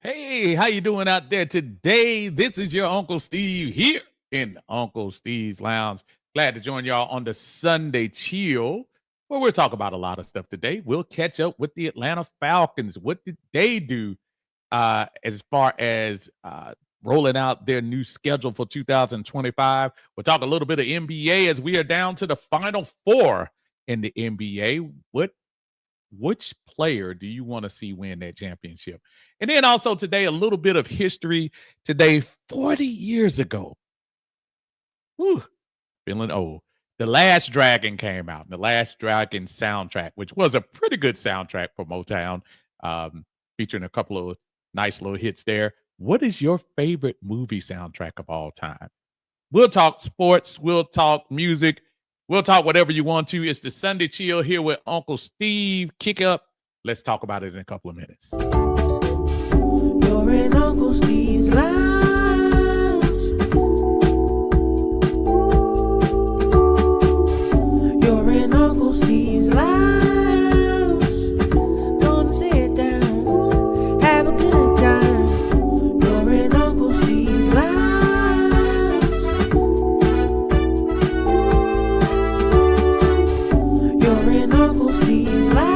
Hey, how you doing out there today? This is your Uncle Steve here in Uncle Steve's Lounge. Glad to join y'all on the Sunday Chill, where we'll talk about a lot of stuff today. We'll catch up with the Atlanta Falcons. What did they do as far as rolling out their new schedule for 2025? We'll talk a little bit of NBA as we are down to the final four in the NBA. Which player do you want to see win that championship? And then also today, a little bit of history. Today, 40 years ago, whew, feeling old. The Last Dragon came out, the Last Dragon soundtrack, which was a pretty good soundtrack for Motown, featuring a couple of nice little hits there. What is your favorite movie soundtrack of all time? We'll talk sports, we'll talk music, we'll talk whatever you want to. It's the Sunday Chill here with Uncle Steve. Kick up. Let's talk about it in a couple of minutes. You're in Uncle Steve's Lounge. You're in Uncle Steve's Lounge. Gonna sit down, have a good time. You're in Uncle Steve's Lounge. You're in Uncle Steve's Lounge.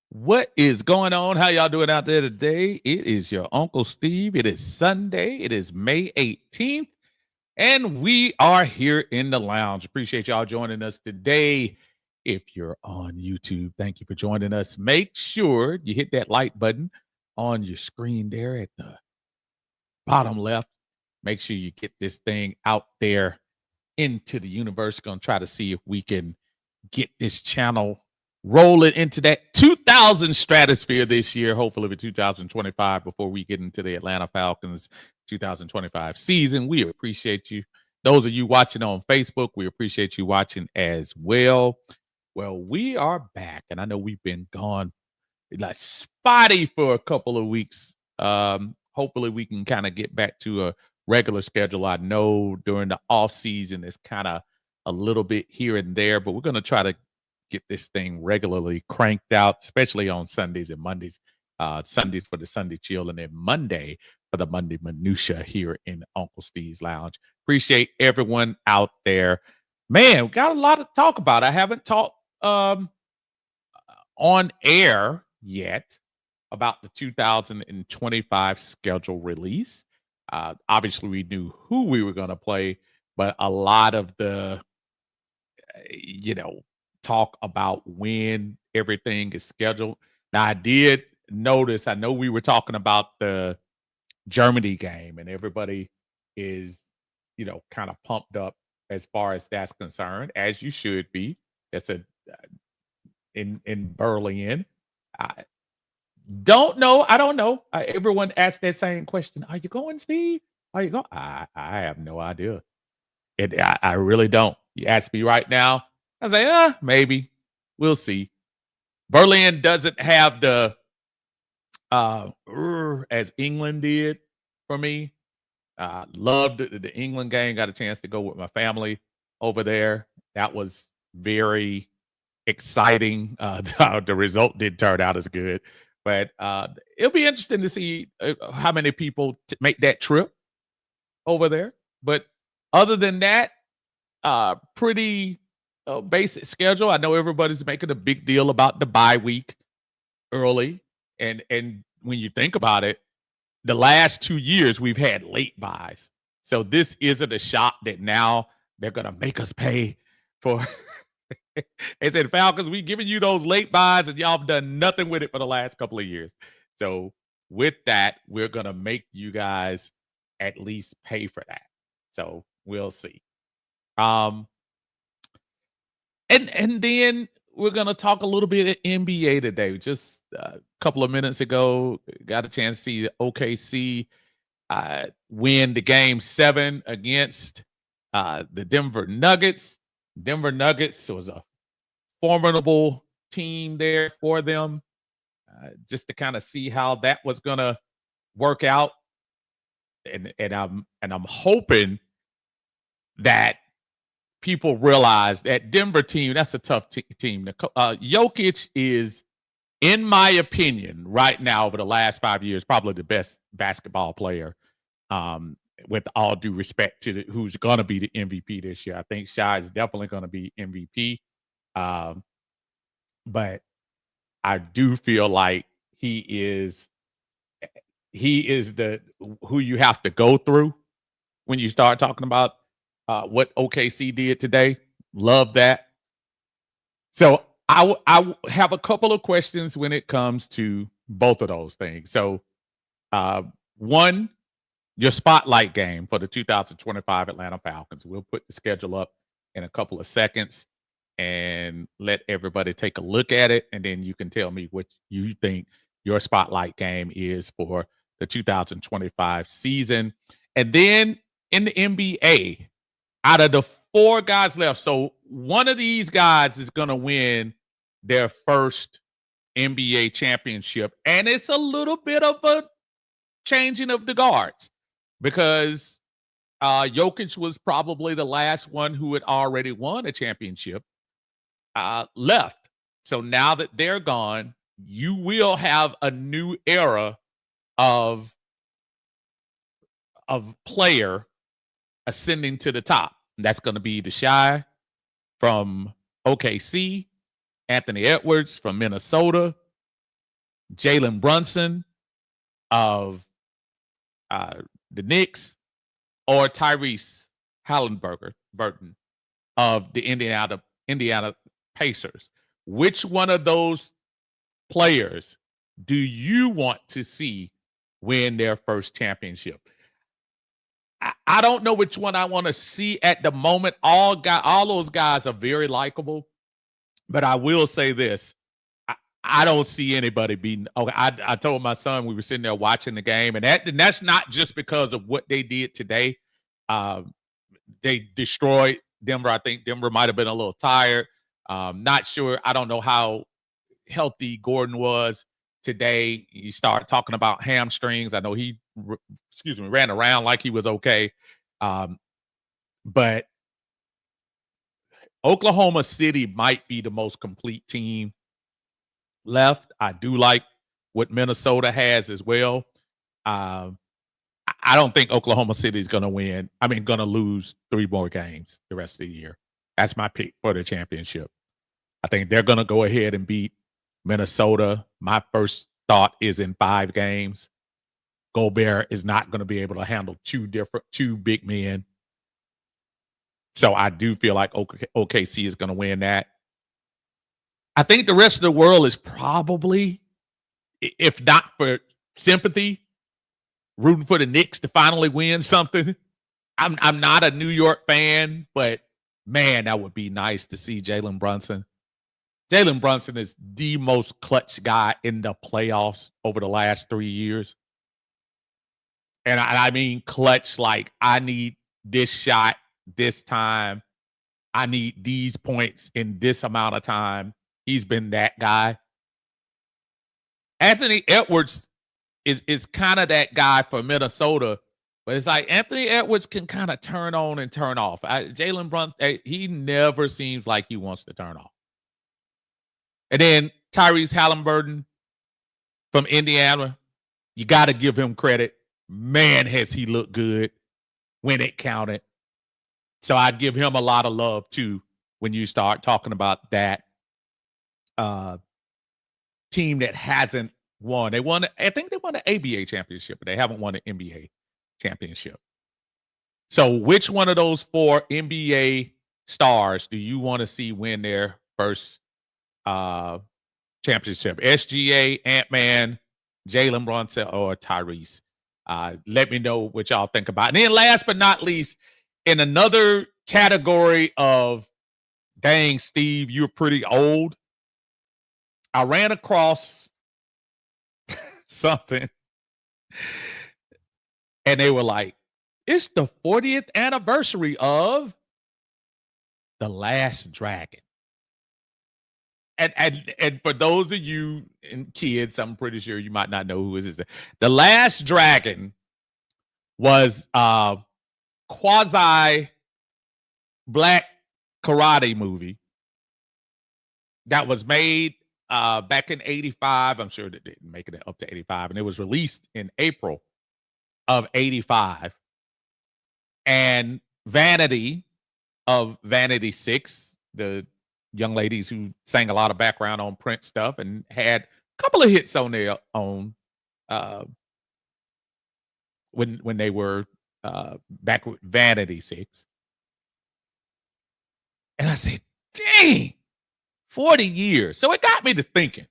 What is going on? How y'all doing out there today? It is your Uncle Steve. It is Sunday. It is May 18th. And we are here in the lounge. Appreciate y'all joining us today. If you're on YouTube, thank you for joining us. Make sure you hit that like button on your screen there at the bottom left. Make sure you get this thing out there into the universe. Going to try to see if we can get this channel rolling into that 2000 stratosphere this year, hopefully with 2025 before we get into the Atlanta Falcons 2025 season. We appreciate you. Those of you watching on Facebook, we appreciate you watching as well. Well, we are back, and I know we've been gone like spotty for a couple of weeks. Hopefully we can kind of get back to a regular schedule. I know during the off season it's kind of a little bit here and there, but we're going to try to get this thing regularly cranked out, especially on Sundays and Mondays. Sundays for the Sunday Chill, and then Monday for the Monday Minutia here in Uncle Steve's Lounge. Appreciate everyone out there. Man, we got a lot to talk about. I haven't talked on air yet about the 2025 schedule release. Obviously, we knew who we were going to play, but a lot of the, talk about when everything is scheduled. Now, I did notice, I know we were talking about the Germany game, and everybody is, kind of pumped up as far as that's concerned, as you should be. That's in Berlin. I don't know. I don't know. Everyone asked that same question. Are you going, Steve? Are you going? I have no idea. I really don't. You ask me right now, I say, maybe. We'll see. Berlin doesn't have the as England did for me. Loved the England game. Got a chance to go with my family over there. That was very exciting. The result did turn out as good, But it'll be interesting to see how many people make that trip over there. But other than that, pretty basic schedule. I know everybody's making a big deal about the bye week early, and when you think about it, the last 2 years we've had late buys. So this isn't a shot that now they're gonna make us pay for. They said, Falcons, we giving you those late buys and y'all have done nothing with it for the last couple of years. So with that, we're gonna make you guys at least pay for that. So we'll see. Um, and then we're gonna talk a little bit of NBA today. Just a couple of minutes ago, got a chance to see the OKC win the game 7 against the Denver Nuggets. Denver Nuggets was a formidable team there for them. Just to kind of see how that was gonna work out, and I'm hoping that people realize that Denver team, that's a tough team. Jokic is, in my opinion, right now over the last 5 years, probably the best basketball player. With all due respect to who's going to be the MVP this year, I think Shai is definitely going to be MVP. But I do feel like he is the who you have to go through when you start talking about what OKC did today. Love that. So I have a couple of questions when it comes to both of those things. So one, your spotlight game for the 2025 Atlanta Falcons. We'll put the schedule up in a couple of seconds and let everybody take a look at it. And then you can tell me what you think your spotlight game is for the 2025 season. And then in the NBA, out of the 4 guys left, so one of these guys is going to win their first NBA championship. And it's a little bit of a changing of the guards because Jokic was probably the last one who had already won a championship left. So now that they're gone, you will have a new era of player ascending to the top. That's going to be the Shai from OKC, Anthony Edwards from Minnesota, Jalen Brunson of the Knicks, or Tyrese Burton of the Indiana Pacers. Which one of those players do you want to see win their first championship? I don't know which one I want to see at the moment. All those guys are very likable, but I will say this: I don't see anybody beating. Okay, I told my son, we were sitting there watching the game, and that's not just because of what they did today. They destroyed Denver. I think Denver might have been a little tired. Not sure. I don't know how healthy Gordon was today. You start talking about hamstrings. I know he ran around like he was okay. But Oklahoma City might be the most complete team left. I do like what Minnesota has as well. I don't think Oklahoma City is going to win. I mean, going to lose 3 more games the rest of the year. That's my pick for the championship. I think they're going to go ahead and beat Minnesota. My first thought is in 5 games. Gobert is not going to be able to handle 2 big men. So I do feel like OKC is going to win that. I think the rest of the world is probably, if not for sympathy, rooting for the Knicks to finally win something. I'm not a New York fan, but man, that would be nice to see Jalen Brunson. Jalen Brunson is the most clutch guy in the playoffs over the last 3 years. And I mean clutch, like I need this shot this time. I need these points in this amount of time. He's been that guy. Anthony Edwards is kind of that guy for Minnesota, but it's like Anthony Edwards can kind of turn on and turn off. Jalen Brunson, he never seems like he wants to turn off. And then Tyrese Halliburton from Indiana. You got to give him credit. Man, has he looked good when it counted. So I give him a lot of love too when you start talking about that uh, team that hasn't won. They won, I think they won the ABA championship, but they haven't won the NBA championship. So which one of those four NBA stars do you want to see win their first championship? SGA, Ant-Man, Jalen Brunson, or Tyrese? Let me know what y'all think about it. And then last but not least, in another category of, dang, Steve, you're pretty old, I ran across something and they were like, it's the 40th anniversary of The Last Dragon. And for those of you and kids, I'm pretty sure you might not know who is this. The Last Dragon was quasi black karate movie that was made back in 85. I'm sure that didn't make it up to 85, and it was released in April of 85. And Vanity of Vanity 6, the young ladies who sang a lot of background on Prince stuff and had a couple of hits on their own when they were back with Vanity 6. And I said, dang, 40 years. So it got me to thinking.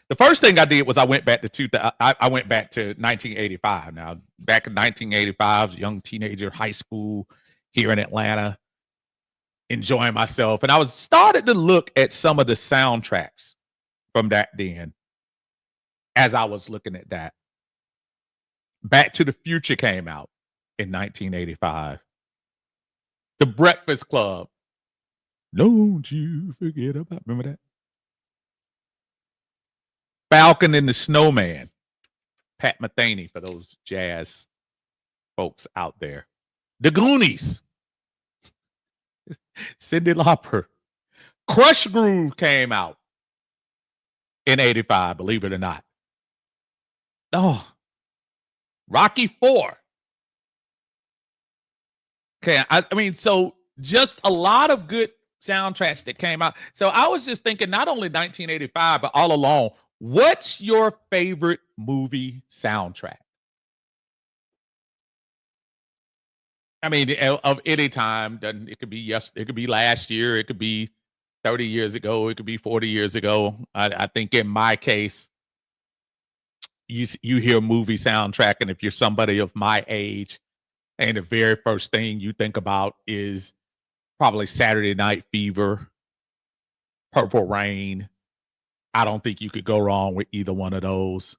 The first thing I did was I went back to I went back to 1985. Now, back in 1985, I was a young teenager, high school here in Atlanta, enjoying myself. And I was started to look at some of the soundtracks from that then as I was looking at that. Back to the Future came out in 1985. The Breakfast Club. Don't you forget about, remember that? Falcon and the Snowman. Pat Metheny for those jazz folks out there. The Goonies. Cyndi Lauper. Crush Groove came out in 85, believe it or not. Oh, Rocky 4. Okay, I mean, so just a lot of good soundtracks that came out. So I was just thinking, not only 1985, but all along, what's your favorite movie soundtrack? I mean, of any time. It could be it could be last year, it could be 30 years ago, it could be 40 years ago. I think in my case, you hear movie soundtrack, and if you're somebody of my age, and the very first thing you think about is probably Saturday Night Fever, Purple Rain. I don't think you could go wrong with either one of those.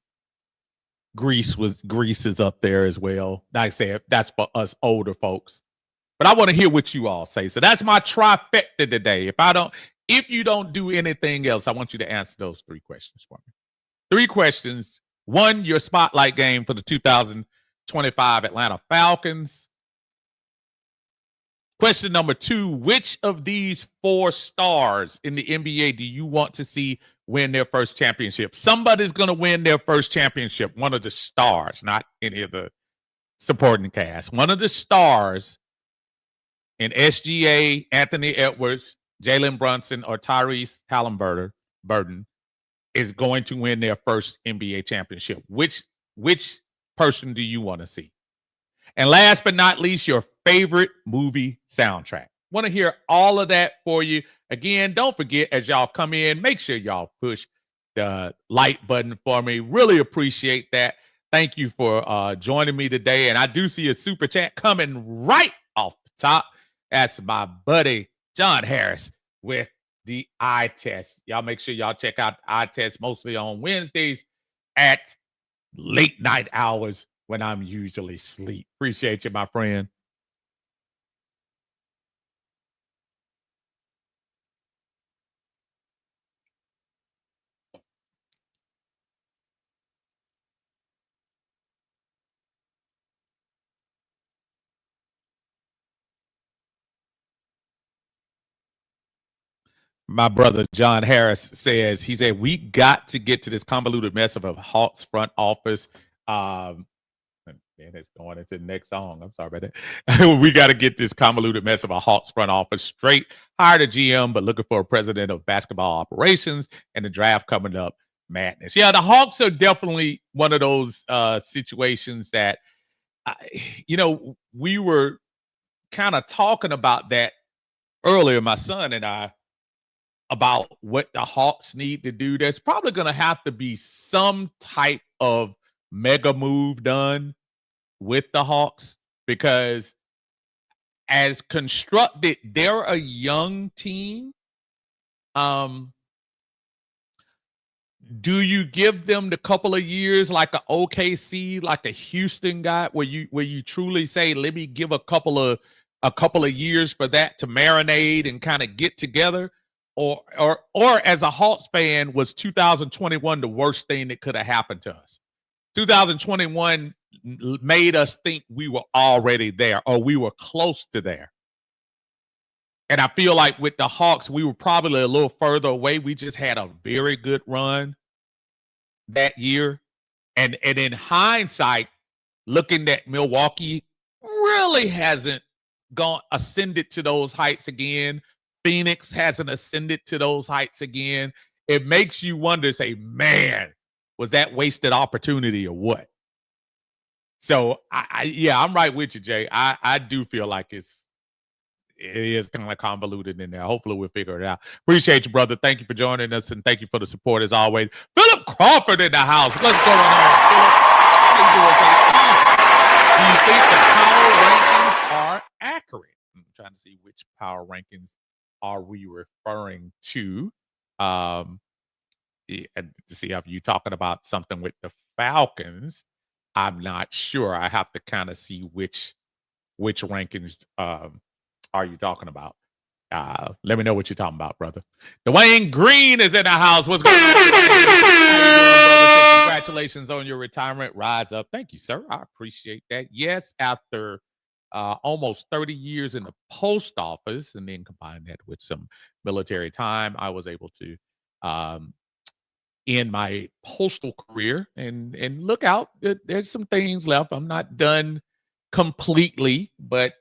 Grease is up there as well. Like I said, that's for us older folks. But I want to hear what you all say. So that's my trifecta today. If you don't do anything else, I want you to answer those three questions for me. Three questions. One, your spotlight game for the 2025 Atlanta Falcons. Question number two, which of these four stars in the NBA do you want to see win their first championship? Somebody's going to win their first championship. One of the stars, not any of the supporting cast. One of the stars in SGA, Anthony Edwards, Jalen Brunson, or Tyrese Halliburton is going to win their first NBA championship. Which person do you want to see? And last but not least, your favorite movie soundtrack. Want to hear all of that for you. Again, don't forget, as y'all come in, make sure y'all push the like button for me. Really appreciate that. Thank you for joining me today. And I do see a super chat coming right off the top. That's my buddy, John Harris, with the eye test. Y'all make sure y'all check out the eye test mostly on Wednesdays at late night hours when I'm usually asleep. Appreciate you, my friend. My brother John Harris says, he said, we got to get to this convoluted mess of a Hawks front office. And it's going into the next song. I'm sorry about that. We got to get this convoluted mess of a Hawks front office straight. Hired a GM, but looking for a president of basketball operations, and the draft coming up. Madness. Yeah, the Hawks are definitely one of those situations that, we were kind of talking about that earlier, my son and I, about what the Hawks need to do. There's probably going to have to be some type of mega move done with the Hawks, because as constructed, they're a young team. Do you give them the couple of years like a OKC, like a Houston guy, where you truly say, let me give a couple of years for that to marinate and kind of get together? Or as a Hawks fan, was 2021 the worst thing that could have happened to us? 2021 made us think we were already there, or we were close to there. And I feel like with the Hawks, we were probably a little further away. We just had a very good run that year. And in hindsight, looking at Milwaukee, really hasn't ascended to those heights again. Phoenix hasn't ascended to those heights again. It makes you wonder, say, man, was that wasted opportunity or what? So I'm right with you, Jay. I do feel like it is kind of convoluted in there. Hopefully we'll figure it out. Appreciate you, brother. Thank you for joining us, and thank you for the support as always. Philip Crawford in the house. What's going on, Philip? How you doing? Do you think the power rankings are accurate? I'm trying to see which power rankings are we referring to. To see if you're talking about something with the Falcons. I'm not sure. I have to kind of see which rankings are you talking about. Let me know what you're talking about, brother. Dwayne Green is in the house. What's going on? How you doing, brother? Congratulations on your retirement. Rise up. Thank you, sir. I appreciate that. Yes, after almost 30 years in the post office, and then combine that with some military time, I was able to end my postal career and look out. There's some things left. I'm not done completely, but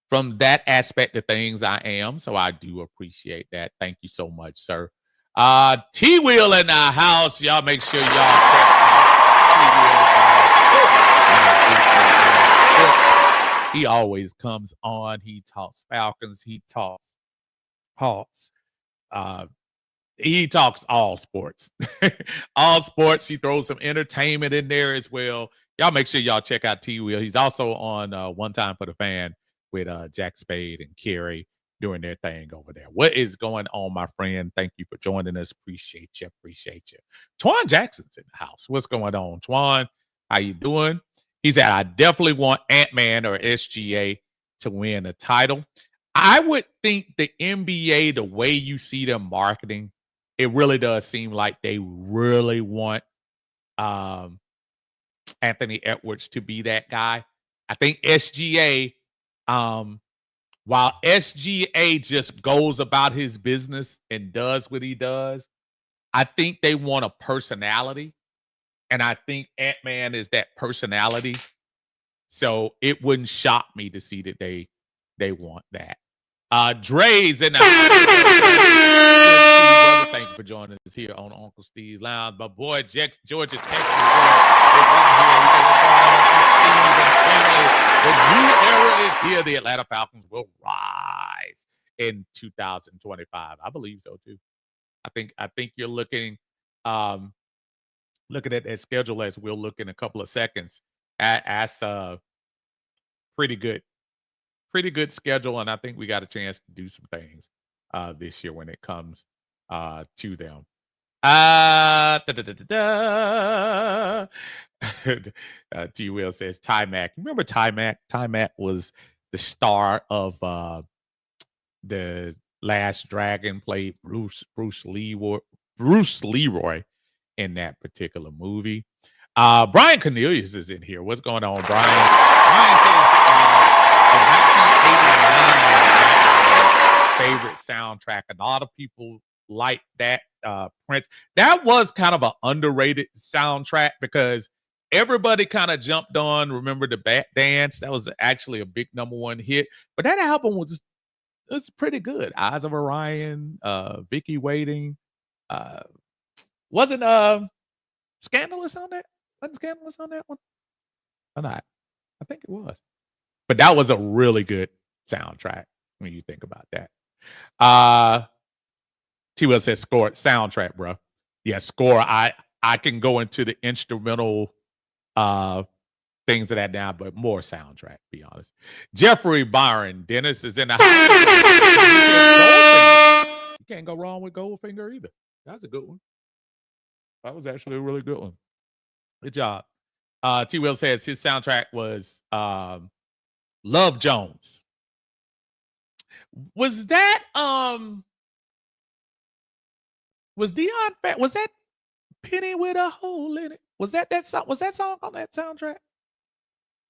from that aspect of things, I am. So I do appreciate that. Thank you so much, sir. T-Wheel in the house. Y'all make sure y'all check out T-Wheel. He always comes on. He talks Falcons. He talks Hawks. He talks all sports. All sports. He throws some entertainment in there as well. Y'all make sure y'all check out T-Wheel. He's also on One Time for the Fan with Jack Spade and Kerry doing their thing over there. What is going on, my friend? Thank you for joining us. Appreciate you. Twan Jackson's in the house. What's going on, Twan? How you doing? He said, I definitely want Ant-Man or SGA to win a title. I would think the NBA, the way you see them marketing, it really does seem like they really want Anthony Edwards to be that guy. I think SGA, while SGA just goes about his business and does what he does, I think they want a personality. And I think Ant-Man is that personality. So it wouldn't shock me to see that they want that. Dre's in the house. Thank you for joining us here on Uncle Steve's Lounge. My boy, Georgia, Texas. The new era is here. The Atlanta Falcons will rise in 2025. I believe so too. I think you're looking at that schedule as we'll look in a couple of seconds. As pretty good schedule, and I think we got a chance to do some things this year when it comes to them. T. Will says Ty Mack. Remember Ty Mack? Ty Mack was the star of the Last Dragon. Played Bruce Leroy in that particular movie. Brian Cornelius is in here. What's going on, Brian? Brian says the 1989 favorite soundtrack. A lot of people like that. Prince. That was kind of an underrated soundtrack because everybody kind of jumped on. Remember the Bat Dance? That was actually a big #1 hit. But that album was pretty good. Eyes of Orion, Vicky Waiting. Wasn't Scandalous on that? Wasn't Scandalous on that one? Or not? I think it was. But that was a really good soundtrack when you think about that. T Will says score soundtrack, bro. Yeah, score. I can go into the instrumental things of that now, but more soundtrack, to be honest. Jeffrey Byron, Dennis is in the house. You can't go wrong with Goldfinger either. That's a good one. That was actually a really good one. Good job. T Will says his soundtrack was Love Jones. Was that was Dion Fat? Was that Penny with a Hole in It? Was that song? Was that song on that soundtrack?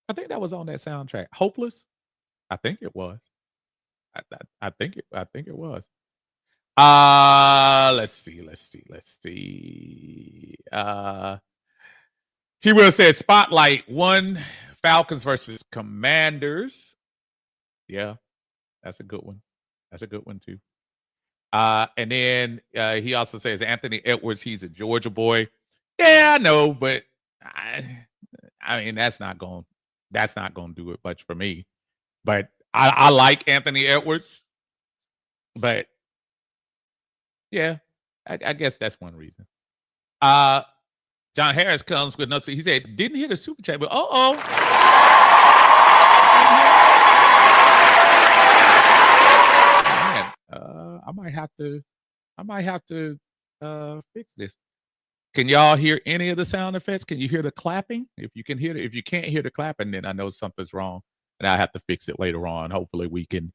I think that was on that soundtrack. Hopeless. I think it was. I think it was. Let's see. T Will says Spotlight 1, Falcons versus Commanders. Yeah, that's a good one. That's a good one too. And then he also says Anthony Edwards, he's a Georgia boy. Yeah, I know, but I mean that's not going to do it much for me. But I like Anthony Edwards. But yeah, I guess that's one reason. John Harris comes with notes. He said, didn't hear the super chat, but man, I might have to fix this. Can y'all hear any of the sound effects? Can you hear the clapping? If you can't hear the clapping, then I know something's wrong, and I have to fix it later on. Hopefully, we can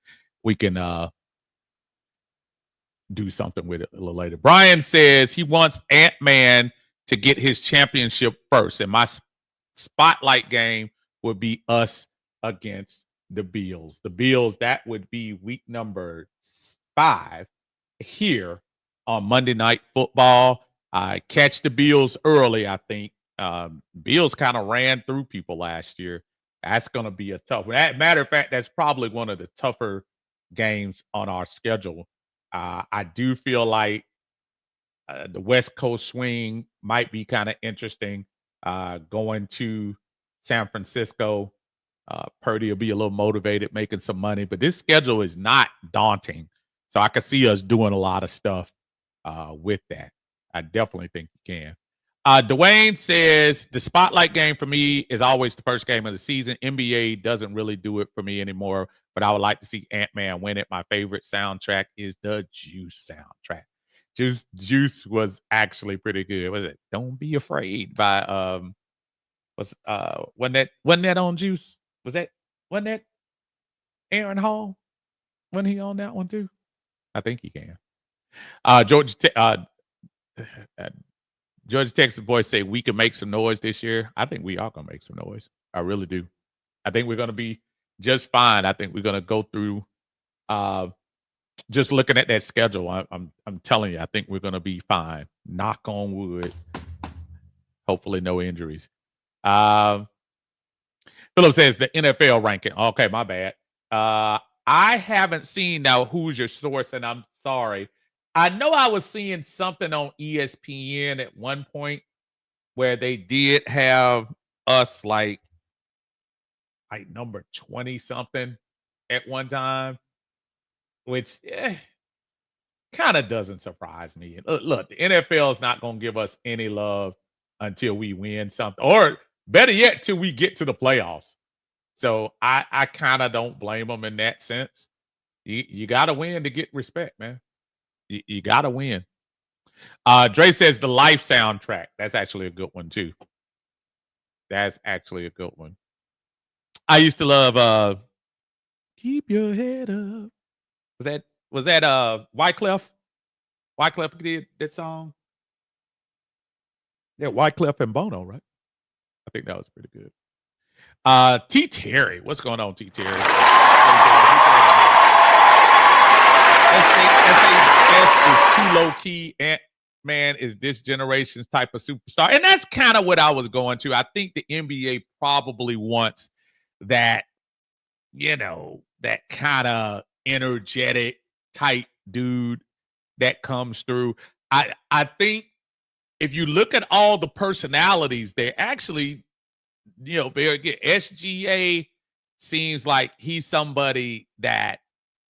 do something with it a little later. Brian says he wants Ant-Man to get his championship first, and my spotlight game would be us against the Bills. The Bills, that would be week number 5 here on Monday Night Football. I catch the Bills early, I think. Bills kind of ran through people last year. That's going to be a tough one. Matter of fact, that's probably one of the tougher games on our schedule. I do feel like the West Coast swing might be kind of interesting. Going to San Francisco, Purdy will be a little motivated, making some money, but this schedule is not daunting. So I can see us doing a lot of stuff with that. I definitely think you can. Dwayne says the spotlight game for me is always the first game of the season. NBA doesn't really do it for me anymore, but I would like to see Ant-Man win it. My favorite soundtrack is the Juice soundtrack. Juice was actually pretty good. Was it Don't Be Afraid by wasn't that on Juice? Wasn't that Aaron Hall? Wasn't he on that one too? I think he can. Georgia Texas boys say we can make some noise this year. I think we are gonna make some noise. I really do. I think we're gonna be just fine. I think we're gonna go through just looking at that schedule. I'm telling you, I think we're gonna be fine. Knock on wood. Hopefully no injuries. Philip says the NFL ranking. Okay, my bad. I haven't seen now who's your source, and I'm sorry. I know I was seeing something on ESPN at one point where they did have us like number 20 something at one time, which kind of doesn't surprise me. Look, the NFL is not going to give us any love until we win something, or better yet, till we get to the playoffs. So I kind of don't blame them in that sense. You got to win to get respect, man. You got to win. Dre says the Life soundtrack. That's actually a good one too. That's actually a good one. I used to love Keep Your Head Up. Was that Wyclef? Wyclef did that song? Yeah, Wyclef and Bono, right? I think that was pretty good. T. Terry. What's going on, T. Terry? S.A. Best is too low key. Ant-Man is this generation's type of superstar. And that's kind of what I was going to. I think the NBA probably wants that, that kind of energetic type dude that comes through. I think if you look at all the personalities, they're actually, very good. SGA seems like he's somebody that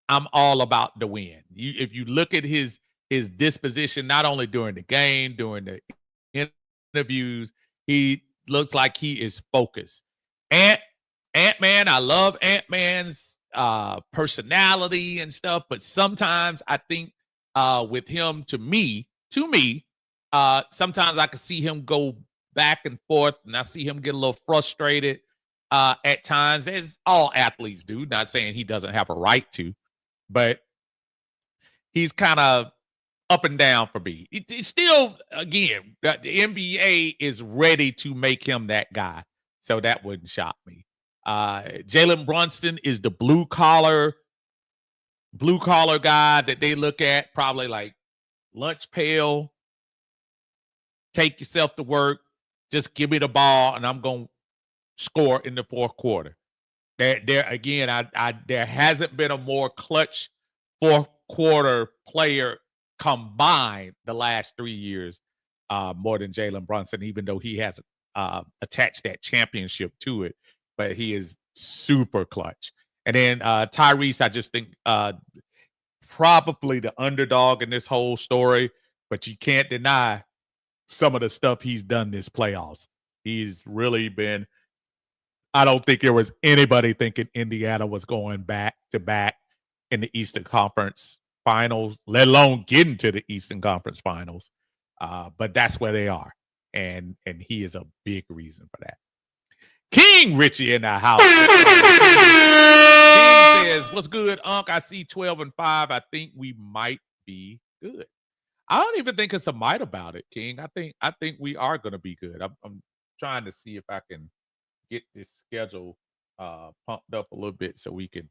I'm all about the win. If you look at his disposition, not only during the game, during the interviews, he looks like he is focused. Ant-Man, I love Ant-Man's personality and stuff, but sometimes I think with him, to me, sometimes I can see him go back and forth, and I see him get a little frustrated at times, as all athletes do. Not saying he doesn't have a right to, but he's kind of up and down for me. It's still, again, the NBA is ready to make him that guy, so that wouldn't shock me. Jalen Brunson is the blue collar guy that they look at, probably like lunch pail. Take yourself to work. Just give me the ball, and I'm gonna score in the fourth quarter. There again, there hasn't been a more clutch fourth quarter player combined the last 3 years, more than Jalen Brunson, even though he hasn't attached that championship to it, but he is super clutch. And then Tyrese, I just think probably the underdog in this whole story, but you can't deny some of the stuff he's done this playoffs. He's really been. I don't think there was anybody thinking Indiana was going back to back in the Eastern Conference Finals, let alone getting to the Eastern Conference Finals. But that's where they are, and he is a big reason for that. King Richie in the house. King says, "What's good, Unc? I see 12-5. I think we might be good." I don't even think it's a might about it, King. I think we are going to be good. I'm trying to see if I can get this schedule pumped up a little bit so we can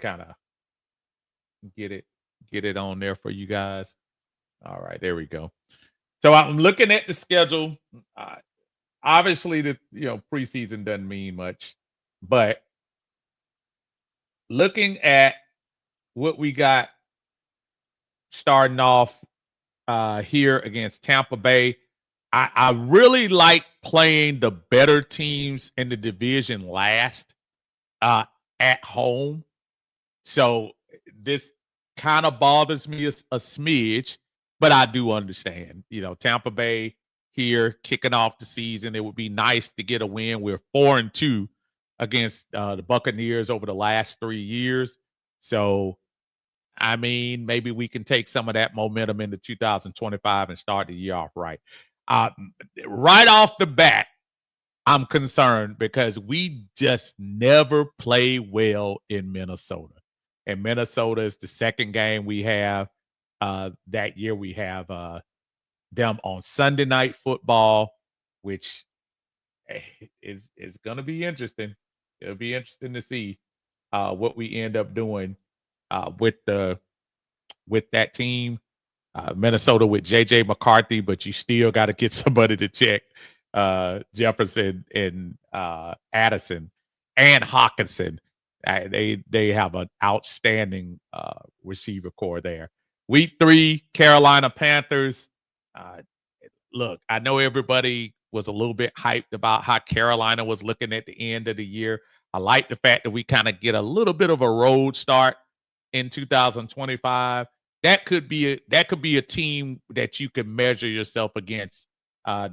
kind of get it on there for you guys. All right, there we go. So I'm looking at the schedule. Obviously, the preseason doesn't mean much, but looking at what we got starting off here against Tampa Bay, I really like playing the better teams in the division last at home. So this kind of bothers me a smidge, but I do understand. Tampa Bay here kicking off the season. It would be nice to get a win. We're 4-2 against the Buccaneers over the last 3 years. So, I mean, maybe we can take some of that momentum into 2025 and start the year off right. Right off the bat, I'm concerned because we just never play well in Minnesota. And Minnesota is the second game we have that year. We have them on Sunday Night Football, which is going to be interesting. It'll be interesting to see what we end up doing with that team. Minnesota with J.J. McCarthy, but you still got to get somebody to check Jefferson and Addison and Hawkinson. They have an outstanding receiver core there. Week 3, Carolina Panthers. Look, I know everybody was a little bit hyped about how Carolina was looking at the end of the year. I like the fact that we kind of get a little bit of a road start in 2025. That could be a team that you can measure yourself against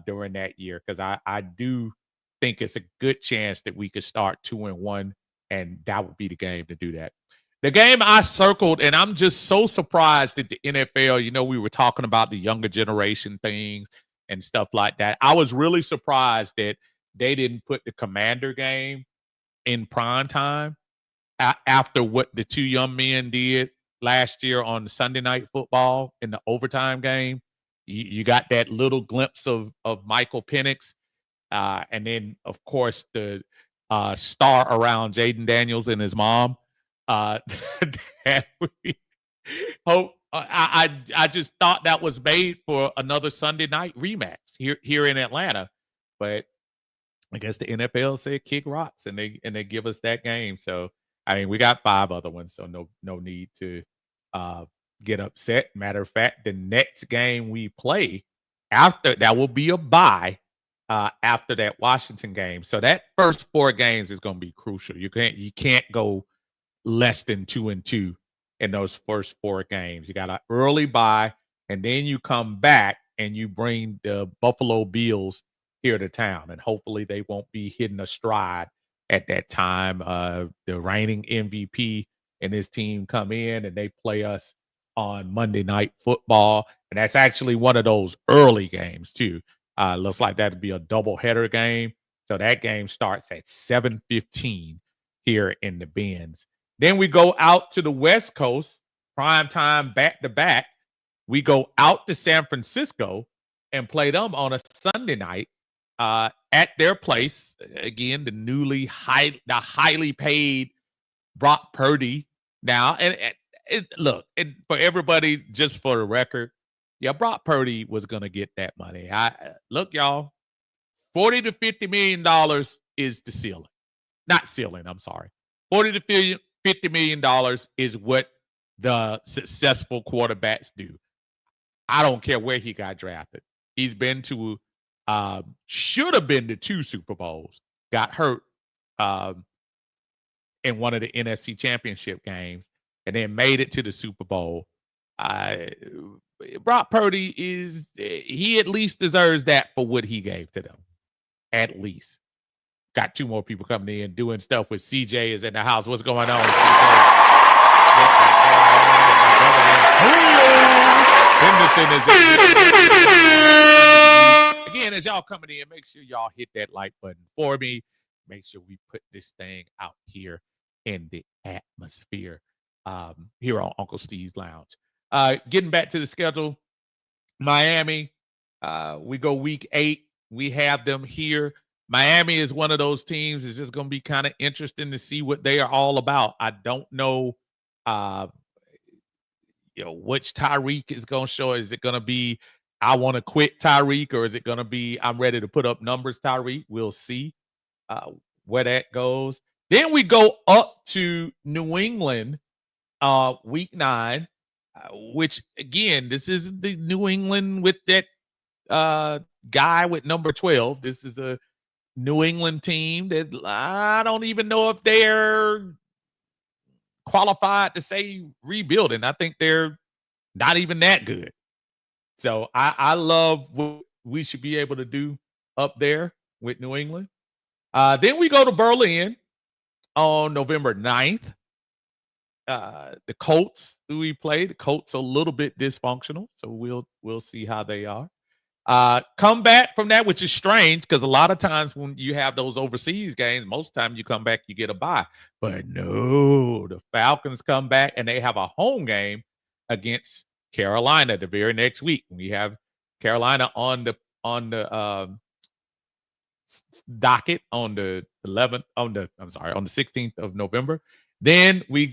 during that year, because I do think it's a good chance that we could start 2-1, and that would be the game to do that. The game I circled, and I'm just so surprised that the NFL, we were talking about the younger generation things and stuff like that. I was really surprised that they didn't put the Commander game in prime time after what the two young men did last year on Sunday Night Football in the overtime game. You got that little glimpse of Michael Penix. And then, of course, the star around Jaden Daniels and his mom. That Hope I just thought that was made for another Sunday night rematch here in Atlanta, but I guess the NFL said kick rocks, and they give us that game. So I mean, we got 5 other ones, so no need to uh, get upset. Matter of fact, the next game we play after that will be a bye after that Washington game. So that first 4 games is going to be crucial. You can't go less than 2-2 in those first 4 games. You got an early bye, and then you come back and you bring the Buffalo Bills here to town, and hopefully they won't be hitting a stride at that time. The reigning MVP and his team come in and they play us on Monday Night Football, and that's actually one of those early games too. Looks like that'd be a doubleheader game. So that game starts at 7:15 here in the Benz. Then we go out to the West Coast, prime time back to back. We go out to San Francisco and play them on a Sunday night at their place. Again, the highly paid Brock Purdy now. And look, and for everybody, just for the record, yeah, Brock Purdy was gonna get that money. Look, y'all, $40 to $50 million is the ceiling. Not ceiling, I'm sorry. $40 to $50 million is what the successful quarterbacks do. I don't care where he got drafted. He's been to should have been to 2 Super Bowls, got hurt in one of the NFC Championship games, and then made it to the Super Bowl. Brock Purdy he at least deserves that for what he gave to them. At least. Got 2 more people coming in doing stuff with CJ is in the house. What's going on, Henderson is again, as y'all coming in, make sure y'all hit that like button for me. Make sure we put this thing out here in the atmosphere here on Uncle Steve's Lounge. Getting back to the schedule, Miami, we go week 8. We have them here. Miami is one of those teams. It's just going to be kind of interesting to see what they are all about. I don't know, which Tyreek is going to show. Is it going to be I want to quit Tyreek, or is it going to be I'm ready to put up numbers Tyreek? We'll see where that goes. Then we go up to New England, week 9, which again, this is the New England with that guy with number 12. This is a New England team that I don't even know if they're qualified to say rebuilding. I think they're not even that good. So I love what we should be able to do up there with New England. Then we go to Berlin on November 9th. The Colts, who we play, the Colts are a little bit dysfunctional, so we'll see how they are. Come back from that, which is strange because a lot of times when you have those overseas games, most of the time you come back, you get a bye. But no, the Falcons come back and they have a home game against Carolina the very next week. We have Carolina on the docket on the 16th of November. Then we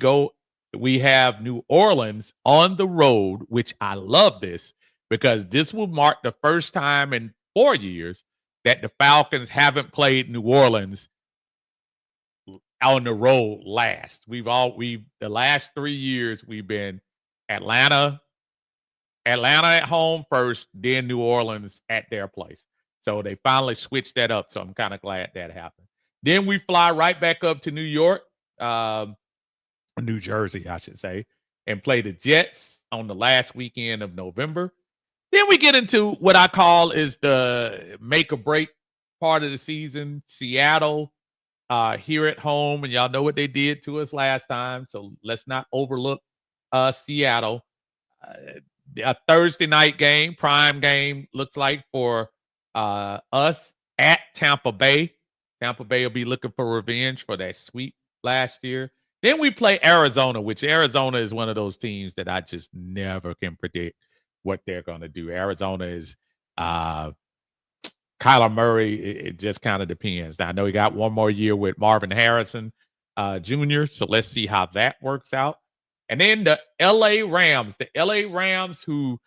have New Orleans on the road, which I love this because this will mark the first time in 4 years that the Falcons haven't played New Orleans on the road last. The last 3 years we've been Atlanta at home first, then New Orleans at their place. So they finally switched that up. So I'm kind of glad that happened. Then we fly right back up to New York, New Jersey, I should say, and play the Jets on the last weekend of November. Then we get into what I call is the make or break part of the season. Seattle here at home, and y'all know what they did to us last time. So let's not overlook Seattle. A Thursday night game, prime game, looks like for us at Tampa Bay. Tampa Bay will be looking for revenge for that sweep last year. Then we play Arizona, which Arizona is one of those teams that I just never can predict what they're going to do. Arizona is Kyler Murray. It just kind of depends. Now, I know he got one more year with Marvin Harrison Jr., so let's see how that works out. And then the LA Rams who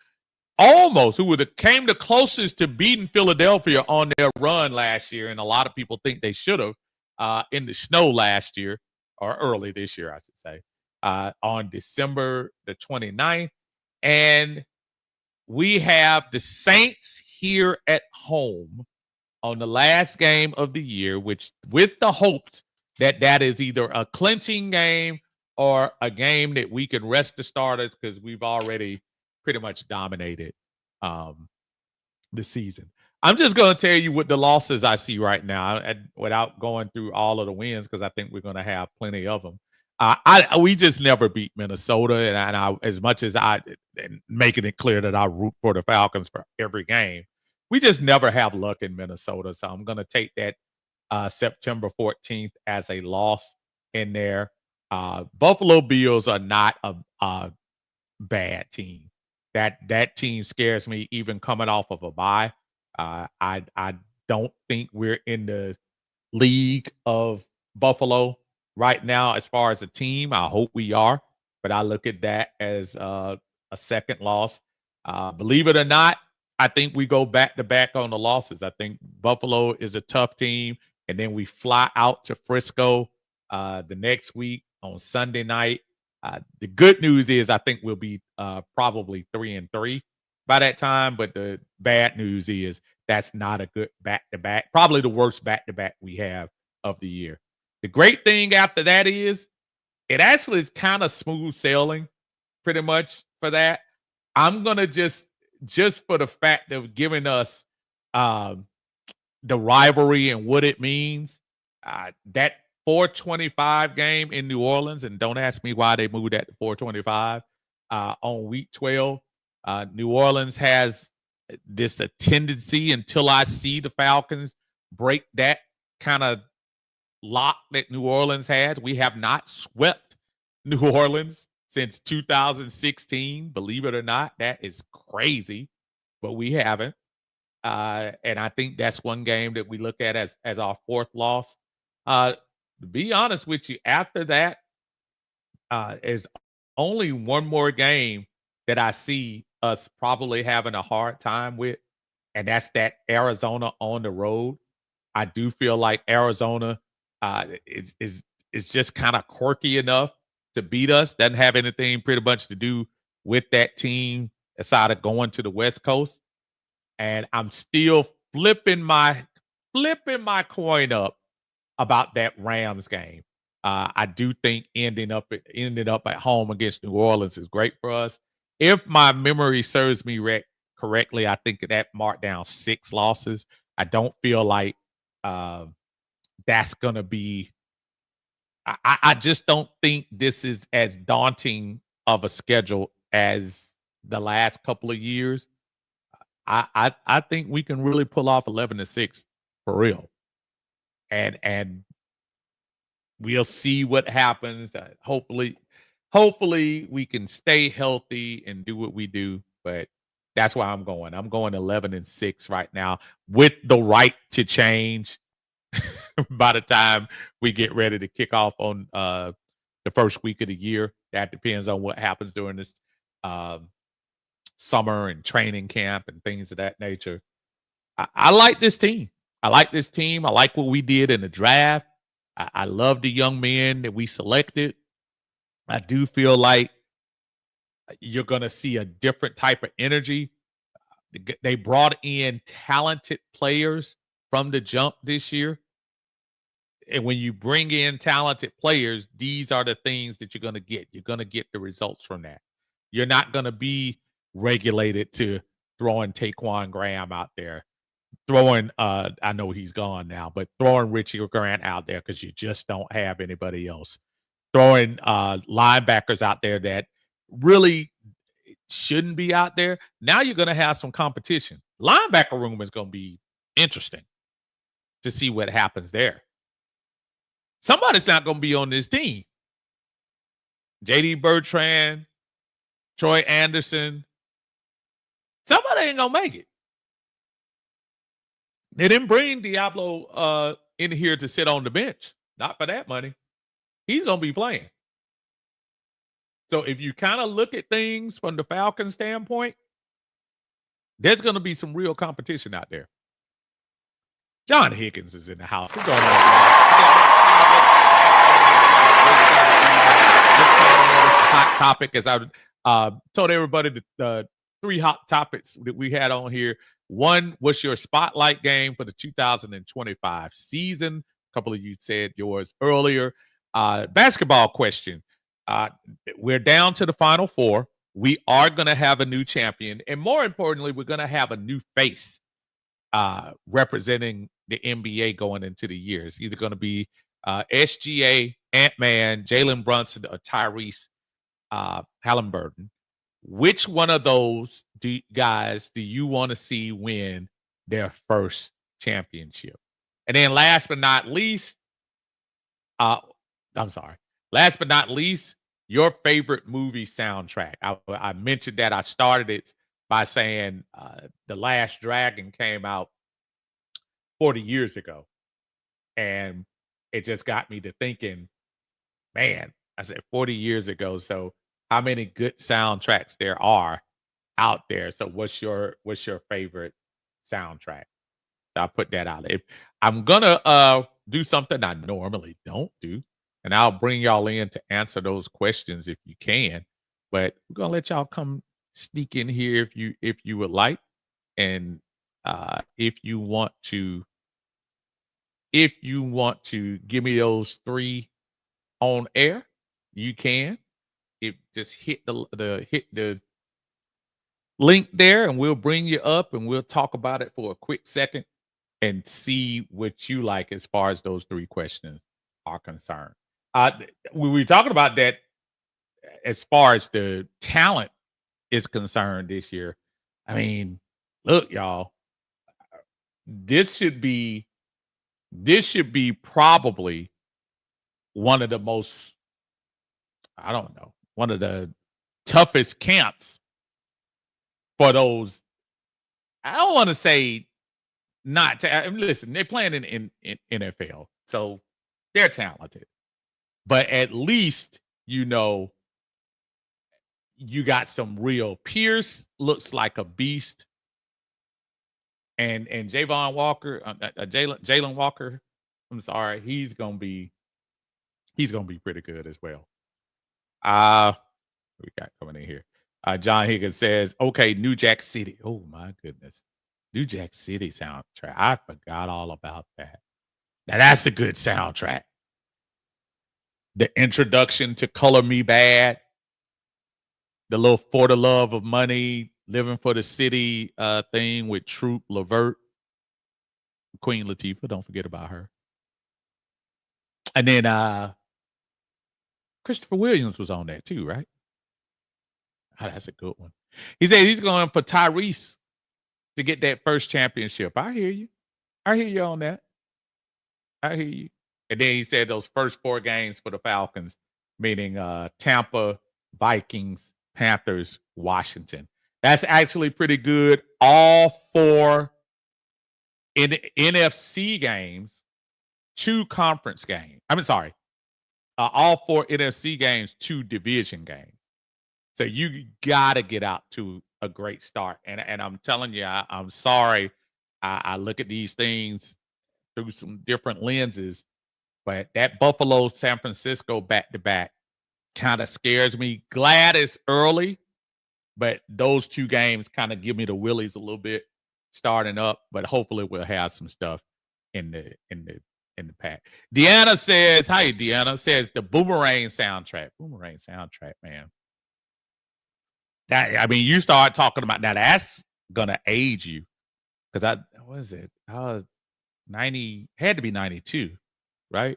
came the closest to beating Philadelphia on their run last year, and a lot of people think they should have in the snow last year or early this year, I should say, on December the 29th. And we have the Saints here at home on the last game of the year, which with the hopes that is either a clinching game or a game that we can rest the starters because we've already pretty much dominated the season. I'm just going to tell you what the losses I see right now, without going through all of the wins, because I think we're going to have plenty of them. We just never beat Minnesota, and I, as much as and making it clear that I root for the Falcons for every game, we just never have luck in Minnesota. So I'm going to take that September 14th as a loss in there. Buffalo Bills are not a bad team. That team scares me, even coming off of a bye. I don't think we're in the league of Buffalo right now as far as a team. I hope we are, but I look at that as a second loss. Believe it or not, I think we go back to back on the losses. I think Buffalo is a tough team, and then we fly out to Frisco the next week on Sunday night. The good news is I think we'll be probably 3-3 by that time, but the bad news is that's not a good back-to-back, probably the worst back-to-back we have of the year. The great thing after that is it actually is kind of smooth sailing pretty much for that. I'm going to just for the fact of giving us the rivalry and what it means, that 425 game in New Orleans, and don't ask me why they moved that to 425 on week 12. New Orleans has this tendency, until I see the Falcons break that kind of lock that New Orleans has. We have not swept New Orleans since 2016. Believe it or not, that is crazy, but we haven't. And I think that's one game that we look at as our fourth loss. To be honest with you, after that, is only one more game that I see us probably having a hard time with, and that's that Arizona on the road. I do feel like Arizona is just kind of quirky enough to beat us. Doesn't have anything pretty much to do with that team aside of going to the West Coast. And I'm still flipping my coin up about that Rams game. I do think ending up at home against New Orleans is great for us. If my memory serves me correctly, I think that marked down 6 losses. I don't feel like that's going to be. I just don't think this is as daunting of a schedule as the last couple of years. I think we can really pull off 11-6 for real, and we'll see what happens. Hopefully we can stay healthy and do what we do. But that's why I'm going. I'm going 11-6 right now, with the right to change by the time we get ready to kick off on the first week of the year. That depends on what happens during this summer and training camp and things of that nature. I like this team. I like what we did in the draft. I love the young men that we selected. I do feel like you're going to see a different type of energy. They brought in talented players from the jump this year. And when you bring in talented players, these are the things that you're going to get. You're going to get the results from that. You're not going to be regulated to throwing Taquan Graham out there. Throwing, I know he's gone now, but throwing Richie Grant out there because you just don't have anybody else. Throwing linebackers out there that really shouldn't be out there. Now you're going to have some competition. Linebacker room is going to be interesting to see what happens there. Somebody's not going to be on this team. J.D. Bertrand, Troy Anderson. Somebody ain't going to make it. They didn't bring Diablo in here to sit on the bench. Not for that money. He's going to be playing. So if you kind of look at things from the Falcons standpoint, there's going to be some real competition out there. John Higgins is in the house. What's going on, hot topic, as I told everybody, the 3 hot topics that we had on here. One, what's your spotlight game for the 2025 season? A couple of you said yours earlier. Basketball question. We're down to the Final Four. We are going to have a new champion. And more importantly, we're going to have a new face representing the NBA going into the year. It's either going to be SGA, Ant-Man, Jalen Brunson, or Tyrese Halliburton. Which one of those guys do you want to see win their first championship? And then last but not least, your favorite movie soundtrack. I mentioned that I started it by saying The Last Dragon came out 40 years ago. And it just got me to thinking, man, I said 40 years ago. So how many good soundtracks there are out there? So what's your favorite soundtrack? So I put that out. If I'm gonna do something I normally don't do, and I'll bring y'all in to answer those questions if you can. But we're gonna let y'all come sneak in here if you would like, and if you want to give me those 3 on air, you can. Just hit the link there, and we'll bring you up, and we'll talk about it for a quick second and see what you like as far as those 3 questions are concerned. We were talking about that as far as the talent is concerned this year. I mean, look, y'all, this should be probably one of the most, I don't know, one of the toughest camps for those. I don't want to say not to. I mean, listen, they're playing in NFL, so they're talented. But at least, you got some real. Pierce looks like a beast. And Javon Walker, Jalen Walker, I'm sorry, he's gonna be pretty good as well. We got coming in here. John Higgins says, okay, New Jack City. Oh my goodness. New Jack City soundtrack. I forgot all about that. Now that's a good soundtrack. The introduction to Color Me Bad, the little For the Love of Money, Living for the City thing with Troop Levert, Queen Latifah, don't forget about her. And then Christopher Williams was on that too, right? Oh, that's a good one. He said he's going for Tyrese to get that first championship. I hear you. I hear you on that. I hear you. And then he said those first 4 games for the Falcons, meaning Tampa, Vikings, Panthers, Washington. That's actually pretty good. All 4 in NFC games, 2 conference games. All 4 NFC games, 2 division games. So you got to get out to a great start. And I'm telling you, I'm sorry. I look at these things through some different lenses, but that Buffalo, San Francisco back-to-back kind of scares me. Glad it's early, but those 2 games kind of give me the willies a little bit starting up, but hopefully we'll have some stuff in the pack. Deanna says, hi, Deanna says the Boomerang soundtrack. Boomerang soundtrack, man. That, I mean, you start talking about now, that's gonna age you. Because I was 90, had to be 92, right?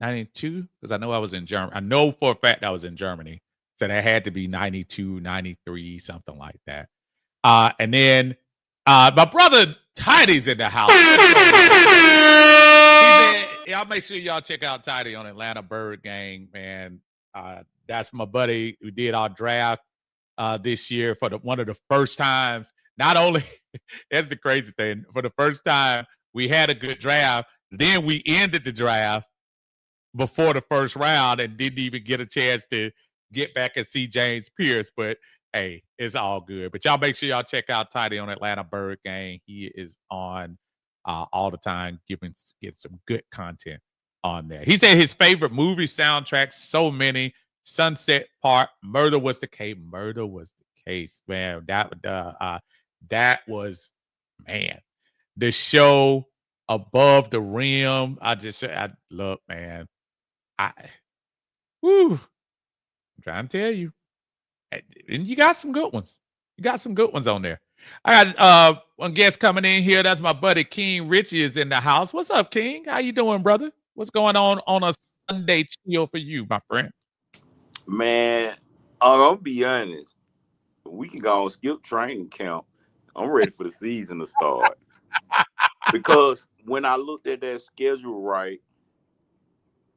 92? Because I know I was in Germany. I know for a fact I was in Germany. So that had to be 92, 93, something like that. And then my brother Tidy's in the house. He said, y'all make sure y'all check out Tidy on Atlanta Bird Gang, man. That's my buddy who did our draft this year for one of the first times. Not only, that's the crazy thing, for the first time we had a good draft, then we ended the draft before the first round and didn't even get a chance to get back and see James Pierce, but hey, it's all good. But y'all make sure y'all check out Tidy on Atlanta Bird Gang. He is on all the time, get some good content on there. He said his favorite movie soundtracks, so many. Sunset Park, Murder Was the Case. Murder Was the Case, man. That was, man, the show Above the Rim. I look, man. I'm trying to tell you. And you got some good ones. You got some good ones on there. I got one guest coming in here. That's my buddy King Richie is in the house. What's up, King? How you doing, brother? What's going on a Sunday chill for you, my friend? Man, I'm gonna be honest. We can go on skip training camp. I'm ready for the season to start. Because when I looked at that schedule, right,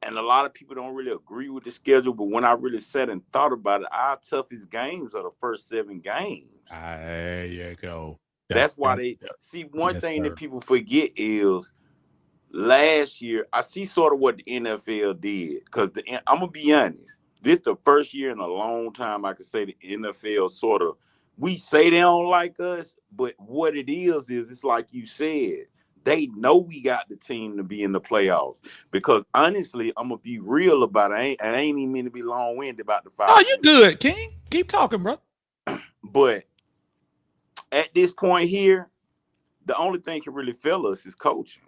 and a lot of people don't really agree with the schedule, but when I really sat and thought about it, our toughest games are the first 7 games. There you go. That's why they see one Yes, thing sir. that people forget is last year, I see sort of what the NFL did. Because I'm gonna be honest, this the first year in a long time I could say the NFL sort of, we say they don't like us, but what it is it's like you said, they know we got the team to be in the playoffs. Because honestly, I'm gonna be real about it. I ain't even mean to be long-winded about the Oh, Falcons. you good, King. Keep talking, bro. But at this point here, the only thing can really fail us is coaching.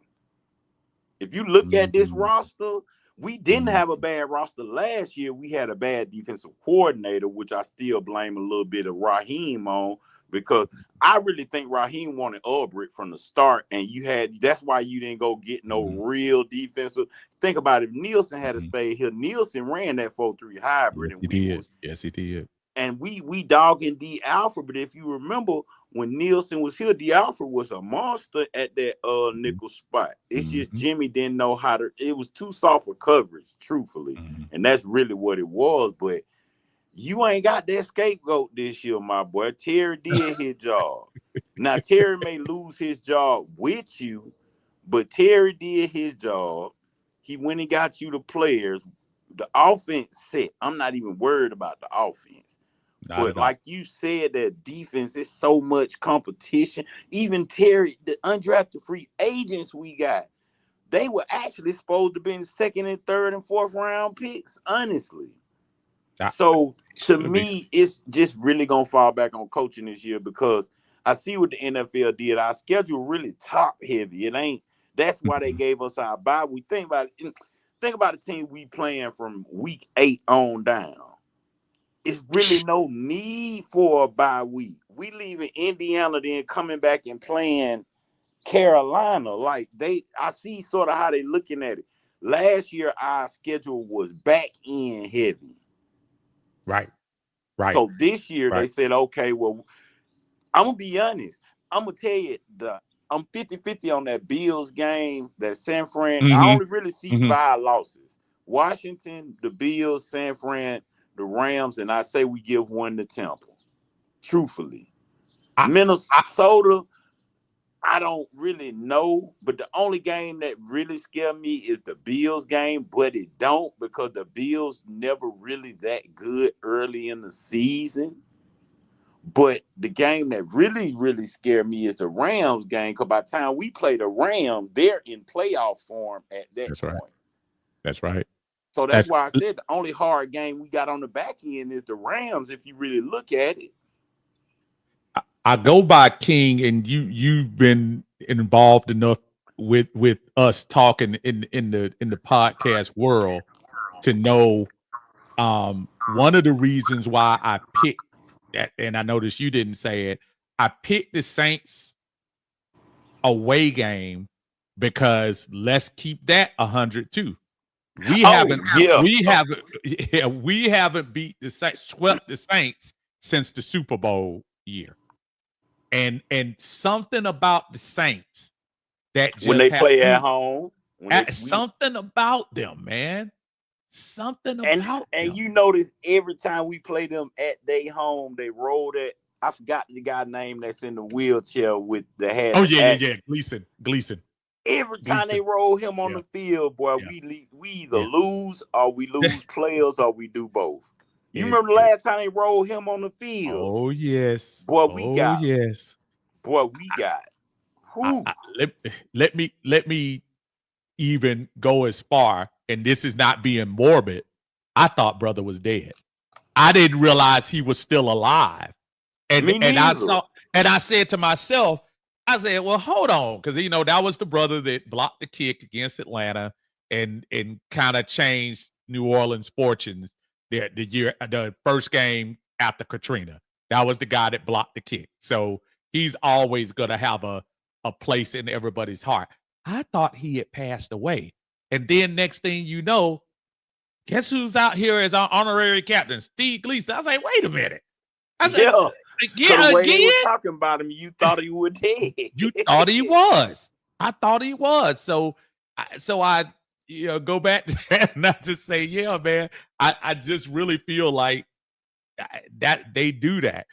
If you look at this roster, we didn't have a bad roster last year. We had a bad defensive coordinator, which I still blame a little bit of Raheem on, because I really think Raheem wanted Ulbrich from the start, and that's why you didn't go get no real defensive. Think about it. If Nielsen had to stay here, Nielsen ran that 4-3 hybrid, Yes, and he did. Yes, he did. And we dogging D Alfred, but if you remember when Nielsen was here, D Alfred was a monster at that nickel spot. It's just Jimmy didn't know how to. It was too soft for coverage, truthfully, and that's really what it was. But you ain't got that scapegoat this year, my boy. Terry did his job. Now Terry may lose his job with you, but Terry did his job. He went and got you the players. The offense set. I'm not even worried about the offense. But like you said, that defense is so much competition. Even Terry, the undrafted free agents we got, they were actually supposed to be in second and third and fourth round picks, honestly. So to me, it's just really gonna fall back on coaching this year, because I see what the NFL did. Our schedule really top heavy. It ain't. That's why they gave us our bye. We think about it. Think about the team we playing from week 8 on down. It's really no need for a bye week. We leaving Indiana, then coming back and playing Carolina. Like I see sort of how they looking at it. Last year, our schedule was back end heavy. Right. So this year they said, okay, well, I'm gonna be honest. I'm gonna tell you, I'm 50-50 on that Bills game, that San Fran. I only really see 5 losses: Washington, the Bills, San Fran, the Rams, and I say we give 1 to Tampa. Truthfully, Minnesota, I don't really know, but the only game that really scared me is the Bills game, but it don't, because the Bills never really that good early in the season. But the game that really, really scared me is the Rams game, because by the time we play the Rams, they're in playoff form at that point. That's right. So that's why I said the only hard game we got on the back end is the Rams, if you really look at it. I go by King, and you've been involved enough with us talking in the podcast world to know one of the reasons why I picked that, and I noticed you didn't say it. I picked the Saints away game because let's keep that 100 too. We haven't beat the Saints, swept the Saints since the Super Bowl year. And something about the Saints that just when they play at home, something about them, man. Something about them. You notice every time we play them at their home, they roll that. I forgot the guy name that's in the wheelchair with the head. Oh yeah. Gleason. Every time they roll him on the field, boy, we either lose or we lose players or we do both. You remember the last time they rolled him on the field? Oh yes. Boy, Oh yes. Boy, we got. Who? Let me even go as far, and this is not being morbid. I thought brother was dead. I didn't realize he was still alive. And Me neither. I said to myself, I said, well, hold on, because that was the brother that blocked the kick against Atlanta and kind of changed New Orleans' fortunes the first game after Katrina. That was the guy that blocked the kick. So he's always gonna have a place in everybody's heart. I thought he had passed away. And then next thing you know, guess who's out here as our honorary captain? Steve Gleason. I was like, wait a minute. I said, the way they were talking about him, you thought he was dead. You thought he was. I thought he was. So I go back to that and not just say, yeah, man. I just really feel like that they do that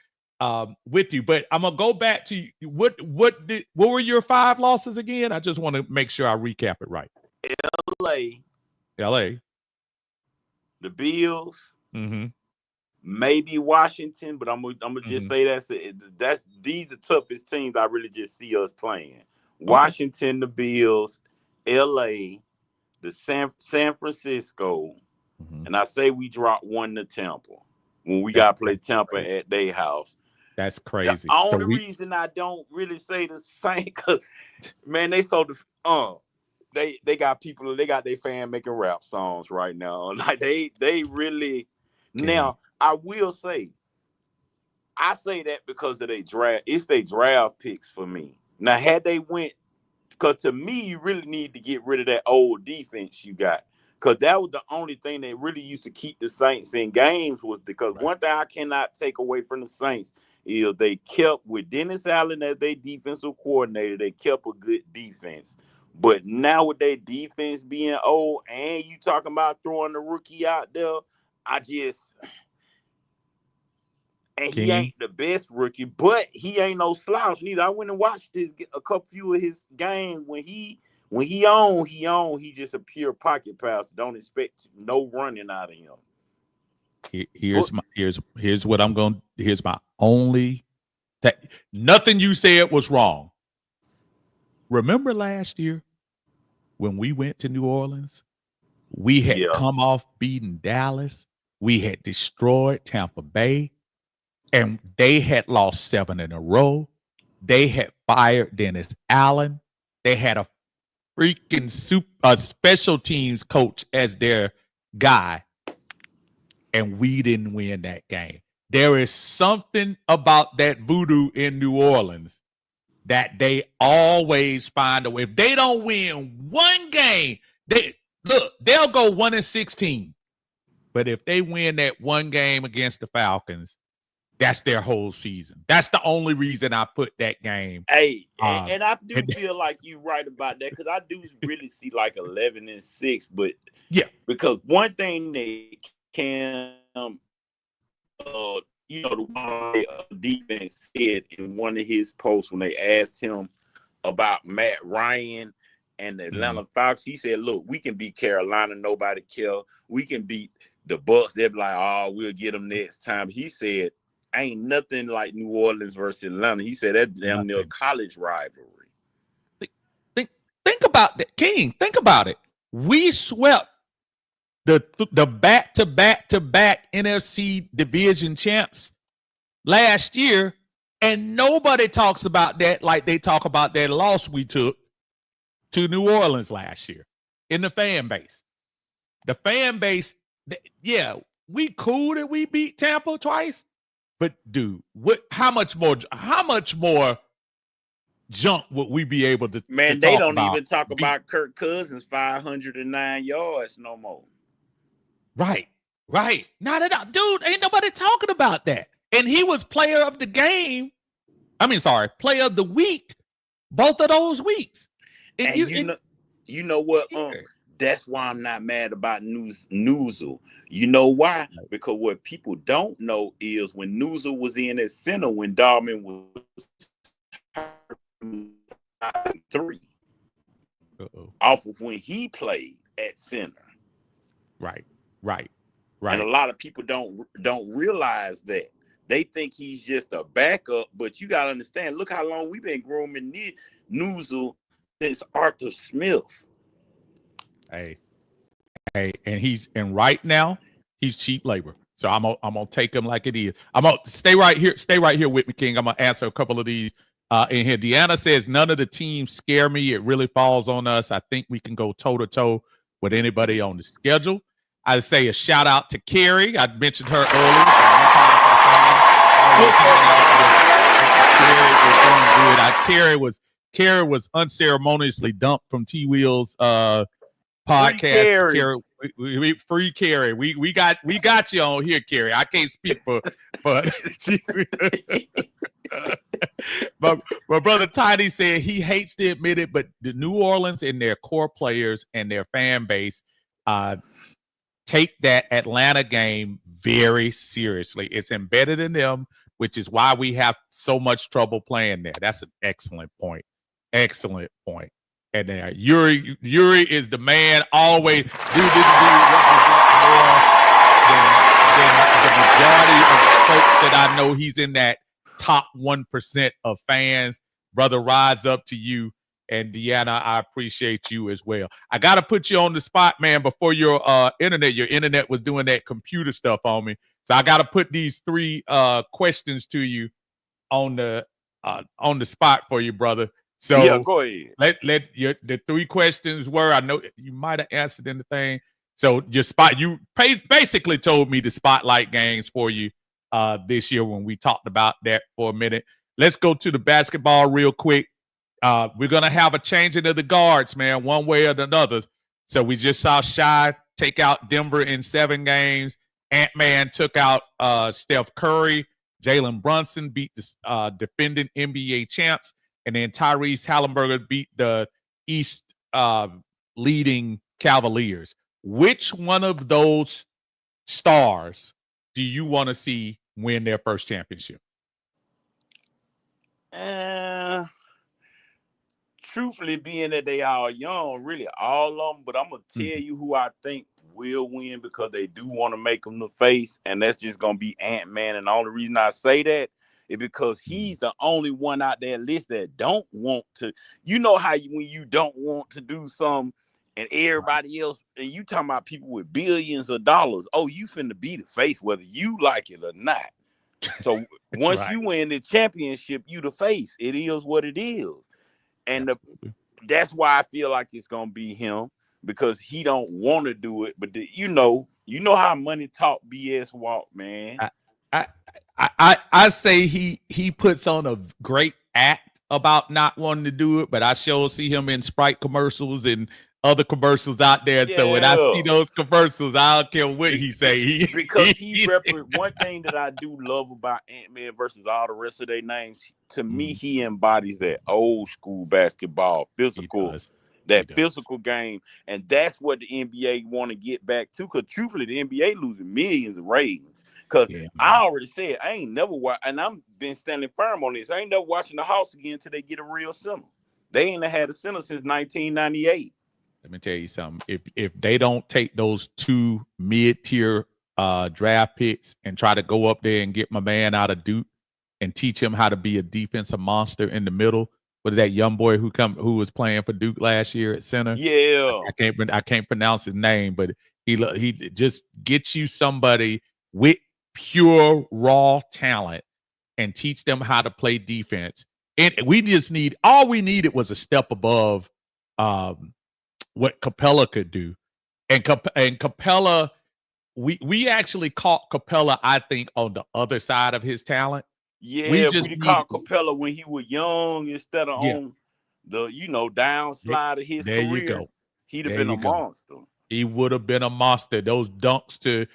with you. But I'm gonna go back to what were your 5 losses again? I just want to make sure I recap it right. LA. The Bills. Mm-hmm. Maybe Washington, but I'm gonna just say that's these the toughest teams I really just see us playing. Washington, the Bills, LA, the San Francisco, and I say we dropped 1 to Tampa when we gotta play Tampa at their house. That's crazy. The only reason I don't really say the same, cause man, they got people, they got their fan making rap songs right now. Like they really now. I will say, I say that because of it's their draft picks for me. Now, had they went, because to me, you really need to get rid of that old defense you got. Because that was the only thing that really used to keep the Saints in games was because one thing I cannot take away from the Saints is they kept with Dennis Allen as their defensive coordinator, they kept a good defense. But now with their defense being old and you talking about throwing the rookie out there, and he ain't the best rookie, but he ain't no slouch neither. I went and watched a couple few of his games when he on. He just a pure pocket passer. Don't expect no running out of him. Here's what I'm going. Here's my only. Nothing you said was wrong. Remember last year when we went to New Orleans, we had come off beating Dallas. We had destroyed Tampa Bay. And they had lost 7 in a row. They had fired Dennis Allen. They had a freaking special teams coach as their guy. And we didn't win that game. There is something about that voodoo in New Orleans that they always find a way. If they don't win one game, they'll go 1-16. But if they win that one game against the Falcons, that's their whole season. That's the only reason I put that game. Hey, and I do feel like you're right about that because I do really see like 11-6. But because one thing they can, the one defense said in one of his posts when they asked him about Matt Ryan and the Atlanta Falcons, he said, "Look, we can beat Carolina, nobody care. We can beat the Bucks. They'll be like, oh, we'll get them next time." He said, ain't nothing like New Orleans versus Atlanta. He said that's damn near college rivalry. Think about that, King. Think about it. We swept the back-to-back NFC division champs last year, and nobody talks about that like they talk about that loss we took to New Orleans last year in the fan base. The fan base, we cool that we beat Tampa twice. But dude, how much more junk would we be able to? Man, they don't even talk about Kirk Cousins 509 yards no more. Right. Not at all, dude. Ain't nobody talking about that. And he was player of the game. Player of the week, both of those weeks. And you know what? That's why I'm not mad about Newsel. You know why? Because what people don't know is when Newsel was in at center, when Darman was 3, off of when he played at center. Right. And a lot of people don't realize that. They think he's just a backup, but you gotta understand. Look how long we've been grooming Newsel since Arthur Smith. Hey, and right now he's cheap labor. So I'm gonna take him like it is. I'm gonna stay right here with me, King. I'm gonna answer a couple of these in here. Deanna says none of the teams scare me. It really falls on us. I think we can go toe to toe with anybody on the schedule. I say a shout out to Carrie. I mentioned her earlier. Carrie was unceremoniously dumped from T Wheel's podcast. Free Carrie. We got you on here, Carrie. I can't speak for but my brother Tiny said he hates to admit it, but the New Orleans and their core players and their fan base take that Atlanta game very seriously. It's embedded in them, which is why we have so much trouble playing there. That's an excellent point. Excellent point. And there, Yuri is the man. Always, dude. This dude represents more than the majority of folks that I know. He's in that top 1% of fans. Brother, rise up to you. And Deanna, I appreciate you as well. I got to put you on the spot, man, before your internet was doing that computer stuff on me. So I got to put these 3 questions to you on the spot for you, brother. So yeah, go ahead. The 3 questions were, I know you might have answered in the thing. So you basically told me the spotlight games for you this year when we talked about that for a minute. Let's go to the basketball real quick. We're going to have a changing of the guards, man, one way or another. So we just saw Shy take out Denver in 7 games. Ant-Man took out Steph Curry. Jalen Brunson beat the defending NBA champs. And then Tyrese Halliburton beat the East leading Cavaliers. Which one of those stars do you want to see win their first championship? Truthfully, being that they are young, really all of them, but I'm going to tell you who I think will win because they do want to make them the face, and that's just going to be Ant-Man. And the only reason I say that is because he's the only one out there list that don't want to. You know how when you don't want to do something and everybody else, and you talking about people with billions of dollars, oh, you finna be the face whether you like it or not. So once you win the championship, you the face. It is what it is. And that's why I feel like it's gonna be him because he don't want to do it. But you know how money talk BS walk, man. I say he puts on a great act about not wanting to do it, but I sure see him in Sprite commercials and other commercials out there. Yeah. So when I see those commercials, I don't care what he say. Because he represents one thing that I do love about Ant-Man versus all the rest of their names. To me, he embodies that old school basketball, physical, physical game. And that's what the NBA want to get back to. Because truthfully, the NBA losing millions of ratings. Because I already said, I ain't never watch, and I'm been standing firm on this. I ain't never watching the Hawks again until they get a real center. They ain't had a center since 1998. Let me tell you something. If they don't take those 2 mid-tier draft picks and try to go up there and get my man out of Duke and teach him how to be a defensive monster in the middle, what is that young boy who was playing for Duke last year at center? Yeah, I can't pronounce his name, but he just gets you somebody with pure raw talent and teach them how to play defense. And all we needed was a step above what Capella could do. And Capella, we actually caught Capella, I think, on the other side of his talent. Yeah, we caught Capella when he was young instead of on the, downslide of his career. There you go. He'd have been a monster. He would have been a monster. Those dunks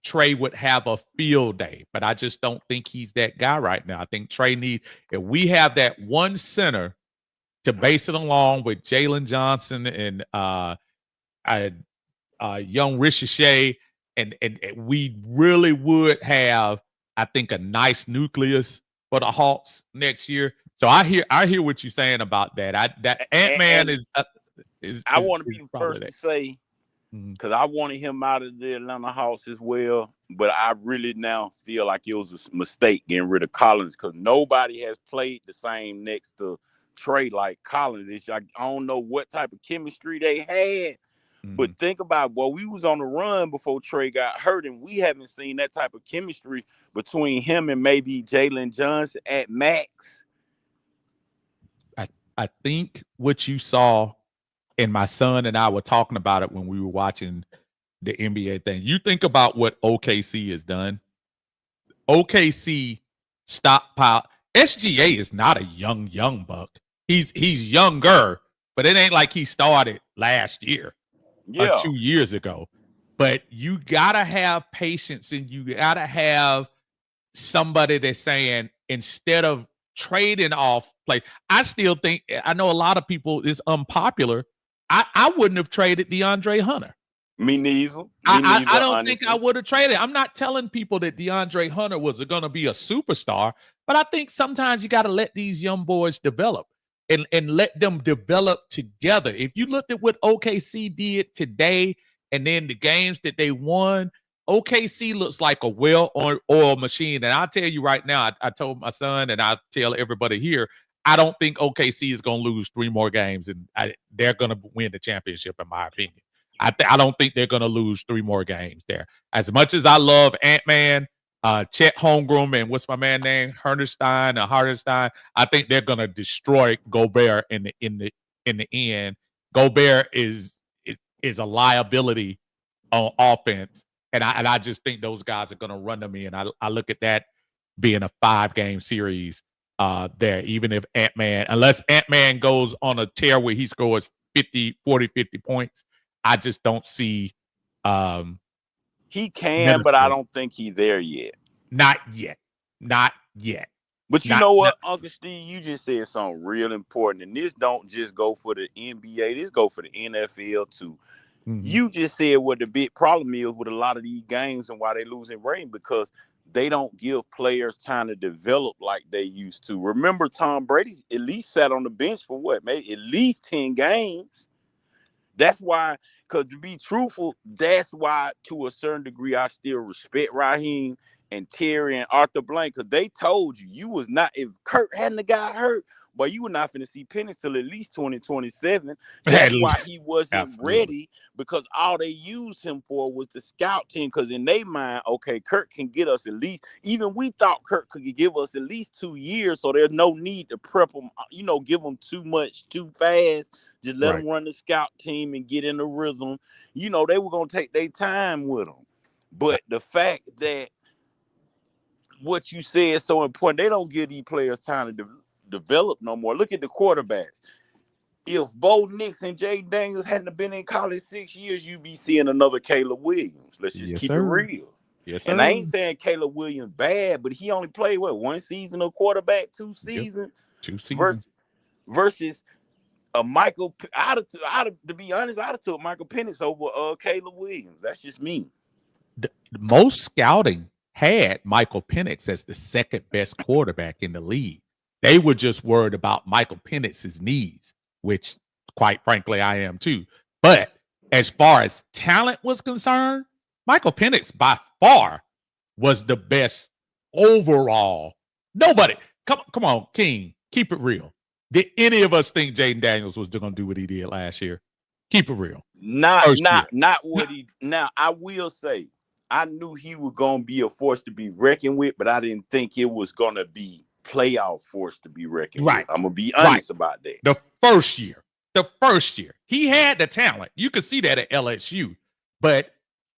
Trey would have a field day, but I just don't think he's that guy right now. I think Trey needs, if we have that one center to base it along with Jalen Johnson and young Ricochet, and we really would have, I think, a nice nucleus for the Hawks next year. So I hear what you're saying about that. That Ant-Man is. I want to be the first to say because I wanted him out of the Atlanta Hawks as well. But I really now feel like it was a mistake getting rid of Collins because nobody has played the same next to Trey like Collins. I don't know what type of chemistry they had. But think about, well, we was on the run before Trey got hurt, and we haven't seen that type of chemistry between him and maybe Jalen Johnson at max. I think what you saw, and my son and I were talking about it when we were watching the NBA thing. You think about what OKC has done. OKC stockpile. SGA is not a young buck. He's younger, but it ain't like he started last year. Yeah. 2 years ago. But you gotta have patience, and you gotta have somebody that's saying, instead of trading off play, I still think, I know a lot of people, is unpopular. I wouldn't have traded DeAndre Hunter. Me neither. I don't think I would have traded. I'm not telling people that DeAndre Hunter was going to be a superstar, but I think sometimes you got to let these young boys develop. And let them develop together. If you looked at what OKC did today and then the games that they won, OKC looks like a well-oiled machine. And I'll tell you right now, I told my son, and I'll tell everybody here, I don't think OKC is going to lose 3 more games, and they're going to win the championship, in my opinion. I don't think they're going to lose 3 more games there. As much as I love Ant-Man, Chet Holmgren, and what's my man name, Hardenstein. I think they're gonna destroy Gobert in the end. Gobert is a liability on offense, and I just think those guys are gonna run to me. And I look at that being a 5-game series there. Even if unless Ant-Man goes on a tear where he scores 50 points, I just don't see. He can, but I don't think he's there yet. Not yet. But you know what, Uncle Steve, you just said something real important. And this don't just go for the NBA. This go for the NFL, too. You just said what the big problem is with a lot of these games and why they losing rating, because they don't give players time to develop like they used to. Remember, Tom Brady at least sat on the bench for what? Maybe at least 10 games. That's why, because to be truthful, that's why to a certain degree I still respect Raheem and Terry and Arthur Blank, because they told you was not, if Kurt hadn't got hurt, but you were not going to see Penix till at least 2027. That's why he wasn't ready, because all they used him for was the scout team, because in their mind, okay, Kurt can get us at least, even we thought Kurt could give us at least 2 years, so there's no need to prep him, give him too much too fast. Just let them run the scout team and get in the rhythm. They were going to take their time with them. But the fact that what you said is so important, they don't give these players time to develop no more. Look at the quarterbacks. If Bo Nix and Jay Daniels hadn't been in college 6 years, you'd be seeing another Caleb Williams. Let's just keep it real. Yes, sir. And I ain't saying Caleb Williams bad, but he only played, 1 season of quarterback, 2 seasons? 2 seasons. Versus Michael, to be honest, I'd have took Michael Penix over Caleb Williams. That's just me. The most scouting had Michael Penix as the second best quarterback in the league. They were just worried about Michael Penix's knees, which, quite frankly, I am too. But as far as talent was concerned, Michael Penix by far was the best overall. Nobody, come on, King, keep it real. Did any of us think Jaden Daniels was going to do what he did last year? Keep it real. Not what he. Now, I will say, I knew he was going to be a force to be reckoned with, but I didn't think it was going to be playoff force to be reckoned with. I'm going to be honest about that. The first year, he had the talent. You could see that at LSU. But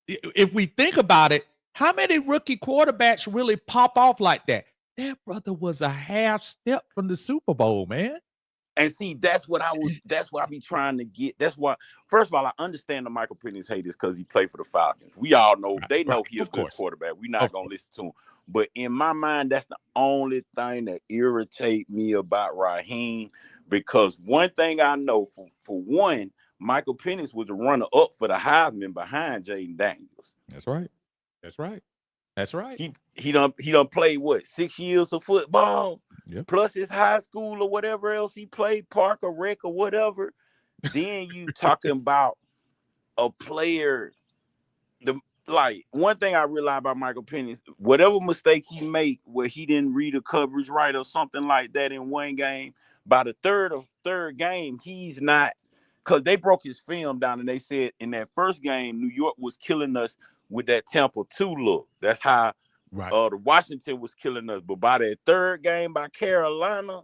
if we think about it, how many rookie quarterbacks really pop off like that? That brother was a half step from the Super Bowl, man. And see, that's what I be trying to get. That's why, first of all, I understand the Michael Penix haters because he played for the Falcons. We all know, they know he's a good quarterback. We're not going to listen to him. But in my mind, that's the only thing that irritates me about Raheem, because one thing I know, for one, Michael Penix was a runner-up for the Heisman behind Jaden Daniels. That's right. He done played 6 years of football, plus his high school or whatever else he played, park or rec or whatever. Then you talking about a player. The like one thing I realize about Michael Penix, whatever mistake he make where he didn't read the coverage right or something like that in one game, by the third game, he's not, because they broke his film down and they said in that first game, New York was killing us with that Tampa 2 look. That's how the Washington was killing us. But by that third game by Carolina,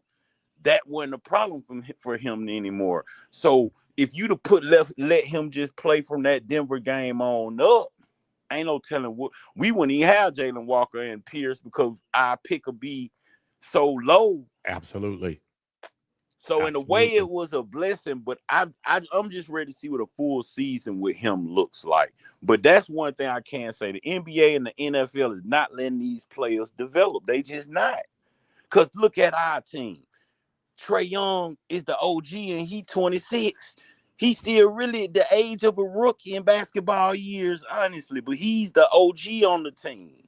that wasn't a problem for him anymore. So if you'd have let him just play from that Denver game on up, ain't no telling what we wouldn't even have Jalen Walker and Pierce because our pick would be so low. Absolutely. So in a way, it was a blessing. But I'm just ready to see what a full season with him looks like. But that's one thing I can say: the NBA and the NFL is not letting these players develop. They just not. Because look at our team. Trae Young is the OG and he 26. He's still really the age of a rookie in basketball years, honestly. But he's the OG on the team.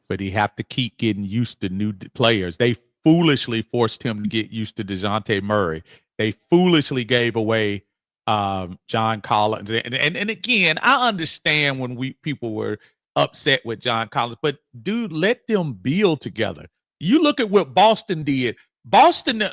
But he have to keep getting used to new players. They foolishly forced him to get used to DeJounte Murray. They foolishly gave away John Collins. And again, I understand when people were upset with John Collins, but dude, let them build together. You look at what Boston did. Boston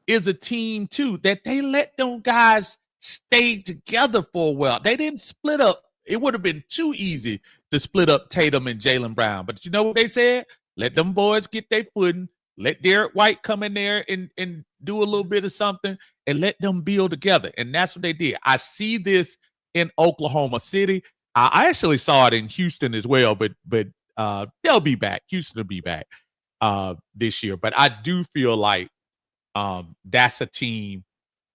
is a team too that they let them guys stay together for a while. They didn't split up. It would have been too easy to split up Tatum and Jaylen Brown. But you know what they said? Let them boys get their footing. Let Derek White come in there and do a little bit of something and let them build together. And that's what they did. I see this in Oklahoma City. I actually saw it in Houston as well, but they'll be back. Houston will be back this year. But I do feel like that's a team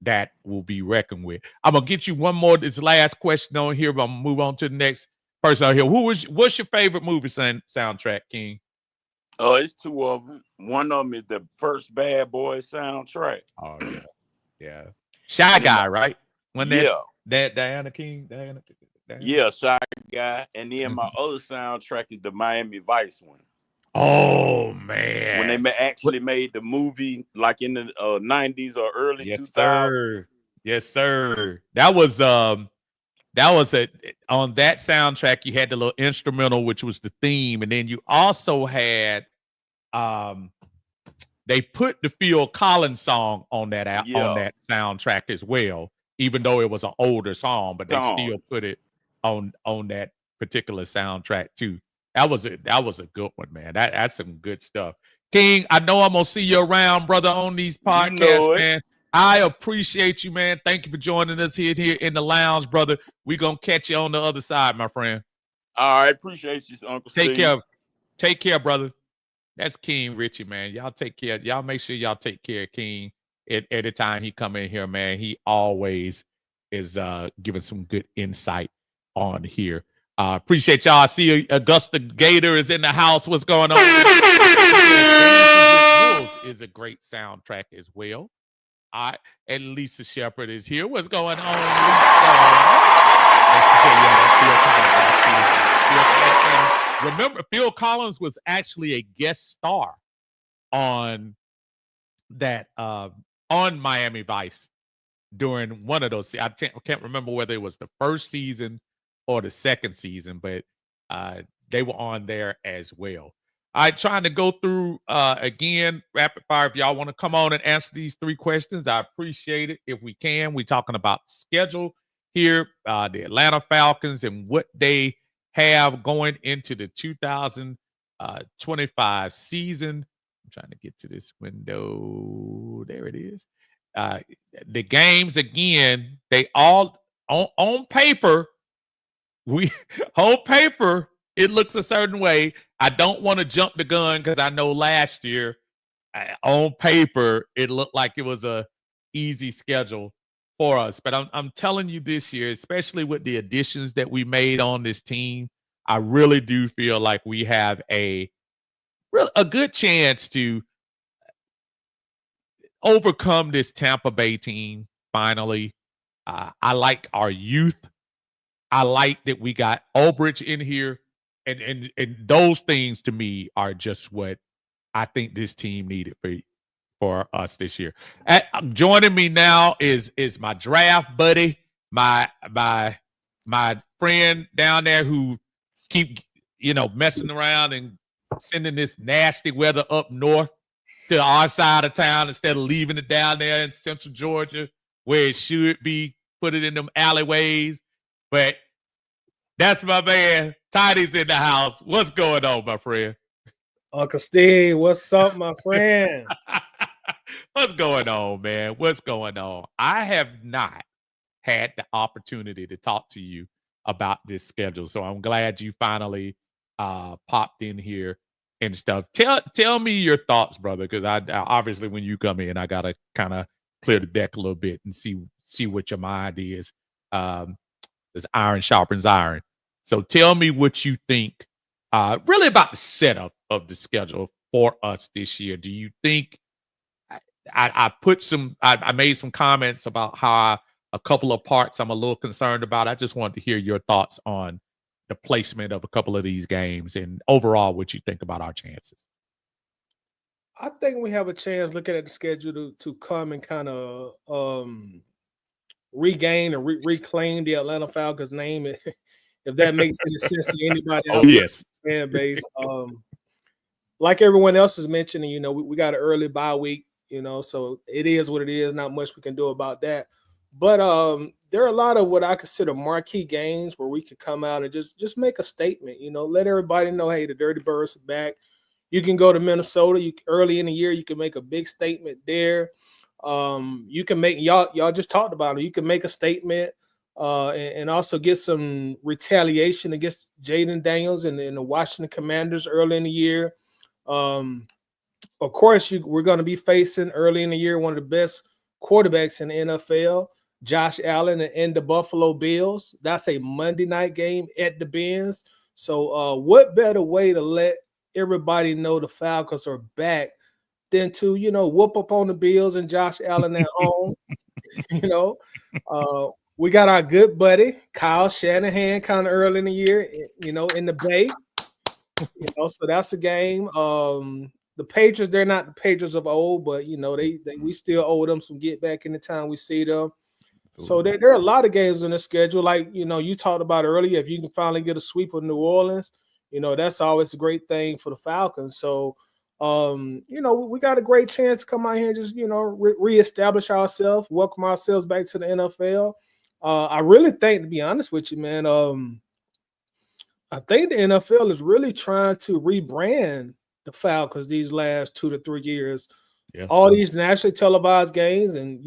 that will be reckoned with. I'm gonna get you one more. This last question on here, but I'm gonna move on to the next person out here. What's your favorite movie soundtrack, King? Oh, it's two of them. One of them is the first Bad Boy soundtrack. Oh yeah. Shy Guy, right? That Diana King. Yeah, Shy Guy. And then my other soundtrack is the Miami Vice one. Oh man! When they actually made the movie, like in the 90s or early 2000s. Yes, sir. That was on that soundtrack. You had the little instrumental, which was the theme, and then you also had they put the Phil Collins song on that on that soundtrack as well. Even though it was an older song, but they still put it on that particular soundtrack too. That was a good one, man. That's some good stuff. King, I know I'm gonna see you around, brother, on these podcasts, man. I appreciate you, man. Thank you for joining us here in the lounge, brother. We're gonna catch you on the other side, my friend. All right, appreciate you, Uncle Steve. Take care, brother. That's King Richie, man. Y'all take care. Y'all make sure y'all take care of King at any time he come in here, man. He always is giving some good insight on here. Appreciate y'all. I see Augusta Gator is in the house. What's going on? Wolves is a great soundtrack as well. And Lisa Shepard is here. What's going on, Lisa? Remember, Phil Collins was actually a guest star on that on Miami Vice during one of those. I can't remember whether it was the first season or the second season, but they were on there as well. All right, trying to go through again, rapid fire. If y'all want to come on and answer these 3 questions, I appreciate it. If we can, we're talking about the schedule here, the Atlanta Falcons and what they have going into the 2025 season. I'm trying to get to this window. There it is. The games, again, they all on paper. On paper, it looks a certain way. I don't want to jump the gun because I know last year, on paper, it looked like it was a easy schedule for us. But I'm telling you this year, especially with the additions that we made on this team, I really do feel like we have a good chance to overcome this Tampa Bay team finally. I like our youth. I like that we got Ulbrich in here, and those things to me are just what I think this team needed for us this year. Joining me now is my draft buddy, my friend down there who keep messing around and sending this nasty weather up north to our side of town instead of leaving it down there in central Georgia where it should be. Put it in them alleyways. But that's my man. Tidy's in the house. What's going on, my friend? Uncle Steve, what's up, my friend? What's going on, man? What's going on? I have not had the opportunity to talk to you about this schedule, so I'm glad you finally popped in here and stuff. Tell me your thoughts, brother, because I obviously when you come in, I gotta kind of clear the deck a little bit and see what your mind is. As iron sharpens iron. So tell me what you think really about the setup of the schedule for us this year. Do you think I made some comments about how a couple of parts I'm a little concerned about. I just wanted to hear your thoughts on the placement of a couple of these games and overall what you think about our chances. I think we have a chance looking at the schedule to come and kind of regain and reclaim the Atlanta Falcons name, if that makes any sense to anybody else. Oh, yes. Fan base. Like everyone else is mentioning, we got an early bye week, so it is what it is. Not much we can do about that. But there are a lot of what I consider marquee games where we could come out and just make a statement, let everybody know, hey, the Dirty Birds are back. You can go to Minnesota. Early in the year, you can make a big statement there. You can make y'all just talked about it. You can make a statement and also get some retaliation against Jaden Daniels and the Washington Commanders early in the year. Of course, we're going to be facing early in the year one of the best quarterbacks in the NFL, Josh Allen and the Buffalo Bills. That's a Monday night game at the Benz. So what better way to let everybody know the Falcons are back than to, whoop up on the Bills and Josh Allen at home. We got our good buddy, Kyle Shanahan, kind of early in the year, in the Bay. So that's a game. The Patriots, they're not the Patriots of old, but, we still owe them some get back in the time we see them. So there are a lot of games on the schedule. Like, you talked about earlier, if you can finally get a sweep of New Orleans, that's always a great thing for the Falcons. So, we got a great chance to come out here and just, reestablish ourselves, welcome ourselves back to the NFL. I really think, to be honest with you, man, I think the NFL is really trying to rebrand the Falcons these last 2 to 3 years. Yeah. All these nationally televised games, and,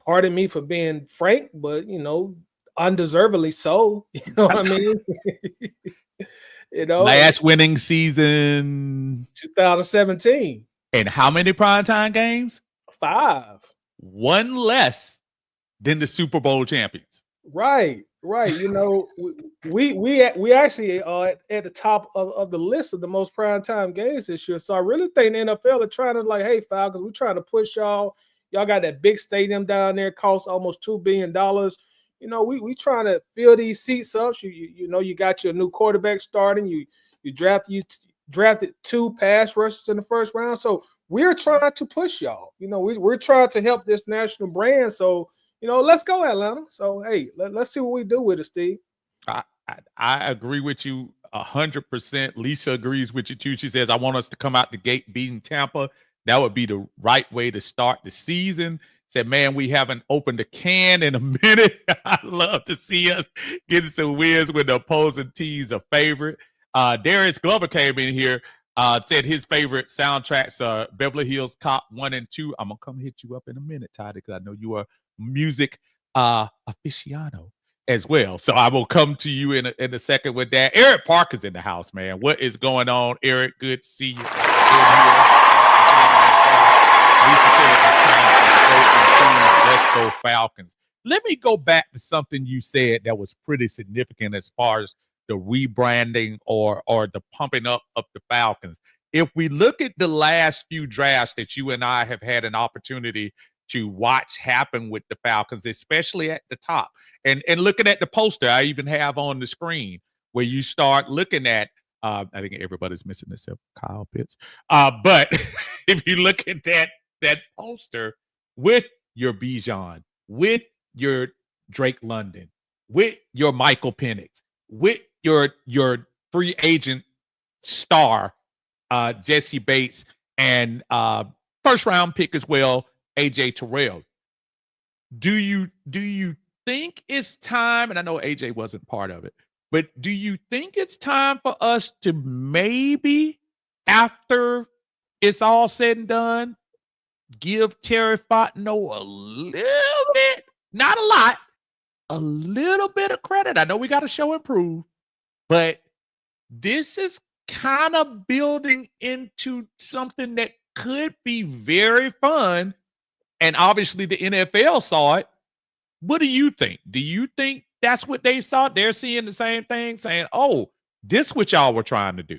pardon me for being frank, but, undeservedly so. You know what I mean? Last winning season 2017. And how many primetime games? 5. One less than the Super Bowl champions. Right. We actually are at the top of the list of the most primetime games this year. So I really think the NFL are trying to hey, Falcons, we're trying to push y'all. Y'all got that big stadium down there, costs almost $2 billion. We trying to fill these seats up. You got your new quarterback starting. You drafted 2 pass rushers in the first round. So we're trying to push y'all. We're trying to help this national brand. So, let's go, Atlanta. So, hey, let's see what we do with it, Steve. I agree with you 100%. Lisa agrees with you too. She says, I want us to come out the gate beating Tampa. That would be the right way to start the season. Said, man, we haven't opened a can in a minute. I love to see us getting some wins when the opposing team's a favorite. Darius Glover came in here, said his favorite soundtracks are Beverly Hills Cop 1 and 2. I'm going to come hit you up in a minute, Todd, because I know you are music aficionado as well. So I will come to you in a second with that. Eric Parker's in the house, man. What is going on, Eric? Good to see you. Lisa said, let's go Falcons. Let me go back to something you said that was pretty significant as far as the rebranding or the pumping up of the Falcons. If we look at the last few drafts that you and I have had an opportunity to watch happen with the Falcons, especially at the top, and looking at the poster I even have on the screen where you start looking at, I think everybody's missing this, Kyle Pitts. But if you look at that poster with your Bijan, with your Drake London, with your Michael Penix, with your free agent star, Jesse Bates, and first round pick as well, AJ Terrell. Do you think it's time? And I know AJ wasn't part of it, but do you think it's time for us to maybe, after it's all said and done, give Terry Fontenot a little bit, not a lot, a little bit of credit? I know we got to show and prove, but this is kind of building into something that could be very fun. And obviously the NFL saw it. What do you think? Do you think that's what they saw? They're seeing the same thing, saying, oh, this what y'all were trying to do.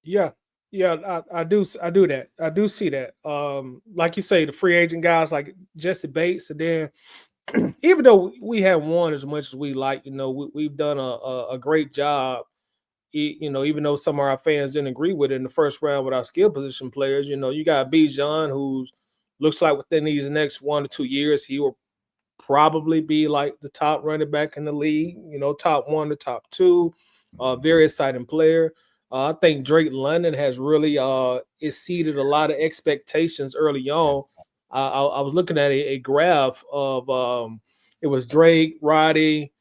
Yeah. Yeah, I do that. I do see that. Like you say, the free agent guys like Jesse Bates, and then even though we haven't won as much as we like, we've done a great job. Even though some of our fans didn't agree with it in the first round with our skill position players, you got Bijan, who looks like within these next 1 to 2 years, he will probably be like the top running back in the league, top 1 to top 2, very exciting player. I think Drake London has really exceeded a lot of expectations early on. I was looking at a graph of it was Drake, Roddy,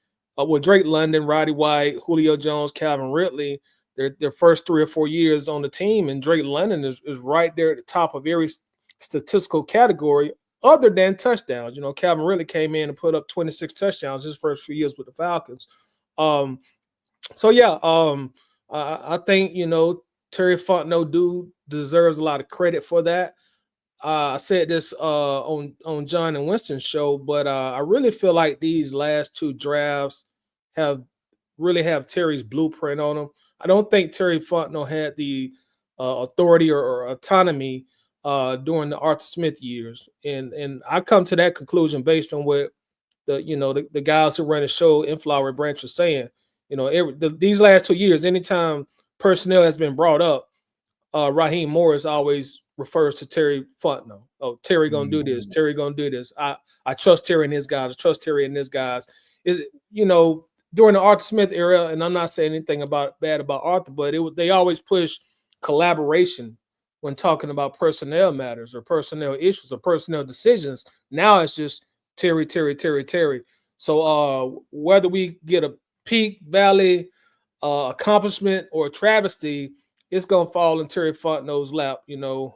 Drake London, Roddy White, Julio Jones, Calvin Ridley, their first 3 or 4 years on the team, and Drake London is right there at the top of every statistical category other than touchdowns. Calvin Ridley came in and put up 26 touchdowns his first few years with the Falcons. I think Terry Fontenot deserves a lot of credit for that. I said this on John and Winston's show, but I really feel like these last 2 drafts have Terry's blueprint on them. I don't think Terry Fontenot had the authority or autonomy during the Arthur Smith years, and I come to that conclusion based on what the guys who run the show in Flower Branch were saying. These last 2 years, anytime personnel has been brought up, Raheem Morris always refers to Terry Fontenot. Oh, Terry gonna do this. Terry gonna do this. I trust Terry and his guys. I trust Terry and his guys. During the Arthur Smith era, and I'm not saying anything bad about Arthur, but they always push collaboration when talking about personnel matters or personnel issues or personnel decisions. Now it's just Terry. So whether we get a peak, valley, accomplishment, or travesty, it's going to fall in Terry Fontenot's lap,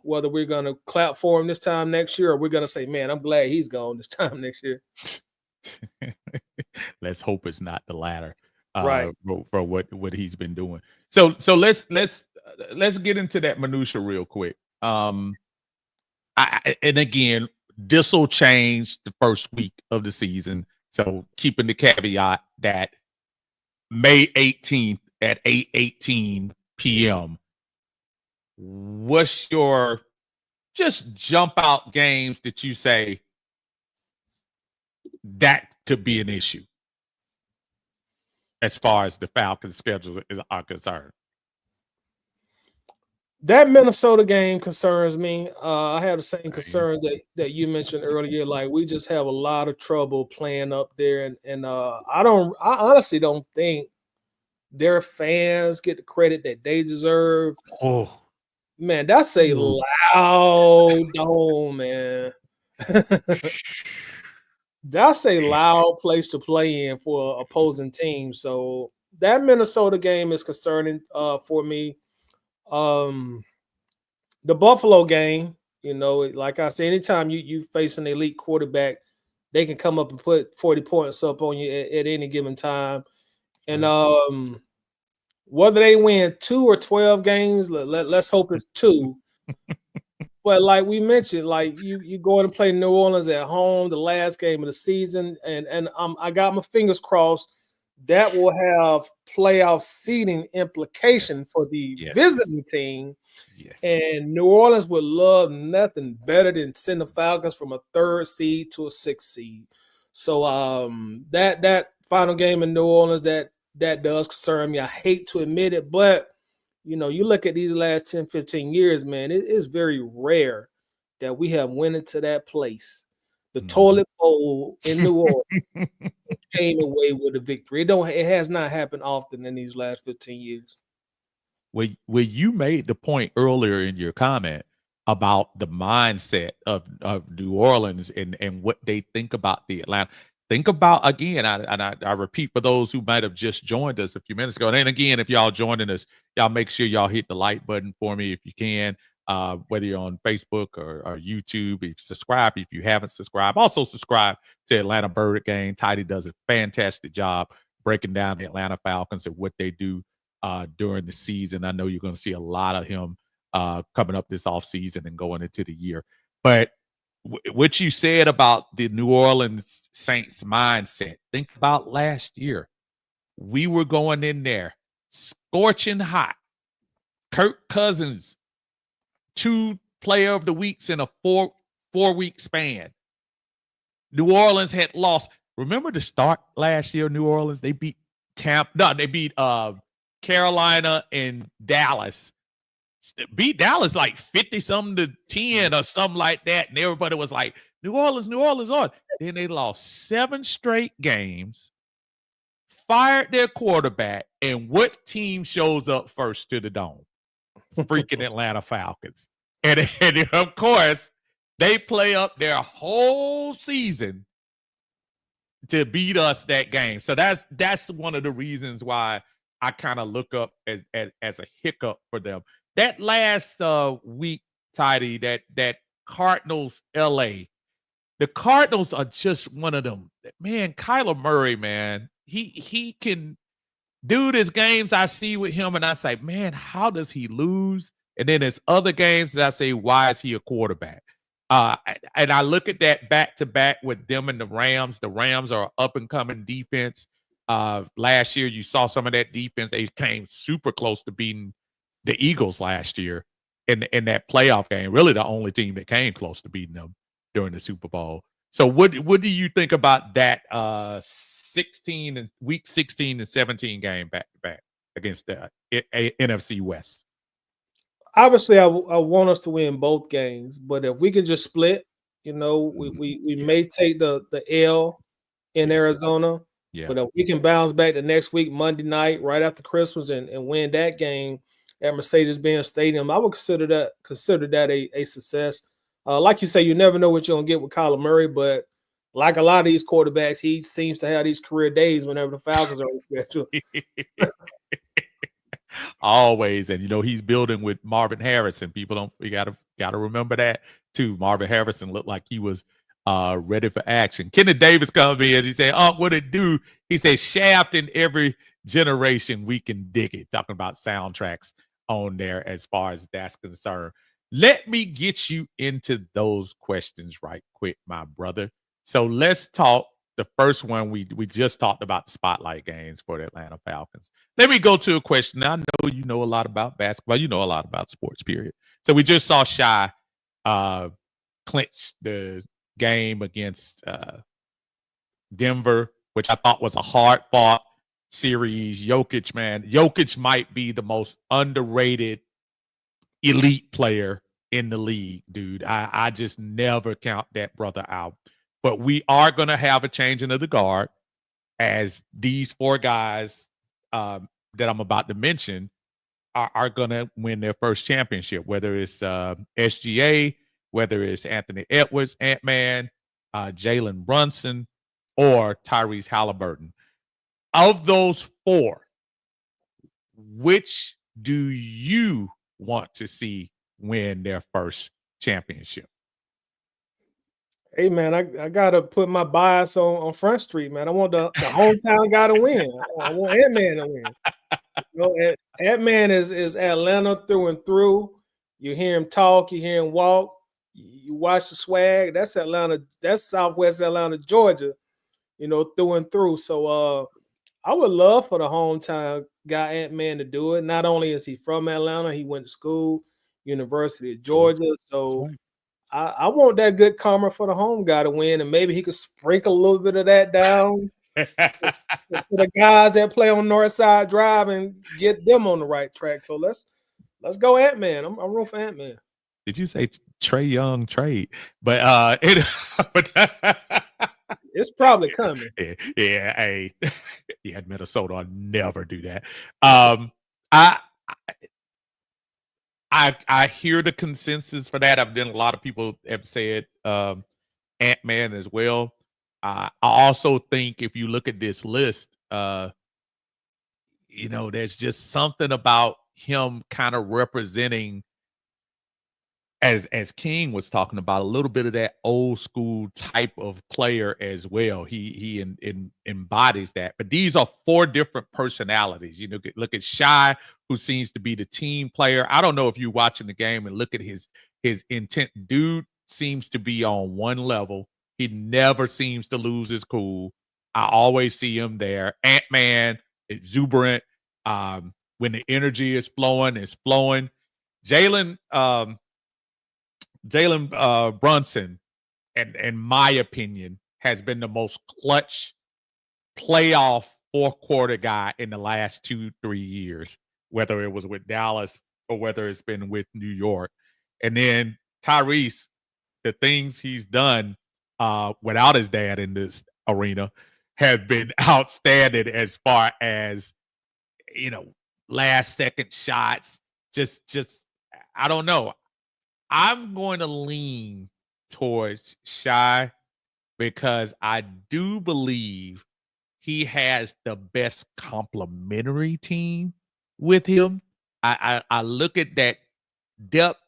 whether we're going to clap for him this time next year or we're going to say, man, I'm glad he's gone this time next year. Let's hope it's not the latter, right? For what he's been doing. So let's get into that minutia real quick. And again, this will change the first week of the season. So keeping the caveat that May 18th at 8:18 p.m. What's your just jump out games that you say that could be an issue as far as the Falcons' schedules are concerned? That Minnesota game concerns me. I have the same concerns that you mentioned earlier. Like, we just have a lot of trouble playing up there, and I honestly don't think their fans get the credit that they deserve. Oh man, that's a loud dome, man. That's a loud place to play in for opposing teams. So that Minnesota game is concerning for me. The Buffalo game, like I said, anytime you face an elite quarterback, they can come up and put 40 points up on you at any given time. And whether they win 2 or 12 games, let's hope it's 2. But like we mentioned, like you go and play New Orleans at home, the last game of the season, and I got my fingers crossed that will have playoff seeding implication for the visiting team. Yes. And New Orleans would love nothing better than send the Falcons from a 3rd seed to a 6th seed. So that final game in New Orleans, that does concern me. I hate to admit it, but you look at these last 10, 15 years, man, it is very rare that we have went into that place. the toilet bowl in New Orleans came away with a victory. It has not happened often in these last 15 years. Well, you made the point earlier in your comment about the mindset of New Orleans and what they think about the Atlanta. Think about again, I repeat for those who might have just joined us a few minutes ago. And again, if y'all joining us, y'all make sure y'all hit the like button for me if you can. Whether you're on Facebook or YouTube, if subscribe if you haven't subscribed. Also subscribe to Atlanta Bird Game. Tidy does a fantastic job breaking down the Atlanta Falcons and what they do during the season. I know you're going to see a lot of him coming up this offseason and going into the year. But what you said about the New Orleans Saints mindset, think about last year. We were going in there scorching hot. Kirk Cousins, 2 player of the weeks in a four-week span. New Orleans had lost. Remember the start last year, New Orleans? They beat Tampa. No, they beat Carolina and Dallas. Beat Dallas like 50-something to 10 or something like that. And everybody was like, New Orleans on. Then they lost 7 straight games, fired their quarterback, and what team shows up first to the Dome? Freaking Atlanta Falcons. And of course, they play up their whole season to beat us that game. So that's one of the reasons why I kind of look up as a hiccup for them. That last week, Tidy, that Cardinals LA, the Cardinals are just one of them. Man, Kyler Murray, man, he can do his games I see with him, and I say, man, how does he lose? And then there's other games that I say, why is he a quarterback? And I look at that back to back with them and the Rams. The Rams are up and coming defense. Last year, you saw some of that defense. They came super close to beating the Eagles last year in that playoff game. Really, the only team that came close to beating them during the Super Bowl. So, what do you think about that? Week 16 and 17 game back to back against the NFC West. Obviously, I want us to win both games, but if we could just split, we may take the L in Arizona. Yeah. But if we can bounce back the next week, Monday night, right after Christmas, and win that game at Mercedes-Benz Stadium, I would consider that a success. Like you say, you never know what you're gonna get with Kyler Murray, but like a lot of these quarterbacks, he seems to have these career days whenever the Falcons are on schedule. Always, and he's building with Marvin Harrison. We gotta remember that too. Marvin Harrison looked like he was ready for action. Kenneth Davis comes in. He said, what it do? He said, Shaft in every generation, we can dig it. Talking about soundtracks on there as far as that's concerned. Let me get you into those questions right quick, my brother. So let's talk. The first one, we just talked about the spotlight games for the Atlanta Falcons. Let me go to a question. Now, I know you know a lot about basketball. You know a lot about sports, period. So we just saw Shy clinch the game against Denver, which I thought was a hard-fought series. Jokic might be the most underrated elite player in the league, dude. I just never count that brother out. But we are going to have a changing of the guard as these 4 guys that I'm about to mention are going to win their first championship, whether it's SGA, whether it's Anthony Edwards, Ant-Man, Jalen Brunson, or Tyrese Halliburton. Of those 4, which do you want to see win their first championship? Hey, man, I got to put my bias on Front Street, man. I want the hometown guy to win. I want Ant-Man to win. Ant-Man is Atlanta through and through. You hear him talk. You hear him walk. You watch the swag. That's Atlanta. That's Southwest Atlanta, Georgia, through and through. So I would love for the hometown guy, Ant-Man, to do it. Not only is he from Atlanta, he went to school, University of Georgia. So I want that good karma for the home guy to win, and maybe he could sprinkle a little bit of that down to the guys that play on Northside Drive and get them on the right track. So let's go Ant-Man. I'm rooting for Ant-Man. Did you say Trey Young trade. But but It's probably coming. yeah, hey, yeah, Minnesota will never do that. I I hear the consensus for that. I've done a lot of people have said Ant-Man as well. I also think if you look at this list, there's just something about him kind of representing, as King was talking about, a little bit of that old school type of player as well. He embodies that. But these are four different personalities. Look at Shy, who seems to be the team player. I don't know if you're watching the game and look at his intent. Dude seems to be on one level. He never seems to lose his cool. I always see him there. Ant-Man, exuberant. When the energy is flowing, it's flowing. Jalen Brunson, and in my opinion, has been the most clutch playoff fourth quarter guy in the last 2-3 years, whether it was with Dallas or whether it's been with New York. And then Tyrese, the things he's done without his dad in this arena have been outstanding as far as, last second shots. Just I don't know. I'm going to lean towards Shy because I do believe he has the best complementary team with him. I look at that depth.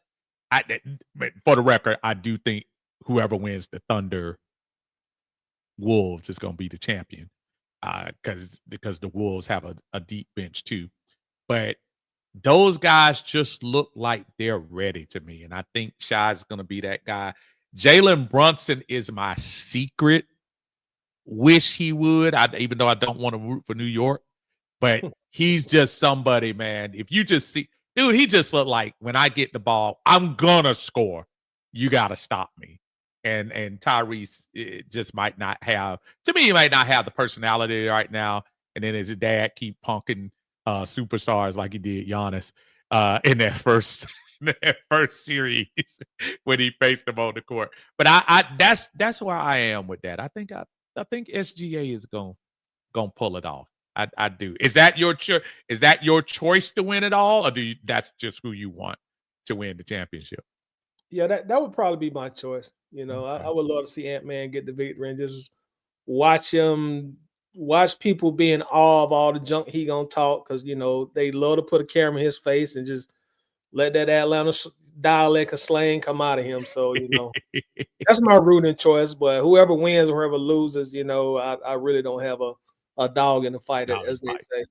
But for the record, I do think whoever wins the Thunder Wolves is going to be the champion because the Wolves have a deep bench too. But those guys just look like they're ready to me. And I think Shy's going to be that guy. Jalen Brunson is my secret wish he would, even though I don't want to root for New York. But he's just somebody, man. If you just see, dude, he just looked like when I get the ball, I'm going to score. You got to stop me. And Tyrese just might not have, to me, he might not have the personality right now. And then his dad keep punking superstars like he did Giannis in that first series when he faced him on the court. But that's where I am with that. I think SGA is gonna pull it off. I do. Is that your choice to win it all, or that's just who you want to win the championship? Yeah, that would probably be my choice. Okay. I would love to see Ant-Man get the victory and just watch people be in awe of all the junk he gonna talk, because they love to put a camera in his face and just let that Atlanta dialect of slang come out of him. So that's my rooting choice. But whoever wins or whoever loses, I really don't have a dog in the fight, as they say.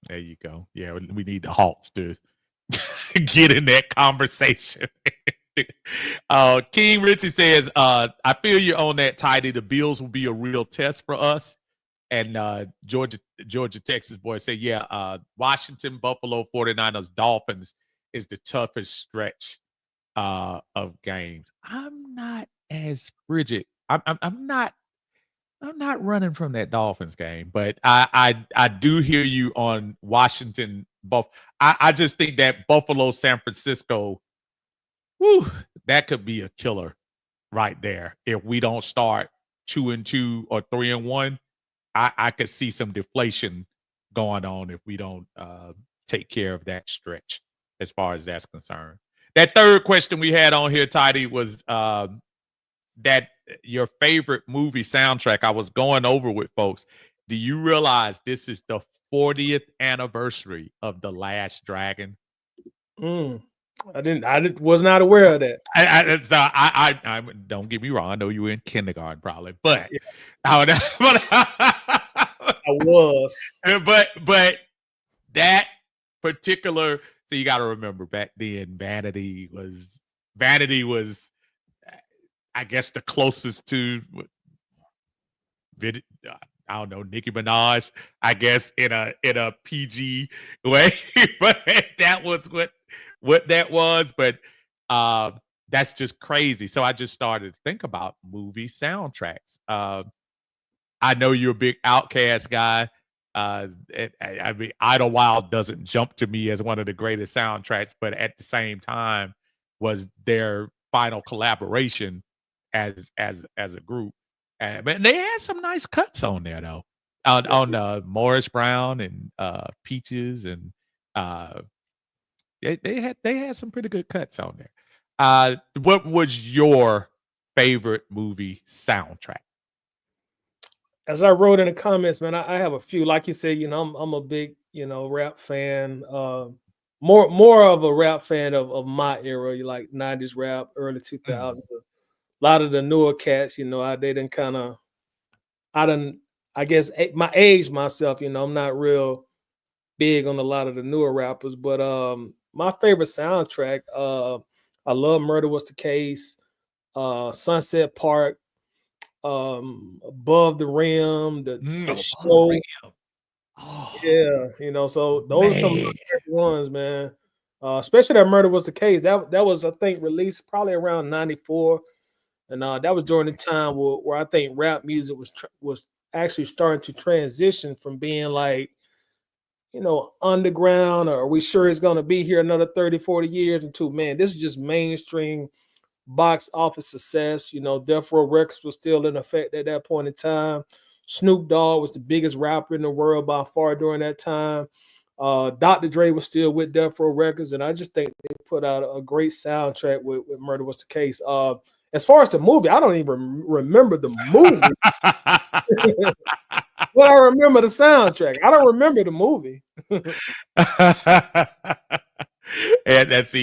There you go. Yeah, we need the Hawks to get in that conversation. King Richie says, I feel you on that, Tidy. The Bills will be a real test for us. And Georgia, Texas boy say, yeah, Washington, Buffalo, 49ers, Dolphins is the toughest stretch of games. I'm not as frigid. I'm not running from that Dolphins game, but I do hear you on Washington. I just think that Buffalo, San Francisco, that could be a killer right there. If we don't start 2-2 or 3-1, I could see some deflation going on if we don't take care of that stretch as far as that's concerned. That third question we had on here, Tidy, was that your favorite movie soundtrack. I was going over with folks. Do you realize this is the 40th anniversary of The Last Dragon? I was not aware of that. I don't get me wrong. I know you were in kindergarten probably, but I was. But that particular, so you got to remember back then, Vanity was, I guess, the closest to, I don't know, Nicki Minaj, I guess, in a PG way. But that was what that was. But that's just crazy. So I just started to think about movie soundtracks. I know you're a big Outkast guy. I mean, Idlewild doesn't jump to me as one of the greatest soundtracks, but at the same time was their final collaboration as a group. But they had some nice cuts on there though. On Morris Brown and Peaches and they had some pretty good cuts on there. What was your favorite movie soundtrack? As I wrote in the comments, man, I have a few. Like you said, I'm a big, rap fan. More of a rap fan of my era, like 90s rap, early 2000s. A lot of the newer cats, they didn't kind of, I guess my age myself, I'm not real big on a lot of the newer rappers, but my favorite soundtrack, I love Murder Was the Case, Sunset Park, Above the Rim, the show. Oh, Yeah, so those are some of my favorite ones, man. Especially that Murder Was the Case. That was, I think, released probably around 94. And that was during the time where I think rap music was actually starting to transition from being like, underground, or are we sure it's going to be here another 30, 40 years, into, man, this is just mainstream box office success. Death Row Records was still in effect at that point in time. Snoop Dogg was the biggest rapper in the world by far during that time. Dr. Dre was still with Death Row Records, and I just think they put out a great soundtrack with Murder Was the Case. As far as the movie, I don't even remember the movie. But I remember the soundtrack. I don't remember the movie. And that's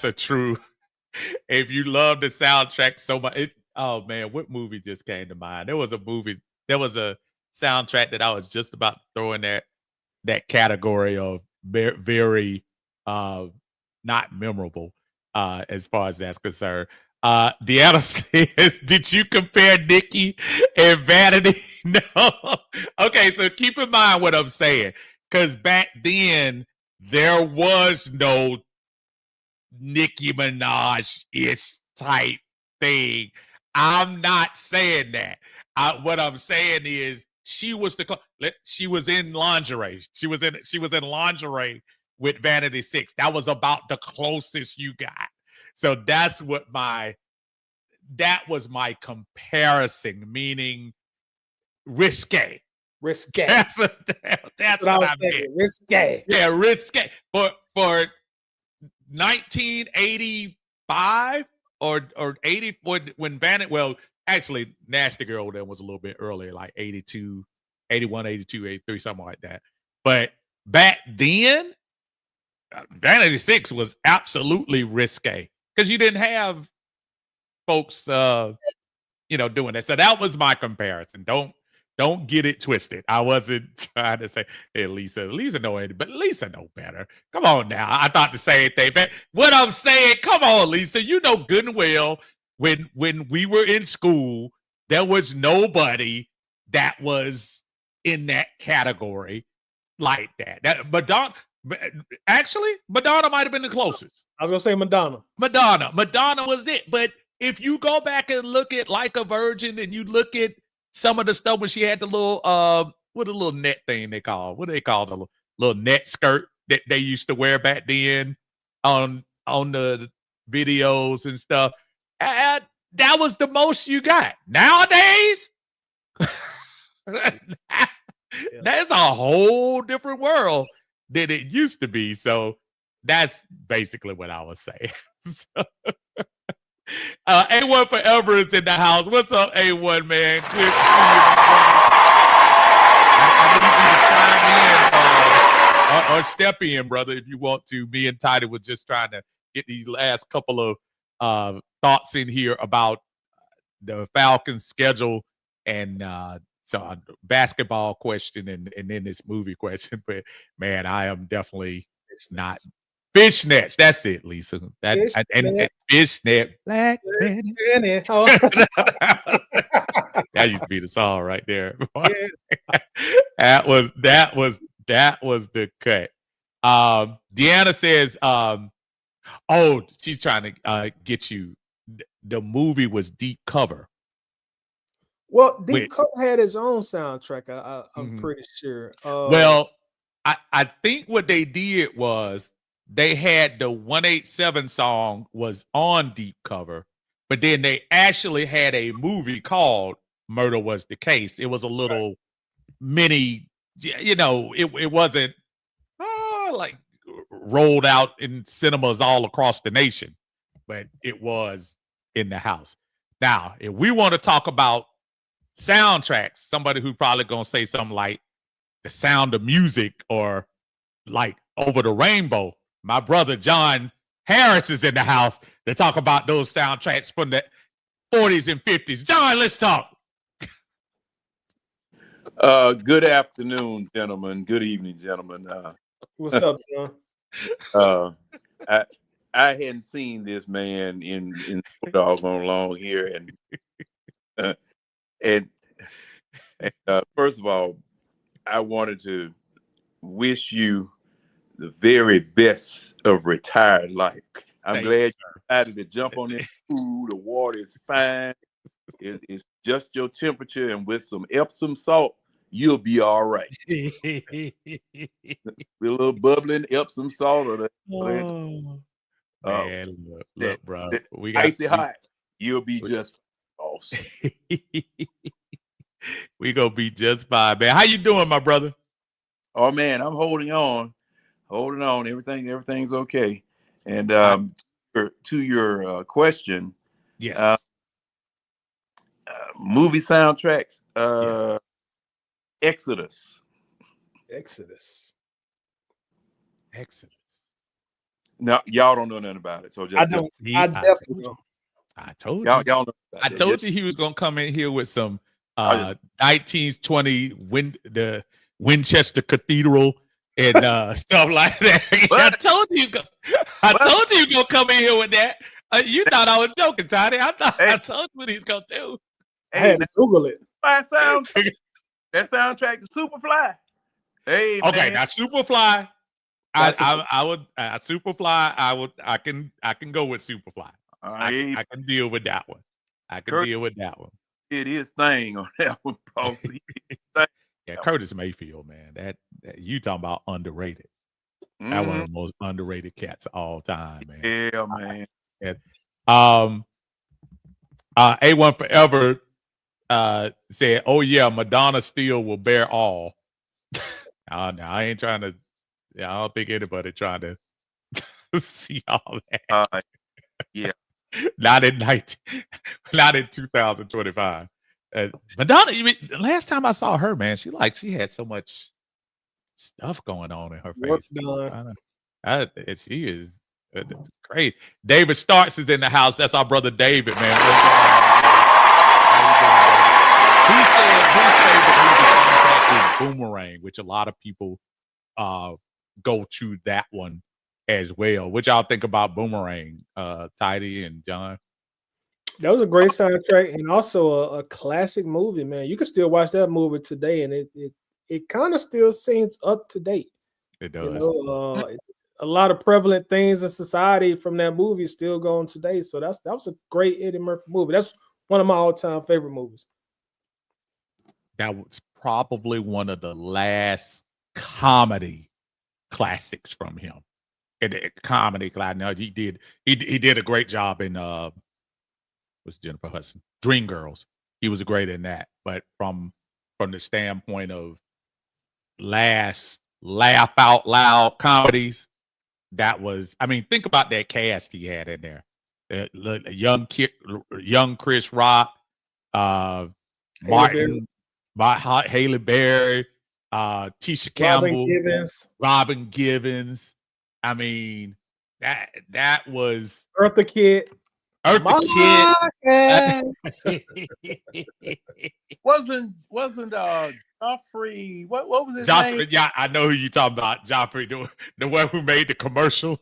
a true. If you love the soundtrack so much, oh man, what movie just came to mind? There was a soundtrack that I was just about to throw in that category of very not memorable as far as that's concerned. Deanna says, did you compare Nicki and Vanity? No. Okay, so keep in mind what I'm saying, because back then there was no Nicki Minaj-ish type thing. I'm not saying that. What I'm saying is she was in lingerie. She was in lingerie with Vanity 6. That was about the closest you got. So that was my comparison, meaning risque. Risque. That's what I meant. Risque. Yeah, risque. For 1985 or 80, when Vanity, well, actually Nasty Girl then was a little bit earlier, like 82, 81, 82, 83, something like that. But back then, Vanity 6 was absolutely risque, because you didn't have folks doing that. So that was my comparison. Don't get it twisted. I wasn't trying to say, hey, Lisa know it, but Lisa know better. Come on now. I thought the same thing. But what I'm saying, come on, Lisa, you know good and well, when we were in school, there was nobody that was in that category like that. Madonna might have been the closest. I was gonna say Madonna. Madonna was it. But if you go back and look at Like a Virgin, and you look at some of the stuff when she had the little what a little net thing they call, what do they call the little net skirt that they used to wear back then on the videos and stuff, that was the most you got. Nowadays, that's a whole different world than it used to be. So that's basically what I was saying. So, A1 Forever is in the house. What's up, A1, man? Good to see you, I need you to chime in or step in, brother, if you want to. Me and Tidy was just trying to get these last couple of thoughts in here about the Falcons schedule and so basketball question and then this movie question. But man, I am definitely not. Fishnets, that's it, Lisa. And fishnet, black Betty. That used to be the song right there. that was the cut. Deanna says, she's trying to get you. The movie was Deep Cover. Well, Deep Cover had his own soundtrack. I'm pretty sure. Well, I think what they did was they had the 187 song was on deep cover, but then they actually had a movie called Murder Was the Case. It was a little mini, it wasn't like rolled out in cinemas all across the nation, but it was in the house. Now, if we want to talk about soundtracks, somebody who probably gonna say something like The Sound of Music or like Over the Rainbow, my brother John Harris is in the house to talk about those soundtracks from the 40s and 50s. John, let's talk. Good afternoon, gentlemen. Good evening, gentlemen. What's up, John? I hadn't seen this man in so doggone long here, and first of all, I wanted to wish you the very best of retired life. I'm glad you decided to jump on this pool. The water is fine. It's just your temperature, and with some Epsom salt, you'll be all right. With a little bubbling Epsom salt or Man, look, bro. We got icy hot. You'll be just awesome. We gonna be just fine, man. How you doing, my brother? Oh man, I'm holding on. Everything's okay. And to your question, yes, movie soundtracks. Exodus. No, y'all don't know nothing about it. So I don't. I definitely don't. I told y'all you. know I told you he was gonna come in here with some 1920 the Winchester Cathedral and stuff like that. I told you he was gonna come in here with that. You thought I was joking, Toddy. I told you what he's gonna do. I had to Google it. That soundtrack is Superfly. Hey, okay, man. now Superfly. I would Superfly. I can go with Superfly. I can deal with that one. It is thing on that one, boss. Yeah, Curtis Mayfield, man. That you talking about underrated. Mm-hmm. That one of the most underrated cats of all time, man. Yeah, man. A1 Forever said, "Oh yeah, Madonna still will bear all." Now I ain't trying to. Yeah, I don't think anybody trying to see all that. Yeah, not in 2025. Madonna, last time I saw her, man, she had so much stuff going on in her face. She is great. David Starks is in the house. That's our brother David, man. He said his favorite movie soundtrack is Boomerang, which a lot of people go to that one as well. What y'all think about Boomerang, Tidy and John? That was a great soundtrack and also a classic movie, man. You can still watch that movie today, and it kind of still seems up to date. It does. A lot of prevalent things in society from that movie still going today. So that was a great Eddie Murphy movie. That's one of my all-time favorite movies. That was probably one of the last comedy classics from him. And the comedy class. Now he did a great job in was Jennifer Hudson, Dreamgirls. He was great in that. But from the standpoint of last laugh out loud comedies, that was, I mean, think about that cast he had in there. Young Chris Rock, Martin, Haley Berry, Tisha Campbell, Robin Givens. I mean, that was Eartha Kitt. Wasn't Joffrey? What was his name? Yeah, I know who you talking about. Joffrey, the one who made the commercial.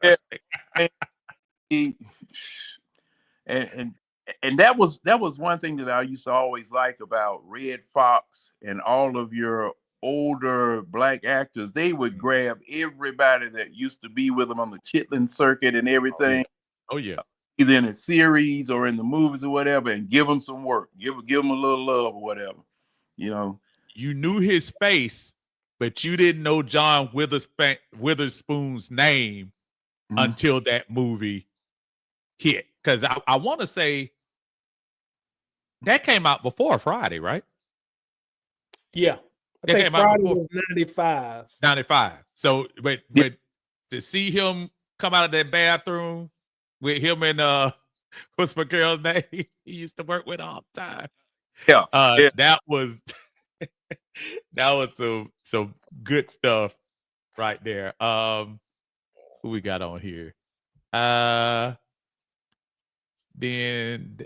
Yeah, and that was one thing that I used to always like about Red Fox and all of your older black actors. They would grab everybody that used to be with them on the Chitlin circuit and everything. Oh yeah. Either in a series or in the movies or whatever, and give them some work, give them a little love or whatever, you know. You knew his face but you didn't know John Witherspoon's name until that movie hit. Because I want to say that came out before Friday, right? Yeah. I That think came out Friday before was 95. 95. So, but to see him come out of that bathroom with him and what's my girl's name? He used to work with all the time. Yeah. That was that was some good stuff right there. Who we got on here? Then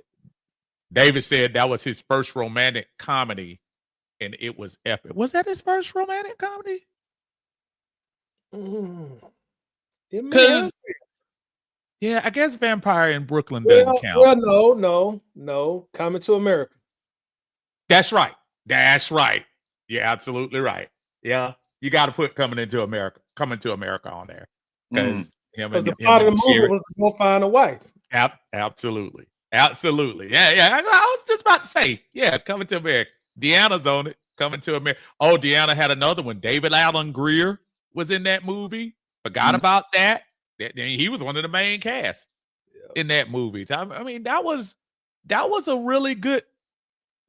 David said that was his first romantic comedy, and it was epic. Was that his first romantic comedy? It may have. Yeah, I guess Vampire in Brooklyn doesn't count. Well, no. Coming to America. That's right. You're absolutely right. Yeah, you got to put Coming to America on there because the part of the movie was to go find a wife. Absolutely. Yeah. I was just about to say, yeah, Coming to America. Deanna's on it. Coming to America. Oh, Deanna had another one. David Alan Grier was in that movie. Forgot about that. He was one of the main cast in that movie. I mean, that was a really good.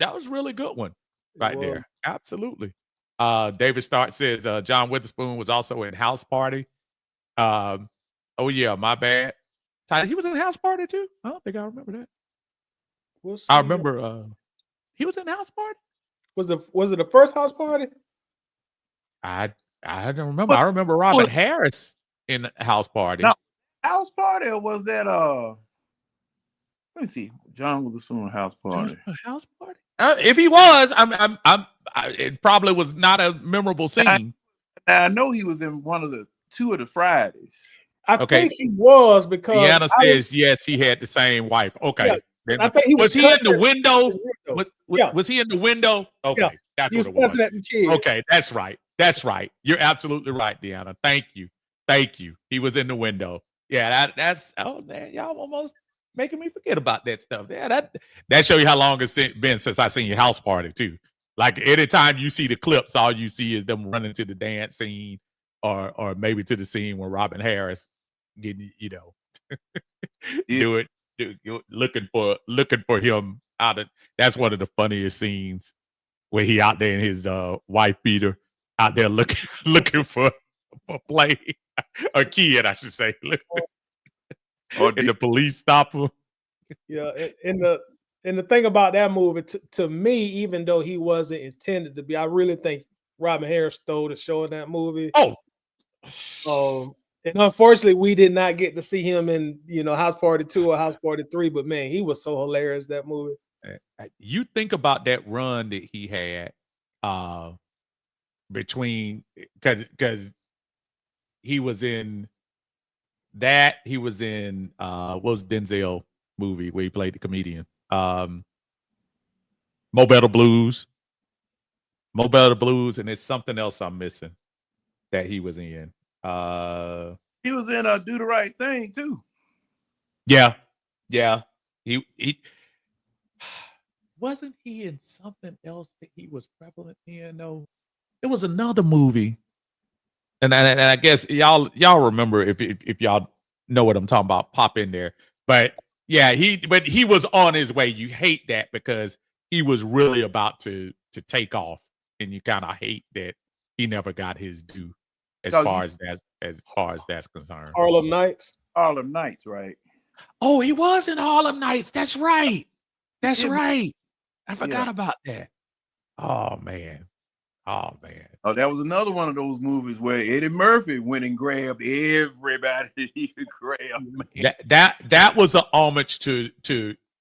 That was a really good one right there. Absolutely. David Stark says John Witherspoon was also in House Party. Oh yeah, my bad. Tyler, he was in House Party too. I don't think I remember that. I remember he was in House Party. Was it the first House Party? I don't remember. I remember Robert Harris in House Party. No, House Party, or was that let me see, John Witherspoon House Party. House Party. If he was, it probably was not a memorable scene. I know he was in two of the Fridays. I think he was because Deanna says yes, he had the same wife. Okay. Yeah, I think he was he in the window? Was he in the window? Okay. Yeah. That's he what it was. At the kids. Okay, that's right. You're absolutely right, Deanna. Thank you. He was in the window. Yeah, that's man, y'all almost making me forget about that stuff. Yeah, that show you how long it's been since I seen your House Party too. Like anytime you see the clips, all you see is them running to the dance scene or maybe to the scene where Robin Harris getting, looking for him out of. That's one of the funniest scenes where he out there in his wife beater out there looking for play a kid, I should say. And the police stop him. Yeah, and the thing about that movie, to me, even though he wasn't intended to be, I really think Robin Harris stole the show in that movie. And unfortunately, we did not get to see him in House Party 2 or House Party 3. But man, he was so hilarious that movie. You think about that run that he had between because he was in that. He was in what was Denzel movie where he played the comedian? Mo Better Blues, and there's something else I'm missing that he was in. He was in Do the Right Thing too. Yeah. He wasn't he in something else that he was prevalent in? No, it was another movie. And I guess y'all remember if y'all know what I'm talking about, pop in there. But yeah, he was on his way. You hate that because he was really about to take off, and you kind of hate that he never got his due as far as that's concerned. Harlem Nights, right? Oh, he was in Harlem Nights. That's right. I forgot about that. Oh man. Oh, that was another one of those movies where Eddie Murphy went and grabbed everybody he could grab. That was an homage to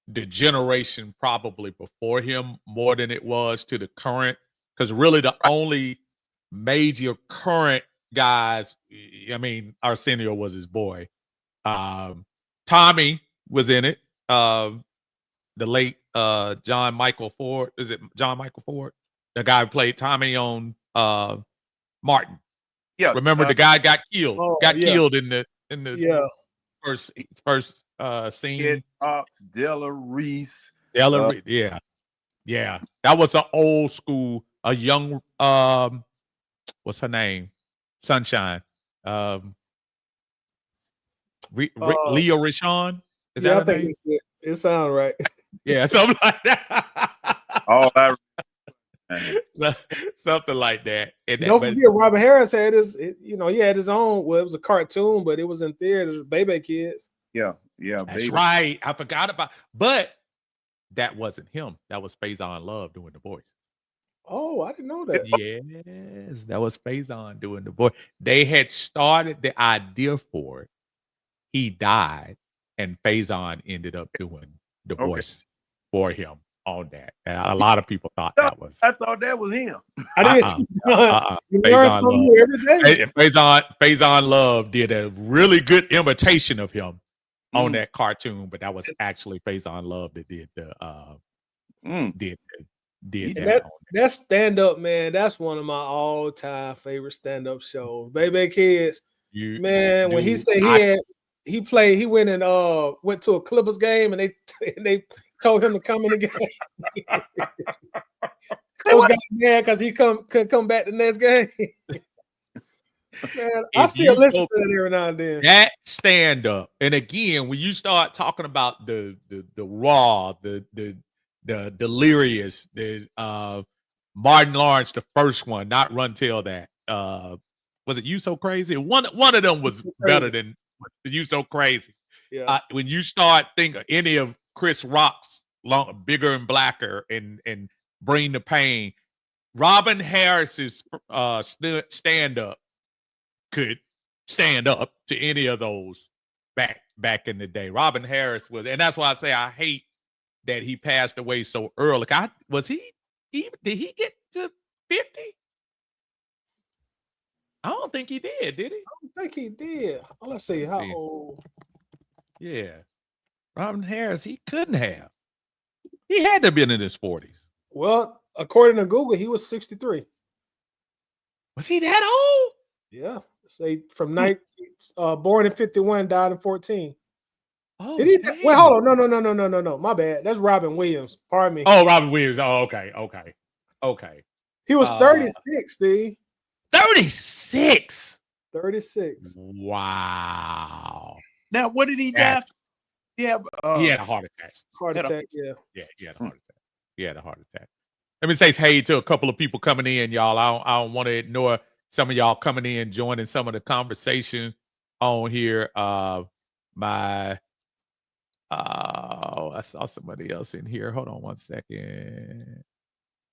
the generation probably before him more than it was to the current. Because really the only major current guys, I mean, Arsenio was his boy. Tommy was in it. The late John Michael Ford. Is it John Michael Ford? The guy who played Tommy on Martin. Yeah. Remember the guy got killed. Killed in the first scene. Della Reese. Yeah. That was an old school, a young what's her name? Sunshine. Um, Uh, Leo Rishon. Is yeah, that I her think name? that's it. It sounds right. Yeah, something like that. All I remember. Something like that. And Don't but forget, Robert Harris had he had his own. Well, it was a cartoon, but it was in theaters. Baby Kids. Yeah, that's baby. right. I forgot about. But that wasn't him. That was Faison Love doing the voice. Oh, I didn't know that. Yes, that was Faison doing the voice. They had started the idea for it. He died, and Faison ended up doing the voice for him on that. And a lot of people thought that was. I thought that was him. I didn't. You learn Faison something Love. new every day. Faison Love did a really good imitation of him on that cartoon, but that was actually Faison Love that did the did that. That stand up, man. That's one of my all time favorite stand up shows. Baby Kids, man. When he said he went and went to a Clippers game and they told him to come in the game. Coach got mad because he couldn't come back the next game. Man, I still listen to that every now and then. That stand up, and again, when you start talking about the raw, the delirious, the Martin Lawrence, the first one, not Run Tell That. Was it You So Crazy? One of them was better than You So Crazy. Yeah. When you start thinking any of Chris Rock's Bigger and Blacker and Bring the Pain, Robin Harris's stand up could stand up to any of those back in the day. Robin Harris was, and that's why I say I hate that he passed away so early. Did he get to 50? I don't think he did he? I don't think he did. Let's see how old. Yeah. Robin Harris, he couldn't have. He had to have been in his 40s. Well, according to Google, he was 63. Was he that old? Yeah. Say from born in 51, died in 14. Oh, did he? Wait, hold on. No. My bad. That's Robin Williams. Pardon me. Oh, Robin Williams. Oh, okay. He was 36, Steve. 36. 36. Wow. Now, what did he die? Yeah, he had a heart attack. Yeah. Yeah, he had a heart attack. He had a heart attack. Let me say hey to a couple of people coming in, y'all. I don't want to ignore some of y'all coming in, joining some of the conversation on here. I saw somebody else in here. Hold on one second.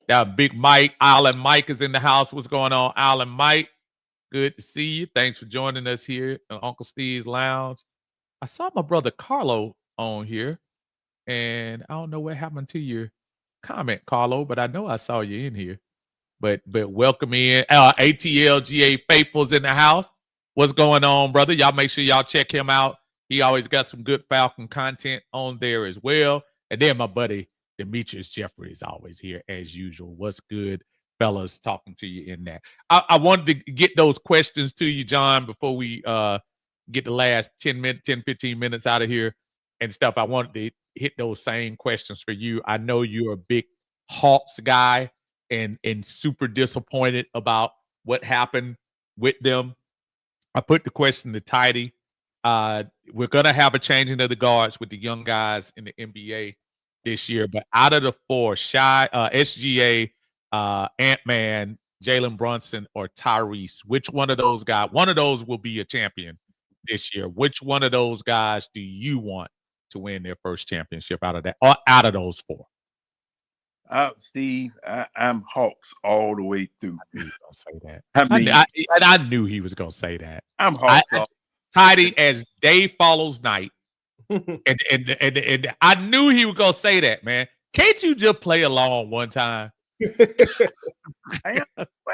That Big Mike, Island Mike is in the house. What's going on, Island Mike? Good to see you. Thanks for joining us here at Uncle Steve's Lounge. I saw my brother Carlo on here, and I don't know what happened to your comment, Carlo, but I know I saw you in here. But welcome in. ATLGA Faithful's in the house. What's going on, brother? Y'all make sure y'all check him out. He always got some good Falcon content on there as well. And then my buddy Demetrius Jeffrey is always here as usual. What's good, fellas? Talking to you in that. I wanted to get those questions to you, John, before we get the last 10, 15 minutes out of here and stuff. I wanted to hit those same questions for you. I know you're a big Hawks guy and super disappointed about what happened with them. I put the question to Tidy. We're going to have a changing of the guards with the young guys in the NBA this year. But out of the four, SGA, Ant-Man, Jalen Brunson, or Tyrese, which one of those guys, one of those will be a champion this year. Which one of those guys do you want to win their first championship out of those four? Steve, I'm Hawks all the way through. I knew he was gonna say that. I knew he was gonna say that. I'm Hawks. Tidy as day follows night, and I knew he was gonna say that. Man, can't you just play along one time? I'm Hawks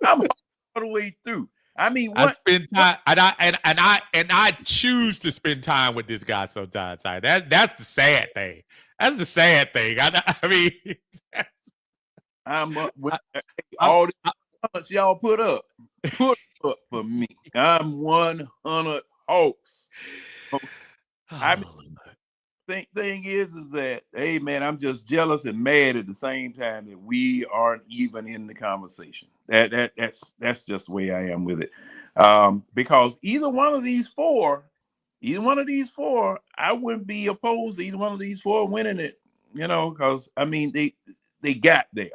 all the way through. I mean, I spend time, and I choose to spend time with this guy sometimes. That's the sad thing. That's the sad thing. I mean, I'm up with all the comments y'all put up for me. I'm 100 Hawks. thing is that, hey man, I'm just jealous and mad at the same time that we aren't even in the conversation. That's just the way I am with it. Because either one of these four, I wouldn't be opposed to either one of these four winning it. Because I mean they got there.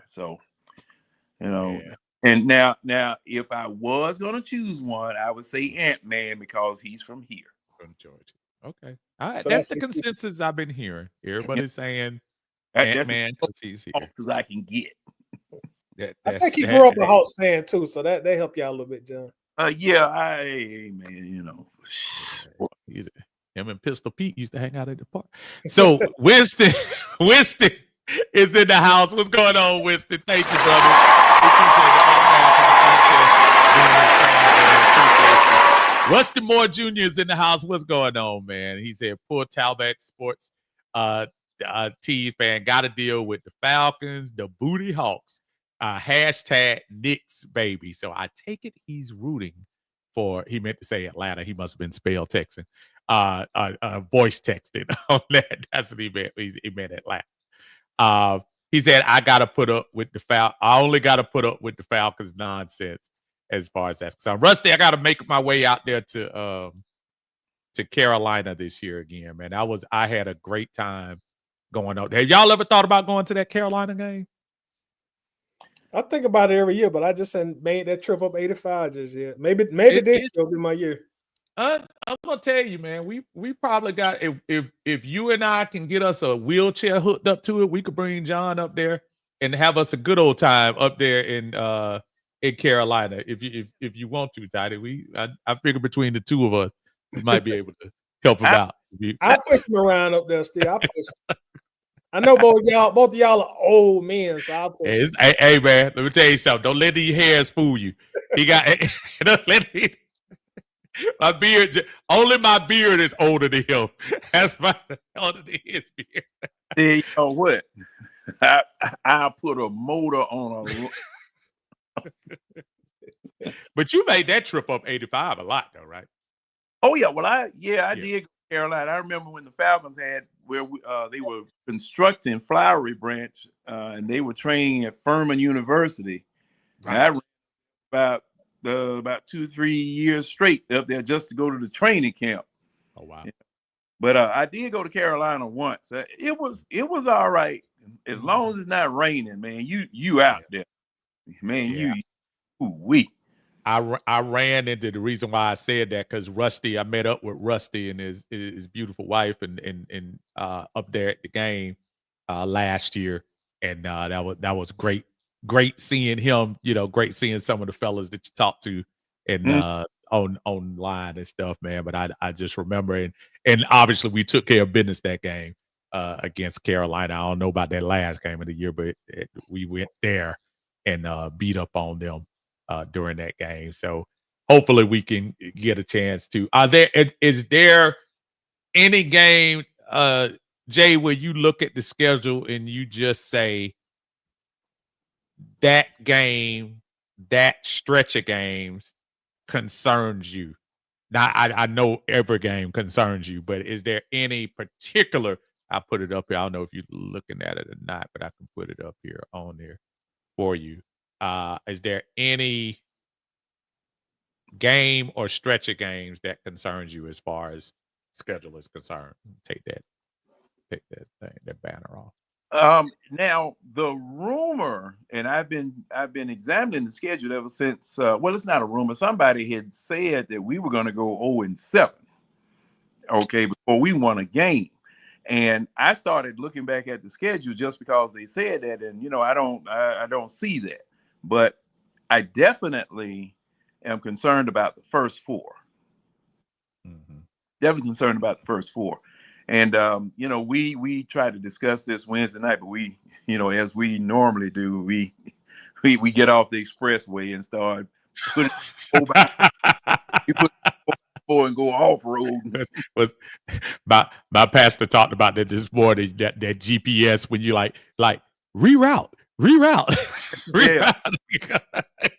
So Yeah. and now if I was gonna choose one, I would say Ant-Man because he's from here. From Georgia. Okay. All right. So That's that's the it. consensus I've been hearing. Everybody's saying That's Ant-Man because he's here. as I can get. I think he grew up a Hawks fan too, so that helped you out a little bit, John. Yeah, man, Him and Pistol Pete used to hang out at the park. So Winston is in the house. What's going on, Winston? Thank you, brother. We appreciate it. Rusty Moore Jr. is in the house. What's going on, man? He said, poor Talbot Sports Tees fan got to deal with the Falcons, the Booty Hawks. Hashtag Knicks, baby. So I take it he's rooting for, he meant to say Atlanta. He must have been spell texting, voice texting on that. That's what he meant. He meant Atlanta. He said, I got to put up with I only got to put up with the Falcons nonsense as far as that's concerned. Rusty, I got to make my way out there to Carolina this year again, man. I had a great time going out there. Have y'all ever thought about going to that Carolina game? I think about it every year, but I just haven't made that trip up 85 just yet. Maybe this year will be my year. I'm gonna tell you, man. We probably got, if you and I can get us a wheelchair hooked up to it, we could bring John up there and have us a good old time up there in Carolina. If you want to, Toddy, I figure between the two of us, we might be able to help him out. I'll push him around up there still. I'll push him. I know both of y'all are old men, so I'll push him. Hey, man, let me tell you something. Don't let these hairs fool you. He got my beard. Only my beard is older than him. That's older than his beard. You know what? I put a motor on a. But you made that trip up 85 a lot, though, right? Oh yeah, well I did go to Carolina. I remember when the Falcons had where they were constructing Flowery Branch, and they were training at Furman University. Right. And I ran about 2-3 years straight up there just to go to the training camp. Oh wow! Yeah. But I did go to Carolina once. It was all right as long as it's not raining, man. You out there, man. We. I ran into the reason why I said that because Rusty, I met up with Rusty and his beautiful wife and up there at the game last year, and that was great seeing him. Great seeing some of the fellas that you talked to and online and stuff, man. But I just remember and obviously we took care of business that game against Carolina. I don't know about that last game of the year, but we went there and beat up on them during that game. So hopefully we can get a chance to. Is there any game, Jay, where you look at the schedule and you just say that game, that stretch of games concerns you? Now I know every game concerns you, but is there any particular? I put it up here. I don't know if you're looking at it or not, but I can put it up here on there for you. Is there any game or stretch of games that concerns you as far as schedule is concerned? Take that banner off. Now the rumor, and I've been examining the schedule ever since. Well, it's not a rumor. Somebody had said that we were going to go 0-7. Okay, before we won a game. And I started looking back at the schedule just because they said that, and I don't see that. But I definitely am concerned about the first four. Mm-hmm. Definitely concerned about the first four. And we tried to discuss this Wednesday night, but we, as we normally do, we get off the expressway and start putting and go off road. My pastor talked about that this morning. That GPS when you like reroute.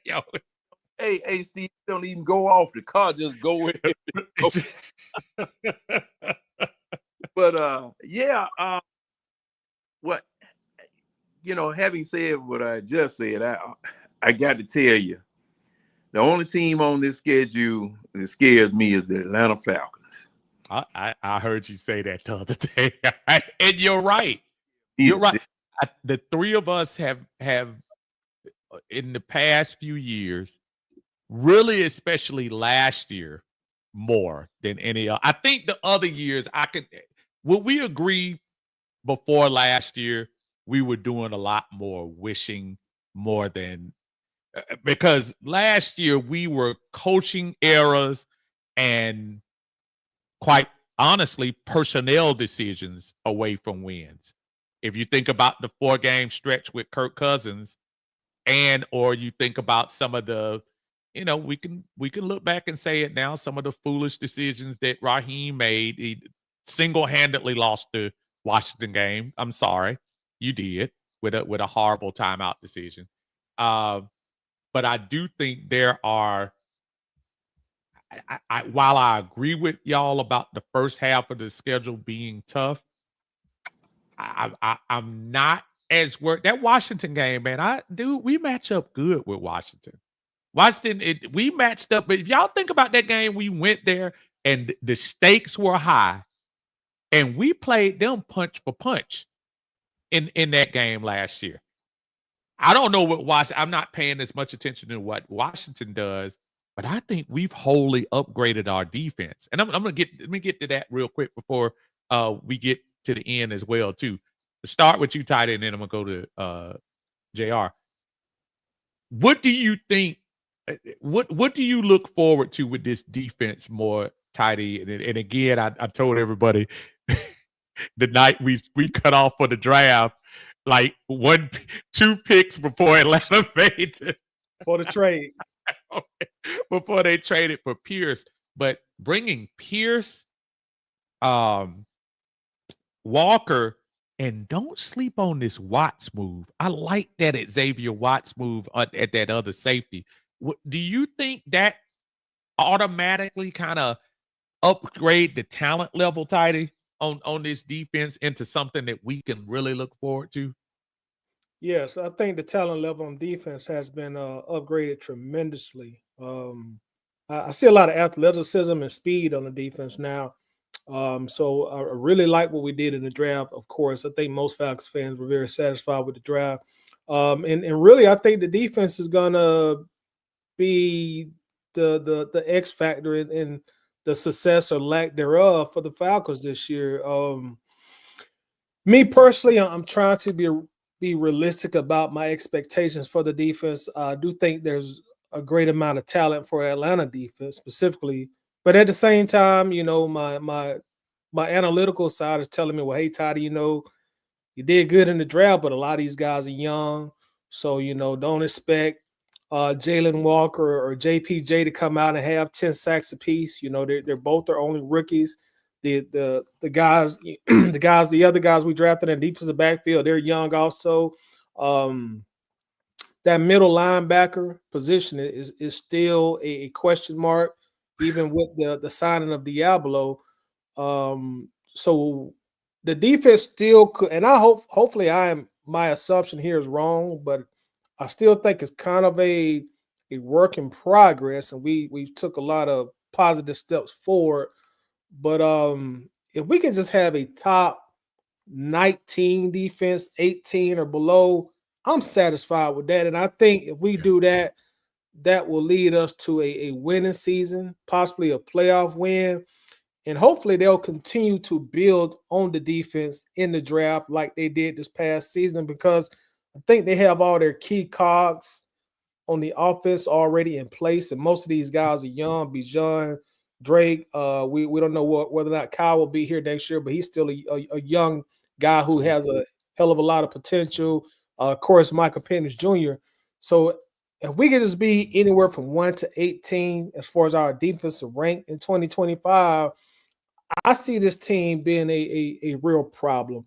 Yo. Hey, Steve, don't even go off. The car just go in. But yeah, what having said what I just said, I got to tell you, the only team on this schedule that scares me is the Atlanta Falcons. I heard you say that the other day, and you're right. You're Yeah, right. The three of us have in the past few years, really, especially last year, more than any other. I think the other years would we agree before last year, we were doing a lot more wishing more than because last year we were coaching errors and quite honestly personnel decisions away from wins. If you think about the 4-game stretch with Kirk Cousins, and or you think about some of the, we can look back and say it now, some of the foolish decisions that Raheem made. He single-handedly lost the Washington game. I'm sorry, you did with a horrible timeout decision. But I do think there are. While I agree with y'all about the first half of the schedule being tough, I'm not as worried. That Washington game, man, we match up good with Washington. We matched up. But if y'all think about that game, we went there and the stakes were high, and we played them punch for punch in that game last year. I don't know what Washington. I'm not paying as much attention to what Washington does, but I think we've wholly upgraded our defense. And let me get to that real quick before we get to the end as well too. To start with you, tight end, and then I'm gonna go to JR. What do you think? What do you look forward to with this defense more, Tidy? And again, I told everybody the night we cut off for the draft, like 2 picks before Atlanta made it. For the trade. Before they traded for Pierce. But bringing Pierce, Walker, and don't sleep on this Watts move. I like that Xavier Watts move at that other safety. Do you think that automatically kind of upgrade the talent level, Tidy, on this defense into something that we can really look forward to? Yes, I think the talent level on defense has been upgraded tremendously. I see a lot of athleticism and speed on the defense now. So I really like what we did in the draft. Of course, I think most Falcons fans were very satisfied with the draft. And really, I think the defense is gonna be the X factor in the success or lack thereof for the Falcons this year. Me personally, I'm trying to be realistic about my expectations for the defense. I do think there's a great amount of talent for Atlanta defense specifically, but at the same time, my analytical side is telling me, well, hey, Toddy, you did good in the draft, but a lot of these guys are young, so don't expect Jalen Walker or JPJ to come out and have 10 sacks apiece. They're both their only rookies. The guys, the other guys we drafted in defensive backfield, they're young also. That middle linebacker position is still a question mark, even with the signing of Diablo. So the defense still could, and hopefully my assumption here is wrong, but I still think it's kind of a work in progress, and we took a lot of positive steps forward. But if we can just have a top 19 defense, 18 or below, I'm satisfied with that. And I think if we do that, that will lead us to a winning season, possibly a playoff win. And hopefully they'll continue to build on the defense in the draft like they did this past season, because I think they have all their key cogs on the offense already in place. And most of these guys are young. Bijan, Drake, we don't know whether or not Kyle will be here next year, but he's still a young guy who has a hell of a lot of potential. Of course, Michael Penix Jr. So if we could just be anywhere from 1 to 18 as far as our defensive rank in 2025, I see this team being a real problem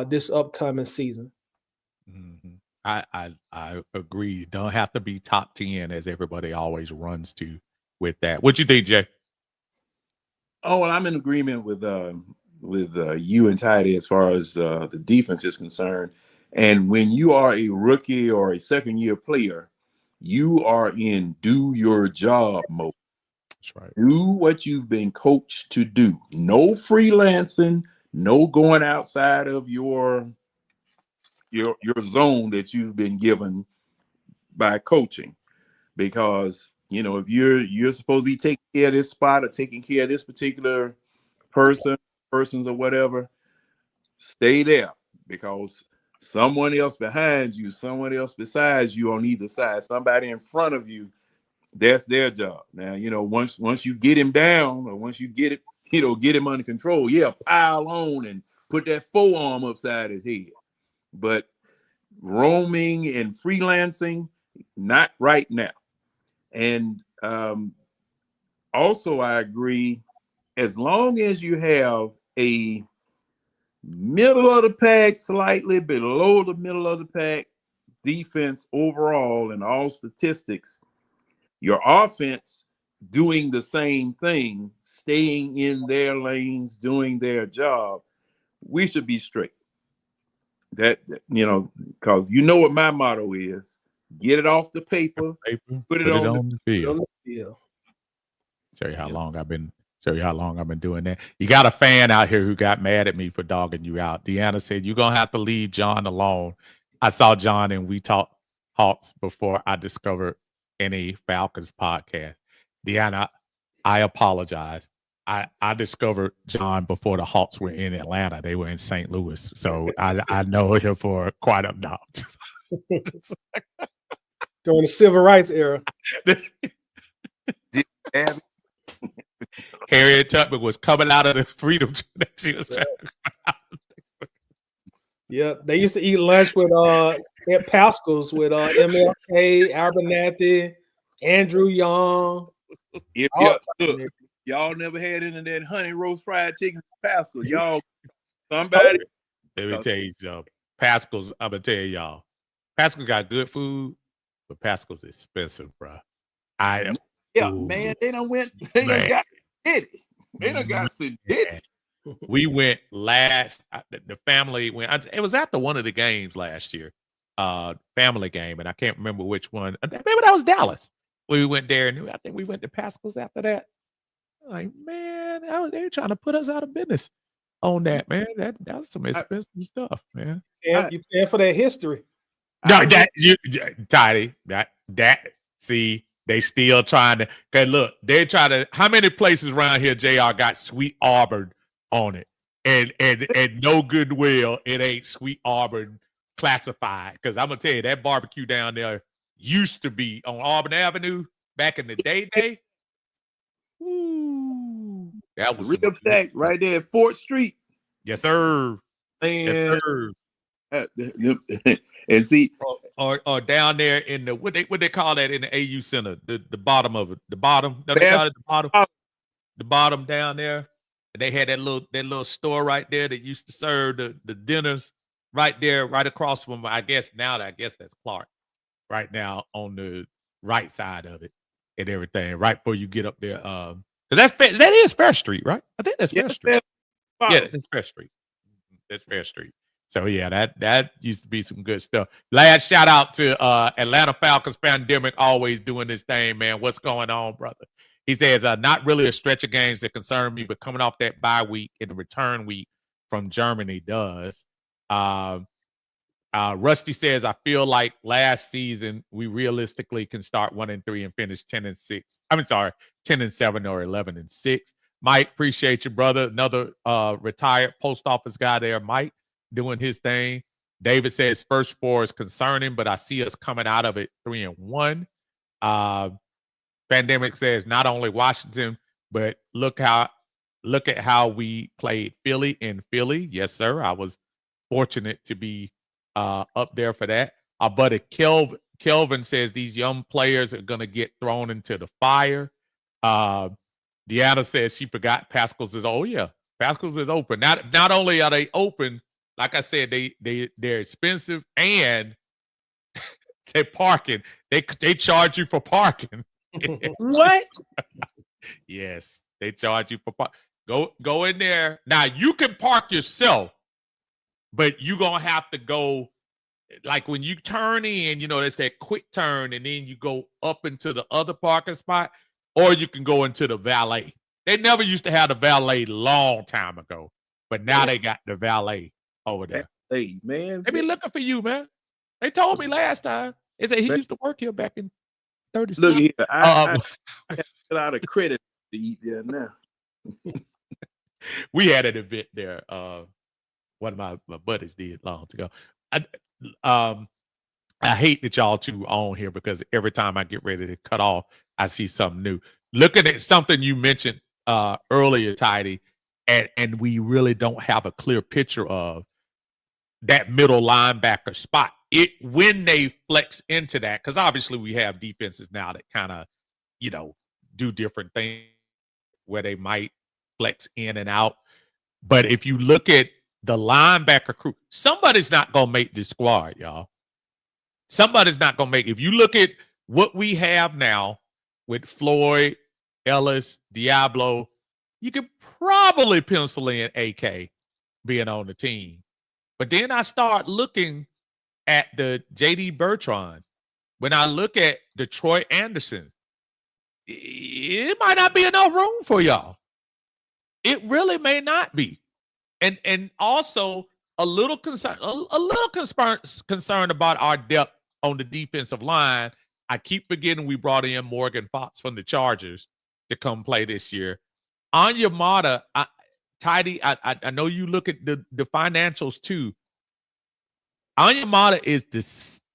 this upcoming season. Mm-hmm. I agree. You don't have to be top 10 as everybody always runs to with that. What you think, Jay? Oh, well, I'm in agreement with you and Tidy as far as the defense is concerned. And when you are a rookie or a second-year player, you are in do your job mode. That's right. Do what you've been coached to do. No freelancing, no going outside of your zone that you've been given by coaching. Because, you know, if you're supposed to be taking care of this spot or taking care of this particular persons or whatever, stay there, because someone else behind you, someone else besides you on either side, somebody in front of you, that's their job. Now, you know, once you get him down, or once you get it, you know, get him under control, pile on and put that forearm upside his head. But roaming and freelancing, not right now. And also, I agree, as long as you have a middle of the pack, slightly below the middle of the pack defense overall in all statistics, your offense doing the same thing, staying in their lanes, doing their job, we should be straight. That, you know, because you know what my motto is: get it off the paper, put it on the field. Show you how long I've been doing that. You got a fan out here who got mad at me for dogging you out. Deanna said, you're going to have to leave John alone. I saw John and we talked Hawks before I discovered any Falcons podcast. Deanna, I apologize. I discovered John before the Hawks were in Atlanta. They were in St. Louis. So I know him for quite a doubt. During the civil rights era. Harriet Tubman was coming out of the freedom that she was trying to. Yeah, they used to eat lunch with at Pascal's with MLK, Abernathy, Andrew Young. If y'all never had any of that honey roast fried chicken at Pascal, y'all, somebody. Let me tell you something. Pascal's, I'm gonna tell y'all, Pascal got good food, but Pascal's expensive, bro. Man, they done got it. They done got it. We went last. The family went. It was after one of the games last year, family game, and I can't remember which one. Maybe that was Dallas. We went there, and I think we went to Pascal's after that. Like, man, they were trying to put us out of business on that, man. That was some expensive stuff, man. Yeah, you pay for that history. No, Tidy, see, they still trying to. Okay, look, they're trying to. How many places around here, JR, got Sweet Auburn on it, and no goodwill, it ain't Sweet Auburn classified? Because I'm gonna tell you, that barbecue down there used to be on Auburn Avenue back in the day. Ooh, that was Rib Shack right there at 4th Street. Yes, sir. Man. Yes, sir. And see, or down there in the what they call that in the AU Center, the bottom of it, the bottom. No, they call it the bottom down there. And they had that little store right there that used to serve the dinners right there, right across from, I guess that's Clark, right now on the right side of it and everything, right before you get up there. Because that is Fair Street, right? I think that's Fair Street. Yeah, that's Fair Street. That's Fair Street. So yeah, that used to be some good stuff. Last shout out to Atlanta Falcons Pandemic, always doing this thing, man. What's going on, brother? He says, not really a stretch of games that concern me, but coming off that bye week and the return week from Germany does. Rusty says, I feel like last season we realistically can start 1-3 and finish 10-6. 10-7 or 11-6. Mike, appreciate you, brother. Another retired post office guy there, Mike, doing his thing. David says first four is concerning, but I see us coming out of it 3-1. Pandemic says not only Washington, but look at how we played Philly in Philly. Yes, sir. I was fortunate to be up there for that. Our buddy Kelvin says these young players are gonna get thrown into the fire. Deanna says she forgot Pascal's is. Oh yeah, Pascal's is open. Not only are they open, like I said, they're expensive and they're parking. They charge you for parking. What? Yes, they charge you for parking. Go in there. Now you can park yourself, but you're gonna have to go like when you turn in, there's that quick turn, and then you go up into the other parking spot, or you can go into the valet. They never used to have the valet long time ago, but now they got the valet over there. Hey, man. They be looking for you, man. They told me last time. They said he used to work here back in 36. Look here, I have a lot of credit to eat there now. We had an event there. One of my buddies did long ago. I hate that y'all two on here because every time I get ready to cut off, I see something new. Looking at something you mentioned earlier, Tidy, and we really don't have a clear picture of that middle linebacker spot. When they flex into that, because obviously we have defenses now that kind of, do different things where they might flex in and out. But if you look at the linebacker crew, somebody's not going to make this squad, y'all. Somebody's not going to make it. If you look at what we have now with Floyd, Ellis, Diablo, you could probably pencil in AK being on the team. But then I start looking at the J.D. Bertrand. When I look at Detroit Anderson, it might not be enough room for y'all. It really may not be. And also a little concerned about our depth on the defensive line. I keep forgetting we brought in Morgan Fox from the Chargers to come play this year. Onyemata, Tidy, I know you look at the financials too. Onyemata is the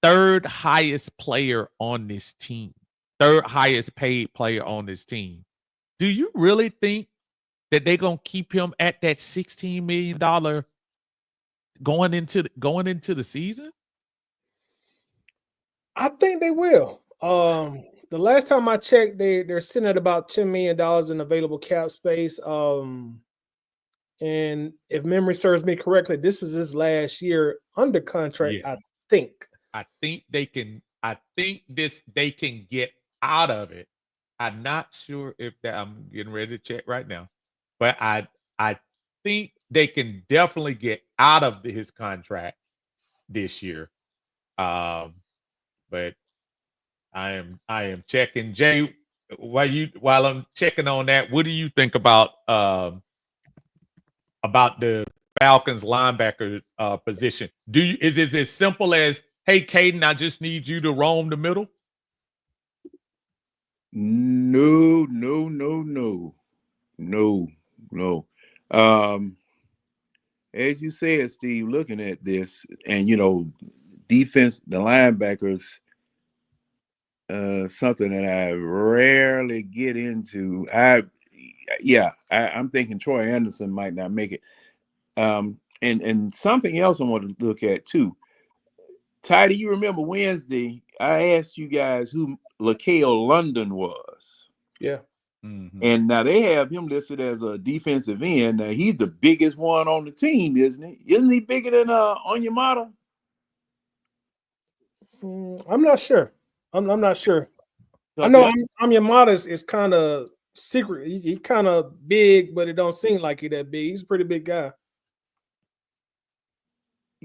third highest player on this team, third highest paid player on this team. Do you really think that they're gonna keep him at that $16 million going into the season? I think they will. The last time I checked, they're sitting at about $10 million in available cap space. And if memory serves me correctly, this is his last year under contract. Yeah. I think they can get out of it. I'm not sure if that. I'm getting ready to check right now, but I think they can definitely get out of his contract this year. But I am checking. Jay, while I'm checking on that, what do you think about the Falcons linebacker position? Is it as simple as, hey, Caden, I just need you to roam the middle? No. As you said, Steve, looking at this, and defense, the linebackers, something that I rarely get into. I'm thinking Troy Anderson might not make it. And something else I want to look at too. Tidy, you remember Wednesday, I asked you guys who LaCale London was. Yeah. Mm-hmm. And now they have him listed as a defensive end. Now he's the biggest one on the team, isn't he? Isn't he bigger than Onyemata? I'm not sure. I'm not sure. I know Onyemata is kind of secret. He kind of big, but it don't seem like he that big. He's a pretty big guy.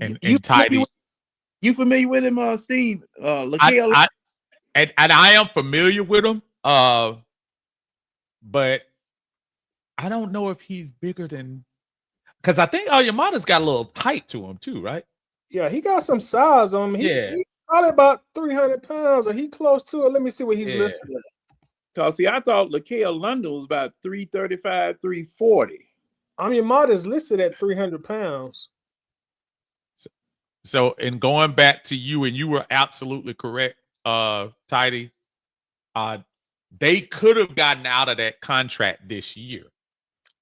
And Tidy. You familiar with him, Steve? LaCale? And I am familiar with him, but I don't know if he's bigger than, because I think Onyemata's got a little height to him too, right? Yeah, he got some size on him. He's probably about 300 pounds, or he close to it. Let me see what he's listed at. Because I thought LaCale London was about 335, 340. Onyemata is listed at 300 pounds. So, in going back to you, and you were absolutely correct, Tidy. They could have gotten out of that contract this year.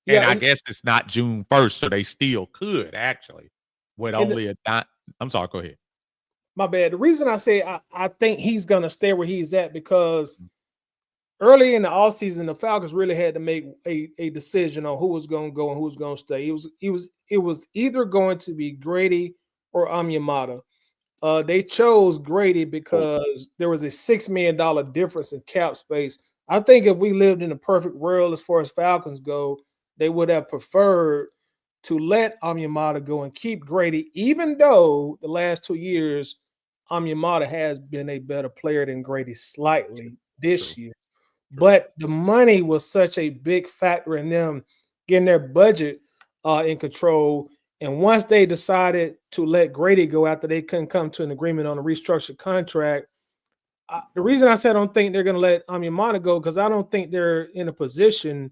Yeah, and I guess it's not June 1st, so they still could actually. With only I'm sorry, go ahead. My bad. The reason I say I think he's gonna stay where he's at because early in the offseason, the Falcons really had to make a decision on who was gonna go and who was gonna stay. It was either going to be Grady or Onyemata. They chose Grady because there was a $6 million difference in cap space. I think if we lived in a perfect world as far as Falcons go, they would have preferred to let Amyamata go and keep Grady, even though the last 2 years Amyamata has been a better player than Grady slightly this year. But the money was such a big factor in them getting their budget in control. And once they decided to let Grady go after they couldn't come to an agreement on a restructured contract, the reason I said I don't think they're going to let Amyamata go, because I don't think they're in a position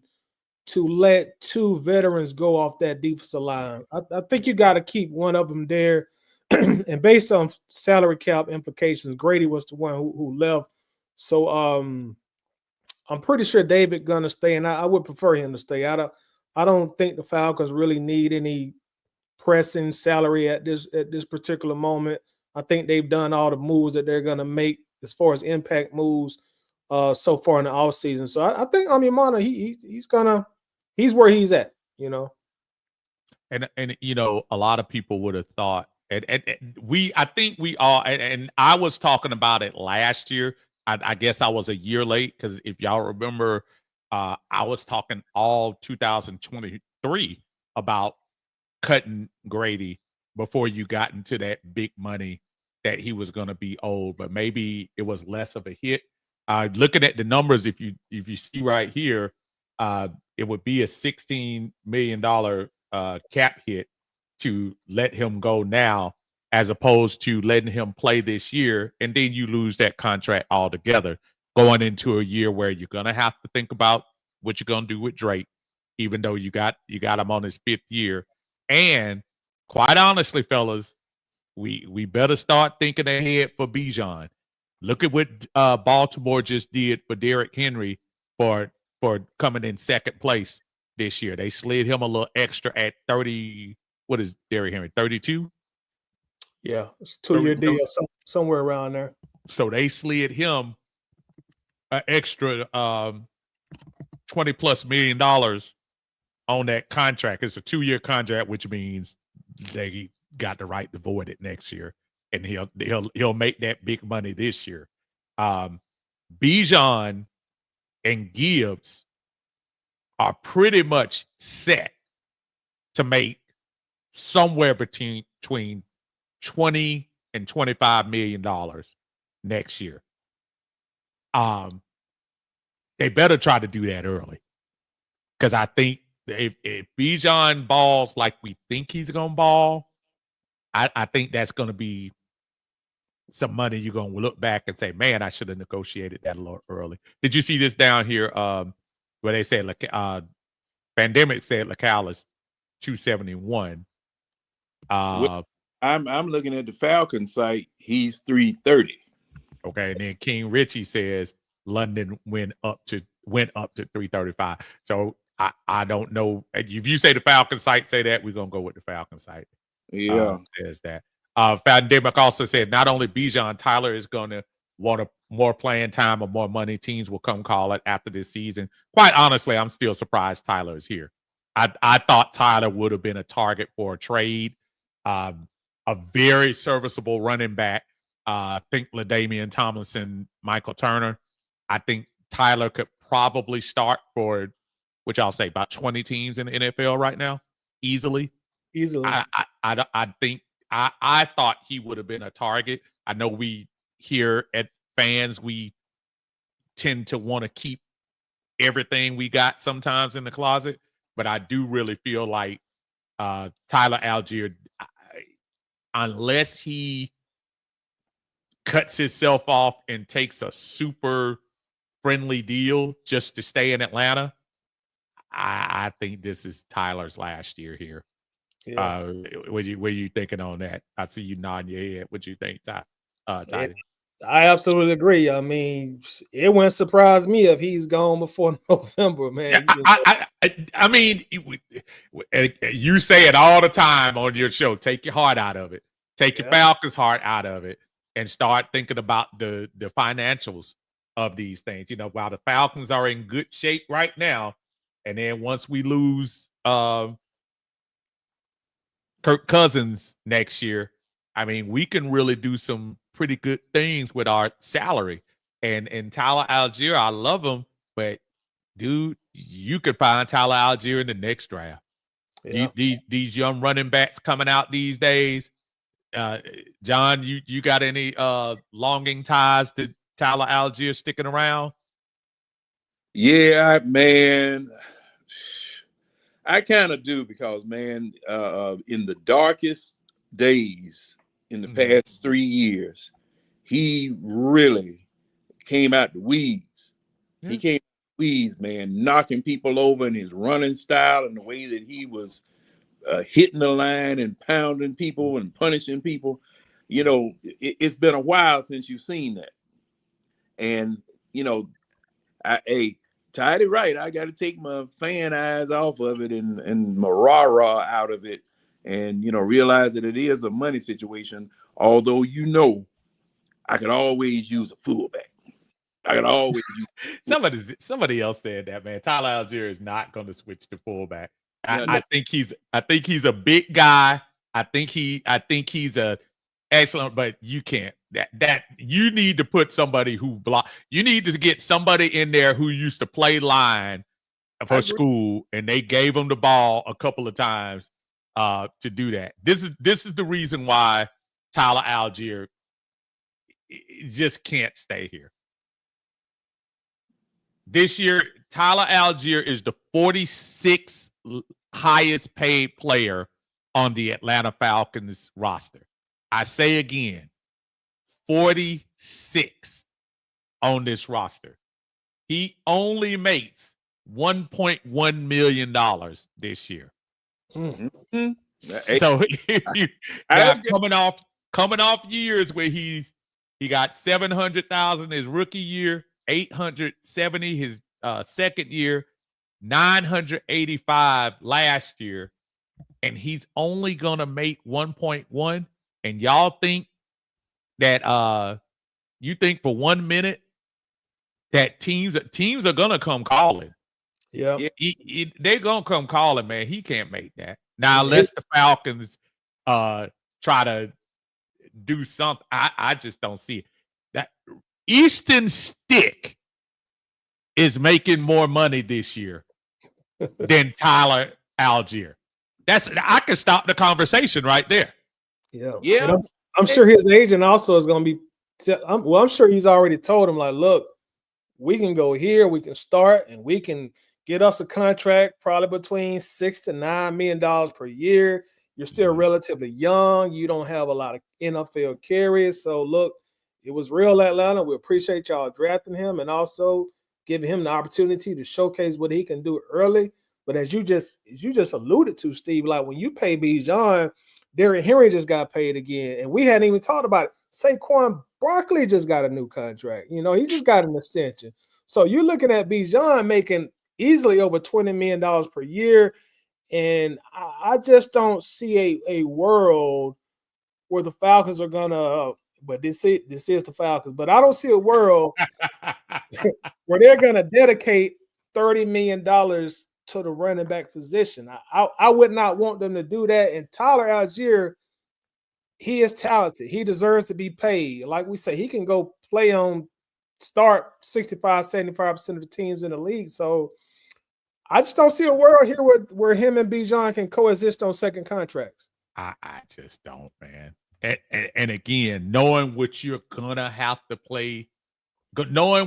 to let two veterans go off that defensive line. I think you got to keep one of them there. And based on salary cap implications, Grady was the one who left. So I'm pretty sure David gonna stay, and I would prefer him to stay. I don't think the Falcons really need any pressing salary at this particular moment. I think they've done all the moves that they're gonna make as far as impact moves so far in the offseason. So I think Amyamata, he's where he's at, you know. And you know, a lot of people would have thought, and I think we all, and I was talking about it last year. I guess I was a year late, because if y'all remember, I was talking all 2023 about cutting Grady before you got into that big money that he was going to be owed, but maybe it was less of a hit. Looking at the numbers, if you see right here, it would be a $16 million cap hit to let him go now, as opposed to letting him play this year, and then you lose that contract altogether, going into a year where you're gonna have to think about what you're gonna do with Drake, even though you got him on his 5th year. And quite honestly, fellas, we better start thinking ahead for Bijan. Look at what Baltimore just did for Derrick Henry for coming in 2nd place this year. They slid him a little extra at 30. What is Derrick Henry? 32? Yeah, it's a 2-year deal, somewhere around there. So they slid him an extra $20+ million on that contract. It's a 2-year contract, which means they got the right to void it next year, and he'll make that big money this year. Bijan and Gibbs are pretty much set to make somewhere between $20 and $25 million next year. They better try to do that early, because I think if Bijan balls like we think he's gonna ball, I think that's gonna be some money you're gonna look back and say, man, I should have negotiated that a little early. Did you see this down here? Where they said Pandemic said Lacal is 271. I'm looking at the Falcons site. He's 330. Okay, and then King Richie says London went up to 335. So I don't know. If you say the Falcon site say that, we're gonna go with the Falcon site. Yeah, says that. Pandemic also said not only Bijan, Tyler is gonna want more playing time or more money. Teams will come call it after this season. Quite honestly, I'm still surprised Tyler is here. I thought Tyler would have been a target for a trade. A very serviceable running back. I think LaDainian Tomlinson, Michael Turner. I think Tyler could probably start for, which I'll say, about 20 teams in the NFL right now, easily. I think I thought he would have been a target. I know we here at Fans, we tend to want to keep everything we got sometimes in the closet, but I do really feel like Tyler Algier, unless he cuts himself off and takes a super friendly deal just to stay in Atlanta, I think this is Tyler's last year here. Yeah. What you thinking on that? I see you nodding your head. What you think, Ty? I absolutely agree. I mean, it wouldn't surprise me if he's gone before November, man. I mean, you say it all the time on your show. Take your heart out of it. Take your Falcons' heart out of it, and start thinking about the financials of these things. You know, while the Falcons are in good shape right now, and then once we lose Kirk Cousins next year, I mean, we can really do some pretty good things with our salary. And Tyler Algier, I love him, but dude, you could find Tyler Algier in the next draft. Yeah. These young running backs coming out these days. John, you got any longing ties to Tyler Algier sticking around? Yeah, man. I kind of do because, man, in the darkest days in the past 3 years, he really came out the weeds. Yeah. He came out the weeds, man, knocking people over in his running style and the way that he was hitting the line and pounding people and punishing people. You know, it's been a while since you've seen that. And, you know, Tidy right. I got to take my fan eyes off of it and my rah-rah out of it and, you know, realize that it is a money situation. Although, you know, I could always use a fullback. I could always use somebody else said that, man. Tyler Algier is not going to switch to fullback. No. I think he's a big guy. I think he's a excellent, but you can't. That you need to put somebody who block. You need to get somebody in there who used to play line for school, and they gave him the ball a couple of times to do that. This is the reason why Tyler Algier just can't stay here. This year, Tyler Algier is the 46th highest paid player on the Atlanta Falcons roster. I say again, 46 on this roster. He only makes $1.1 million this year. Mm-hmm. So if you coming off years where he got 700,000 his rookie year, 870 his second year, 985 last year, and he's only gonna make 1.1. And y'all think that you think for 1 minute that teams are gonna come calling. Yeah. They're gonna come calling, man. He can't make that. Now, unless the Falcons try to do something, I just don't see it. That Easton Stick is making more money this year than Tyler Algier. I could stop the conversation right there. Yeah. And I'm sure his agent also is going to be. I'm sure he's already told him, like, look, we can go here, we can start, and we can get us a contract probably between $6 to $9 million per year. You're still relatively young. You don't have a lot of NFL carries. So look, it was real Atlanta. We appreciate y'all drafting him and also giving him the opportunity to showcase what he can do early. But as you just alluded to, Steve, like when you pay Bijan, Derrick Henry just got paid again. And we hadn't even talked about it. Saquon Barkley just got a new contract. You know, he just got an extension. So you're looking at Bijan making easily over $20 million per year. And I just don't see a world where the Falcons are gonna. But this is the Falcons. But I don't see a world where they're gonna dedicate $30 million to the running back position. I would not want them to do that. And Tyler Algier, he is talented. He deserves to be paid. Like we say, he can go play start 65, 75% of the teams in the league. So I just don't see a world here where him and Bijan can coexist on second contracts. I just don't, man. And again, knowing what you're gonna have to play Bijan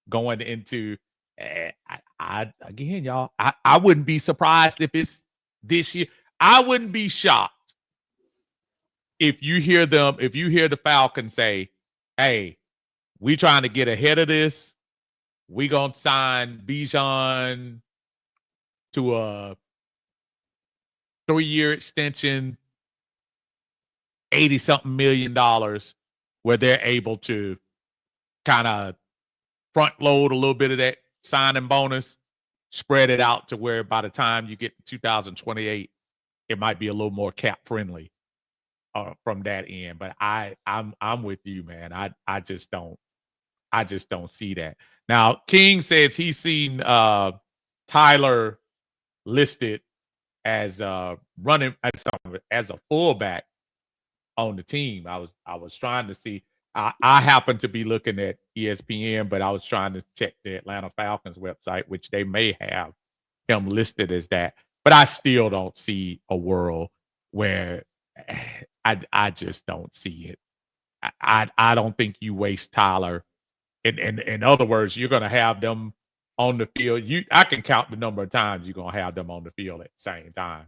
going into, y'all, I wouldn't be surprised if it's this year. I wouldn't be shocked if you hear the Falcons say, "Hey, we trying to get ahead of this. We gonna sign Bijan to a 3-year extension, $80-something million, where they're able to kind of front load a little bit of that signing bonus, spread it out to where by the time you get to 2028, it might be a little more cap friendly from that end. But I'm with you, man. I just don't see that. Now, King says he's seen Tyler listed as running as a fullback on the team. I was trying to see. I happen to be looking at ESPN, but I was trying to check the Atlanta Falcons website, which they may have him listed as that. But I still don't see a world where I just don't see it. I don't think you waste Tyler. In other words, you're going to have them on the field. I can count the number of times you're going to have them on the field at the same time.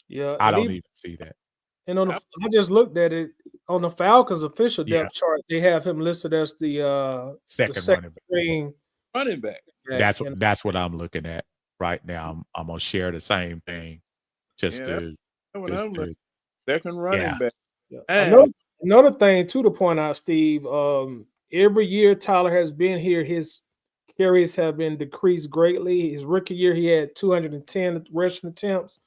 Yeah, I don't even see that. And I just looked at it on the Falcons official depth chart. They have him listed as the second running back. That's what I'm looking at right now. I'm gonna share the same thing. Second running back. Yeah. Another thing too to point out, Steve. Every year Tyler has been here, his carries have been decreased greatly. His rookie year, he had 210 rushing attempts.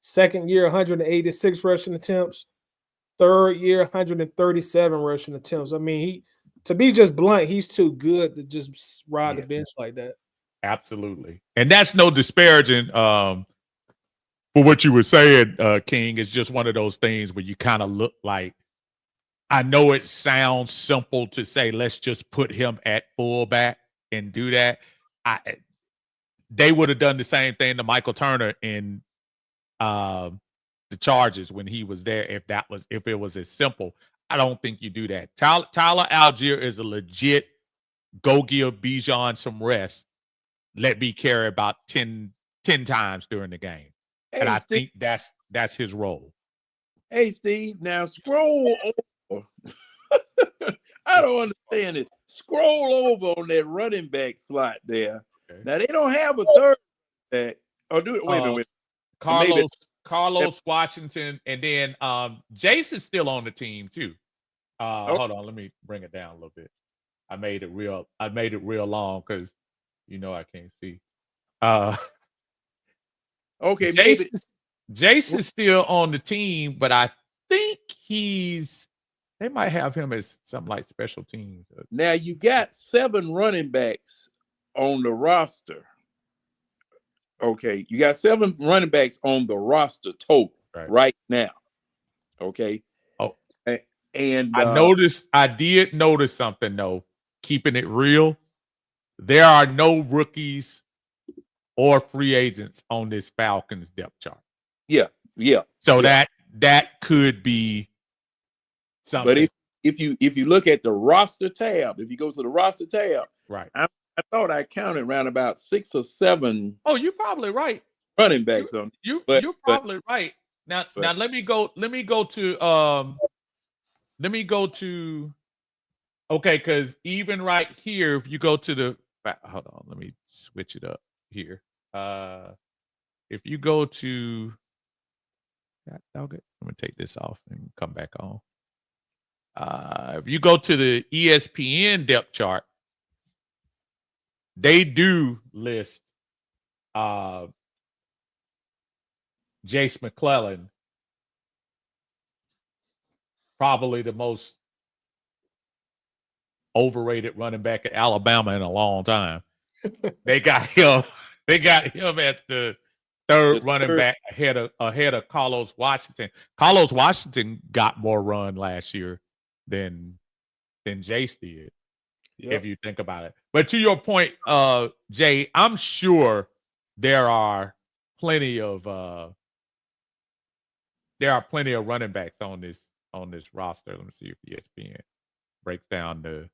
Second year, 186 rushing attempts. Third year, 137 rushing attempts. I mean, to be just blunt, he's too good to just ride the bench like that. Absolutely. And that's no disparaging for what you were saying, King. It's just one of those things where you kind of look like, I know it sounds simple to say, let's just put him at fullback and do that. They would have done the same thing to Michael Turner in the Chargers when he was there. If it was as simple, I don't think you do that. Tyler Algier is a legit go give Bijan some rest. Let me carry about 10 times during the game. And I think that's his role. Hey, Steve, now scroll over. I don't understand it. Scroll over on that running back slot there. Okay. Now, they don't have a third back. Oh, do it. Wait a minute. Carlos Washington, and then Jason's still on the team too. Hold on, let me bring it down a little bit. I made it real long because I can't see. Okay, Jason's still on the team, but I think they might have him as something like special teams. Now you got 7 running backs on the roster. Okay, you got 7 running backs on the roster total right now. Okay. Oh, and I did notice something though. Keeping it real, there are no rookies or free agents on this Falcons depth chart. Yeah. So that could be something. But if you look at the roster tab, if you go to the roster tab, right. I thought I counted around about 6 or 7. Oh, you're probably right. Running backs on you're probably right. Now let me go to okay, because even right here, if you go to hold on, let me switch it up here. If you go to let me take this off and come back on. If you go to the ESPN depth chart, they do list Jace McClellan, probably the most overrated running back at Alabama in a long time. They got him as the third running back ahead of Carlos Washington. Carlos Washington got more run last year than Jace did. Yep. If you think about it. But to your point, Jay, I'm sure there are plenty of running backs on this roster. Let me see if ESPN breaks down the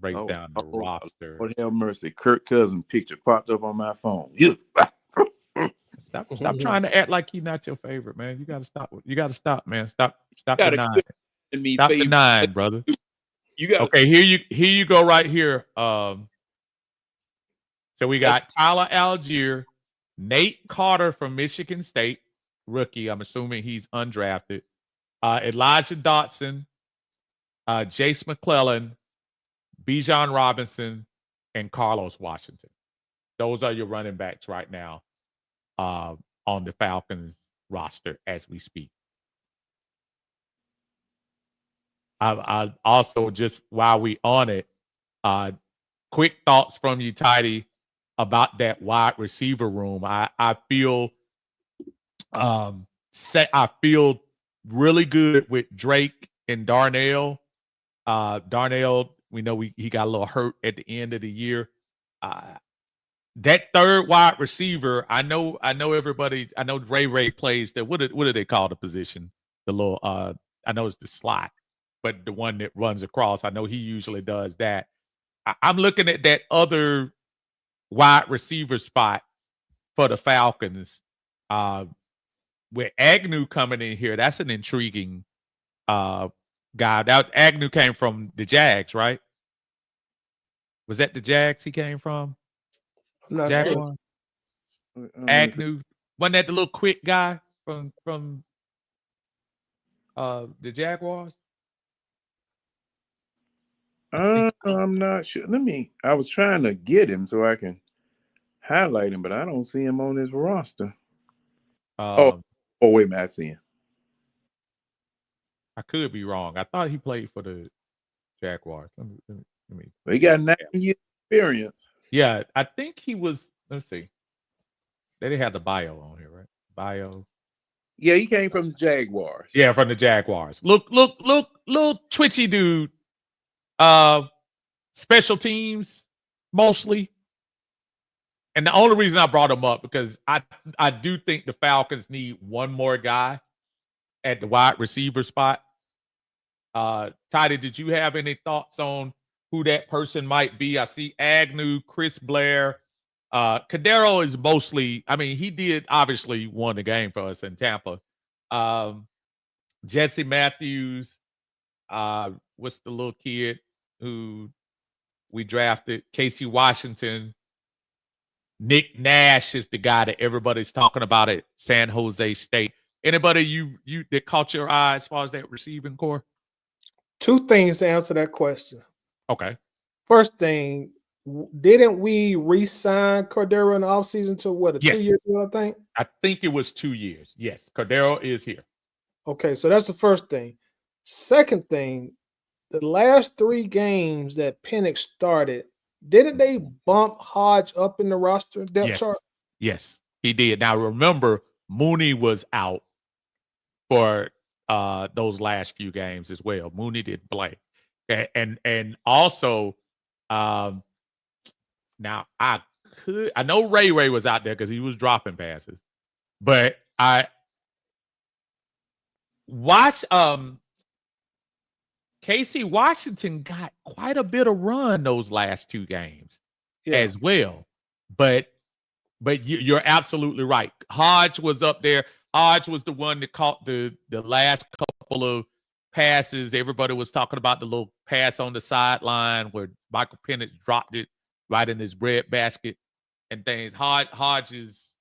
roster. Lord have mercy. Kirk Cousins picture popped up on my phone. Stop trying to act like he's not your favorite, man. You gotta stop, man. Stop denying. Stop denying, brother. Okay, here you go right here. So we got Tyler Algier, Nate Carter from Michigan State, rookie. I'm assuming he's undrafted. Elijah Dotson, Jace McClellan, Bijan Robinson, and Carlos Washington. Those are your running backs right now on the Falcons roster as we speak. I also, just while we on it, quick thoughts from you, Tidy, about that wide receiver room. I feel I feel really good with Drake and Darnell. Darnell, we know he got a little hurt at the end of the year. That third wide receiver, I know Ray plays that. What do they call the position? The little I know it's the slot, but the one that runs across. I know he usually does that. I'm looking at that other wide receiver spot for the Falcons. With Agnew coming in here, that's an intriguing guy. That Agnew came from the Jags, right? Was that the Jags he came from? I'm not Jaguars? sure. Agnew. Wasn't that the little quick guy from the Jaguars? I'm not sure. I was trying to get him so I can highlight him, but I don't see him on his roster. Oh, wait a minute, I see him. I could be wrong. I thought he played for the Jaguars. Let me. He got 9 years experience. Yeah, I think he was. Let's see. They didn't have the bio on here, right? Bio. Yeah, he came from the Jaguars. Yeah, from the Jaguars. Look, little twitchy dude. Special teams mostly. And the only reason I brought him up because I do think the Falcons need one more guy at the wide receiver spot. Toddy, did you have any thoughts on who that person might be? I see Agnew, Chris Blair. Cordero is mostly, I mean, he did obviously won the game for us in Tampa. Jesse Matthews, what's the little kid who we drafted? Casey Washington. Nick Nash is the guy that everybody's talking about at San Jose State. Anybody you that caught your eye as far as that receiving core? Two things to answer that question. Okay. First thing, didn't we re-sign Cordero in the offseason to what, a 2-year deal, I think? I think it was 2 years. Yes, Cordero is here. Okay, so that's the first thing. Second thing, the last 3 games that Penix started, didn't they bump Hodge up in the roster depth chart? Yes, he did. Now remember, Mooney was out for those last few games as well. Mooney didn't play, and also, now I know Ray was out there because he was dropping passes, but I watched Casey Washington got quite a bit of run those last 2 games as well. But you're absolutely right. Hodge was up there. Hodge was the one that caught the last couple of passes. Everybody was talking about the little pass on the sideline where Michael Penix dropped it right in his bread basket and things. Hodge is,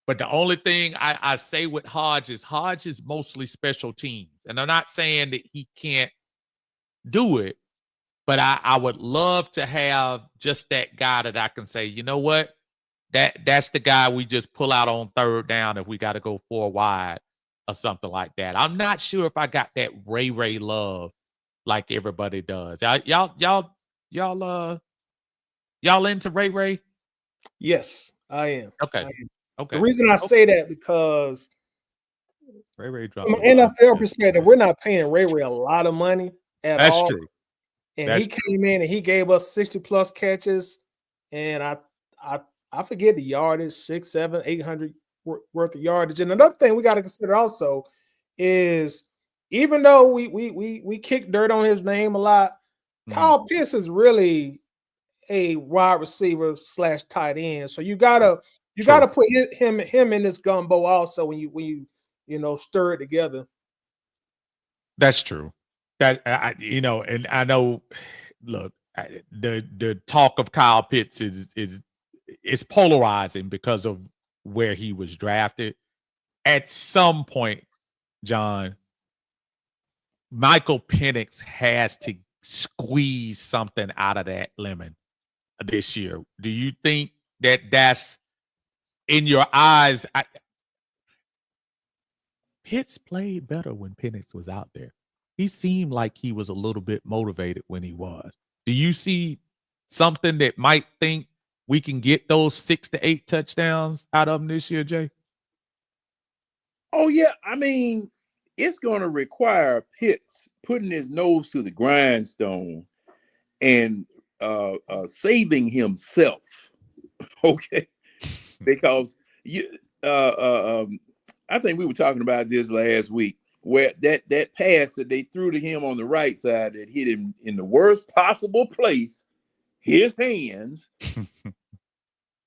but the only thing I say with Hodge is mostly special teams. And I'm not saying that he can't do it, but I would love to have just that guy that I can say, you know what? That's the guy we just pull out on third down if we got to go 4 wide or something like that. I'm not sure if I got that Ray love like everybody does. Y'all into Ray? Yes, I am. Okay. Okay. The reason I say that because Ray dropped from an NFL perspective, we're not paying Ray a lot of money at all. That's true. And he came in and he gave us 60+ catches, and I forget the yardage, 600, 700, 800 worth of yardage. And another thing we got to consider also is even though we kick dirt on his name a lot, Kyle Pitts is really a wide receiver / tight end. So you gotta put him in this gumbo also when you stir it together. That's true. That and I know. Look, the talk of Kyle Pitts is polarizing because of where he was drafted. At some point, John, Michael Penix has to squeeze something out of that lemon this year. Do you think that's in your eyes? Pitts played better when Penix was out there. He seemed like he was a little bit motivated when he was. Do you see something that might think we can get those 6 to 8 touchdowns out of him this year, Jay? Oh, yeah. I mean, it's going to require Pitts putting his nose to the grindstone and saving himself. Okay, because I think we were talking about this last week, where that pass that they threw to him on the right side that hit him in the worst possible place, his hands,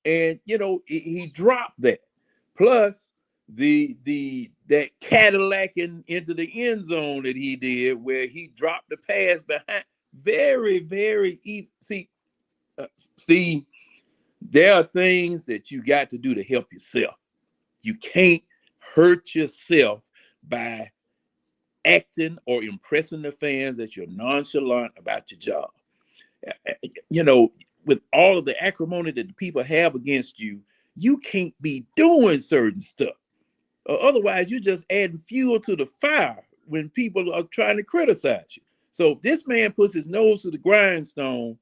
and he dropped that. Plus that Cadillacing into the end zone that he did, where he dropped the pass behind, very, very easy. See, Steve, there are things that you got to do to help yourself. You can't hurt yourself by acting or impressing the fans that you're nonchalant about your job. With all of the acrimony that the people have against you, you can't be doing certain stuff. Otherwise, you're just adding fuel to the fire when people are trying to criticize you. So this man puts his nose to the grindstone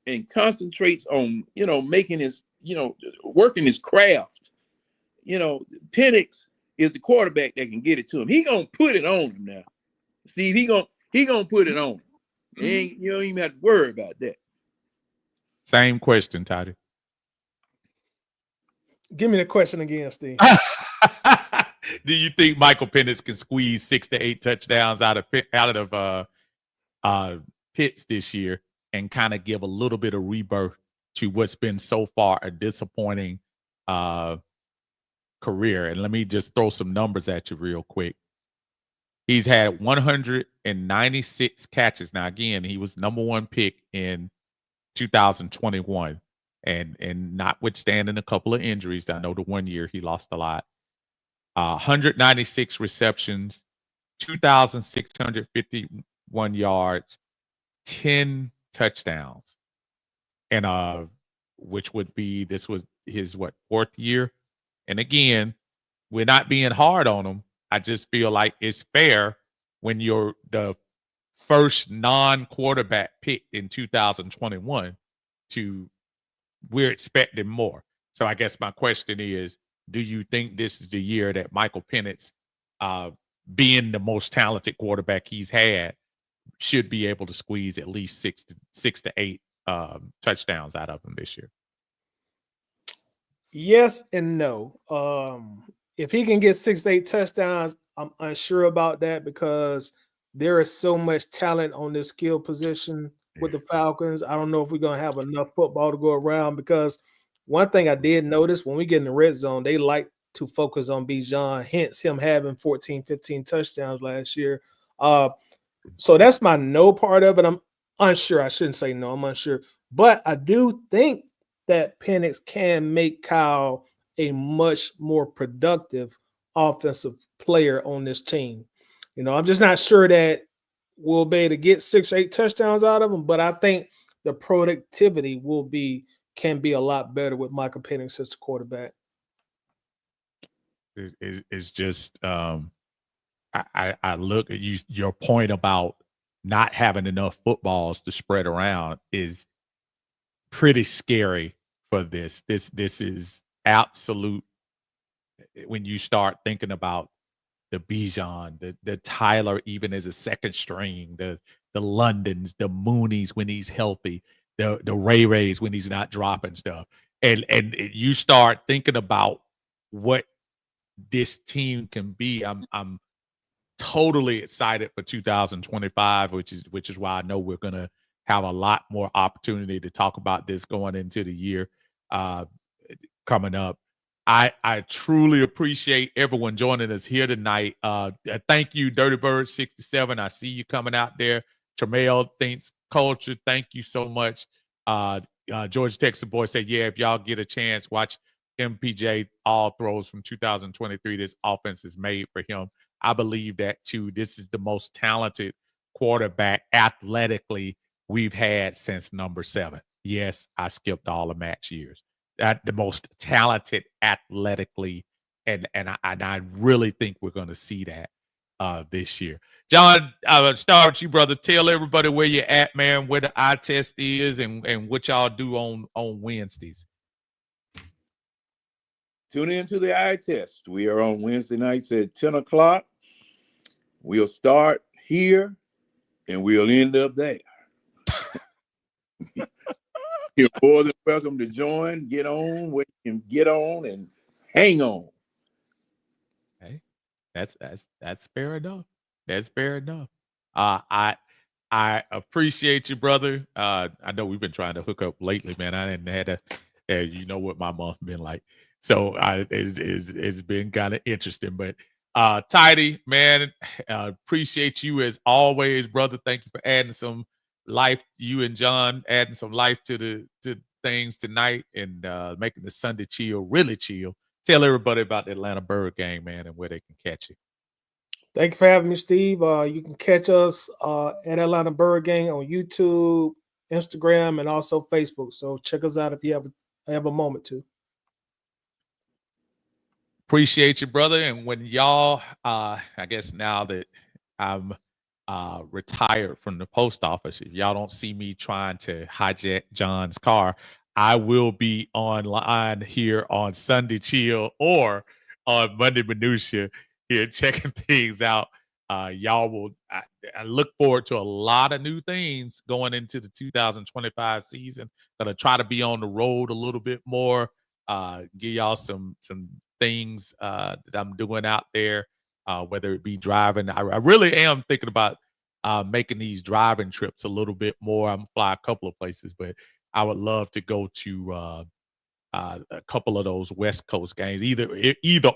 and concentrates on, making his, working his craft. Penix is the quarterback that can get it to him. He gonna put it on him now. Steve, he gonna put it on him. You don't even have to worry about that. Same question, Toddy. Give me the question again, Steve. Do you think Michael Penix can squeeze 6 to 8 touchdowns out of Pitts this year and kind of give a little bit of rebirth to what's been so far a disappointing career? And let me just throw some numbers at you real quick. He's had 196 catches. Now, again, he was #1 pick in 2021. And notwithstanding a couple of injuries, I know the 1 year he lost a lot. 196 receptions, 2,651 yards, 10 touchdowns. And which would be, this was his 4th year. And again, we're not being hard on him. I just feel like it's fair when you're the first non-quarterback pick in 2021 we're expecting more. So I guess my question is, do you think this is the year that Michael Penix, being the most talented quarterback he's had, should be able to squeeze at least 6 to 8 touchdowns out of him this year? Yes and no. If he can get 6 to 8 touchdowns, I'm unsure about that because there is so much talent on this skill position with the Falcons. I don't know if we're going to have enough football to go around, because one thing I did notice, when we get in the red zone, they like to focus on Bijan, hence him having 14, 15 touchdowns last year. So that's my no part of it. I'm unsure. I shouldn't say no. I'm unsure. But I do think that Penix can make Kyle a much more productive offensive player on this team. I'm just not sure that we'll be able to get 6 or 8 touchdowns out of him, but I think the productivity can be a lot better with Michael Penix as the quarterback. It's just I look at your point about not having enough footballs to spread around is pretty scary for this. This is absolute. When you start thinking about the Bijan, the Tyler, even as a second string, the Londons, the Moonies when he's healthy, the Ray Rays when he's not dropping stuff, and you start thinking about what this team can be. I'm totally excited for 2025, which is why I know we're gonna have a lot more opportunity to talk about this going into the year coming up. I truly appreciate everyone joining us here tonight. Thank you, Dirty Bird 67. I see you coming out there. Tramail thinks culture. Thank you so much. George Texas boy said, yeah, if y'all get a chance, watch MPJ all throws from 2023. This offense is made for him. I believe that too. This is the most talented quarterback athletically we've had since number 7. Yes, I skipped all the match years. The most talented athletically, and I really think we're going to see that this year. John, start with you, brother. Tell everybody where you're at, man, where the eye test is, and what y'all do on Wednesdays. Tune in to the eye test. We are on Wednesday nights at 10 o'clock. We'll start here and we'll end up there. You're more than welcome to join. Get on where you can get on and hang on. Hey, that's fair enough. That's fair enough. I appreciate you, brother. I know we've been trying to hook up lately, man. I didn't had to. You know what my month been like, so it's been kind of interesting. But Tidy, man, appreciate you as always, brother. Thank you for adding some life. You and John adding some life to things tonight and making the Sunday chill really chill. Tell everybody about the Atlanta Bird game, man, and where they can catch you. Thank you for having me, Steve. You can catch us at Atlanta Bird Gang on YouTube, Instagram, and also Facebook. So check us out if you have a moment to. Appreciate you, brother. And when y'all, I guess now that I'm retired from the post office, if y'all don't see me trying to hijack John's car, I will be online here on Sunday Chill or on Monday Minutia here checking things out. Y'all will, I look forward to a lot of new things going into the 2025 season. Gonna try to be on the road a little bit more. Give y'all some things that I'm doing out there, whether it be driving. I really am thinking about making these driving trips a little bit more. I'm gonna fly a couple of places, but I would love to go to a couple of those West Coast games, either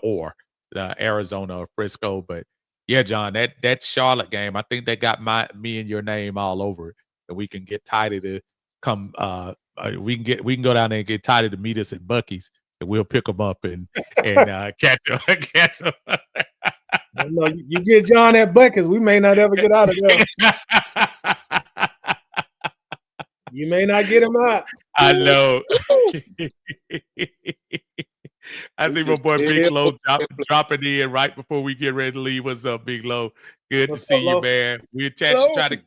or Arizona or Frisco. But yeah, John, that Charlotte game, I think they got me and your name all over it, and we can get Tidy to come. We can go down there and get Tidy to meet us at Buc-ee's, and we'll pick them up and catch them. No, you get John at Buc-ee's, we may not ever get out of there. You may not get him out. I know. I see my boy Big Low dropping in right before we get ready to leave. What's up, Big Low? Good to see you, man. We'll try to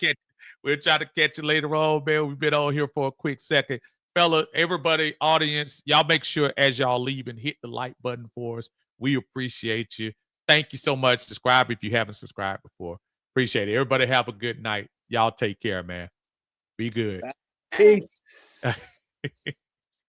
catch you later on, man. We've been on here for a quick second. Fella, everybody, audience, y'all make sure as y'all leave and hit the like button for us. We appreciate you. Thank you so much. Subscribe if you haven't subscribed before. Appreciate it. Everybody have a good night. Y'all take care, man. Be good. Peace.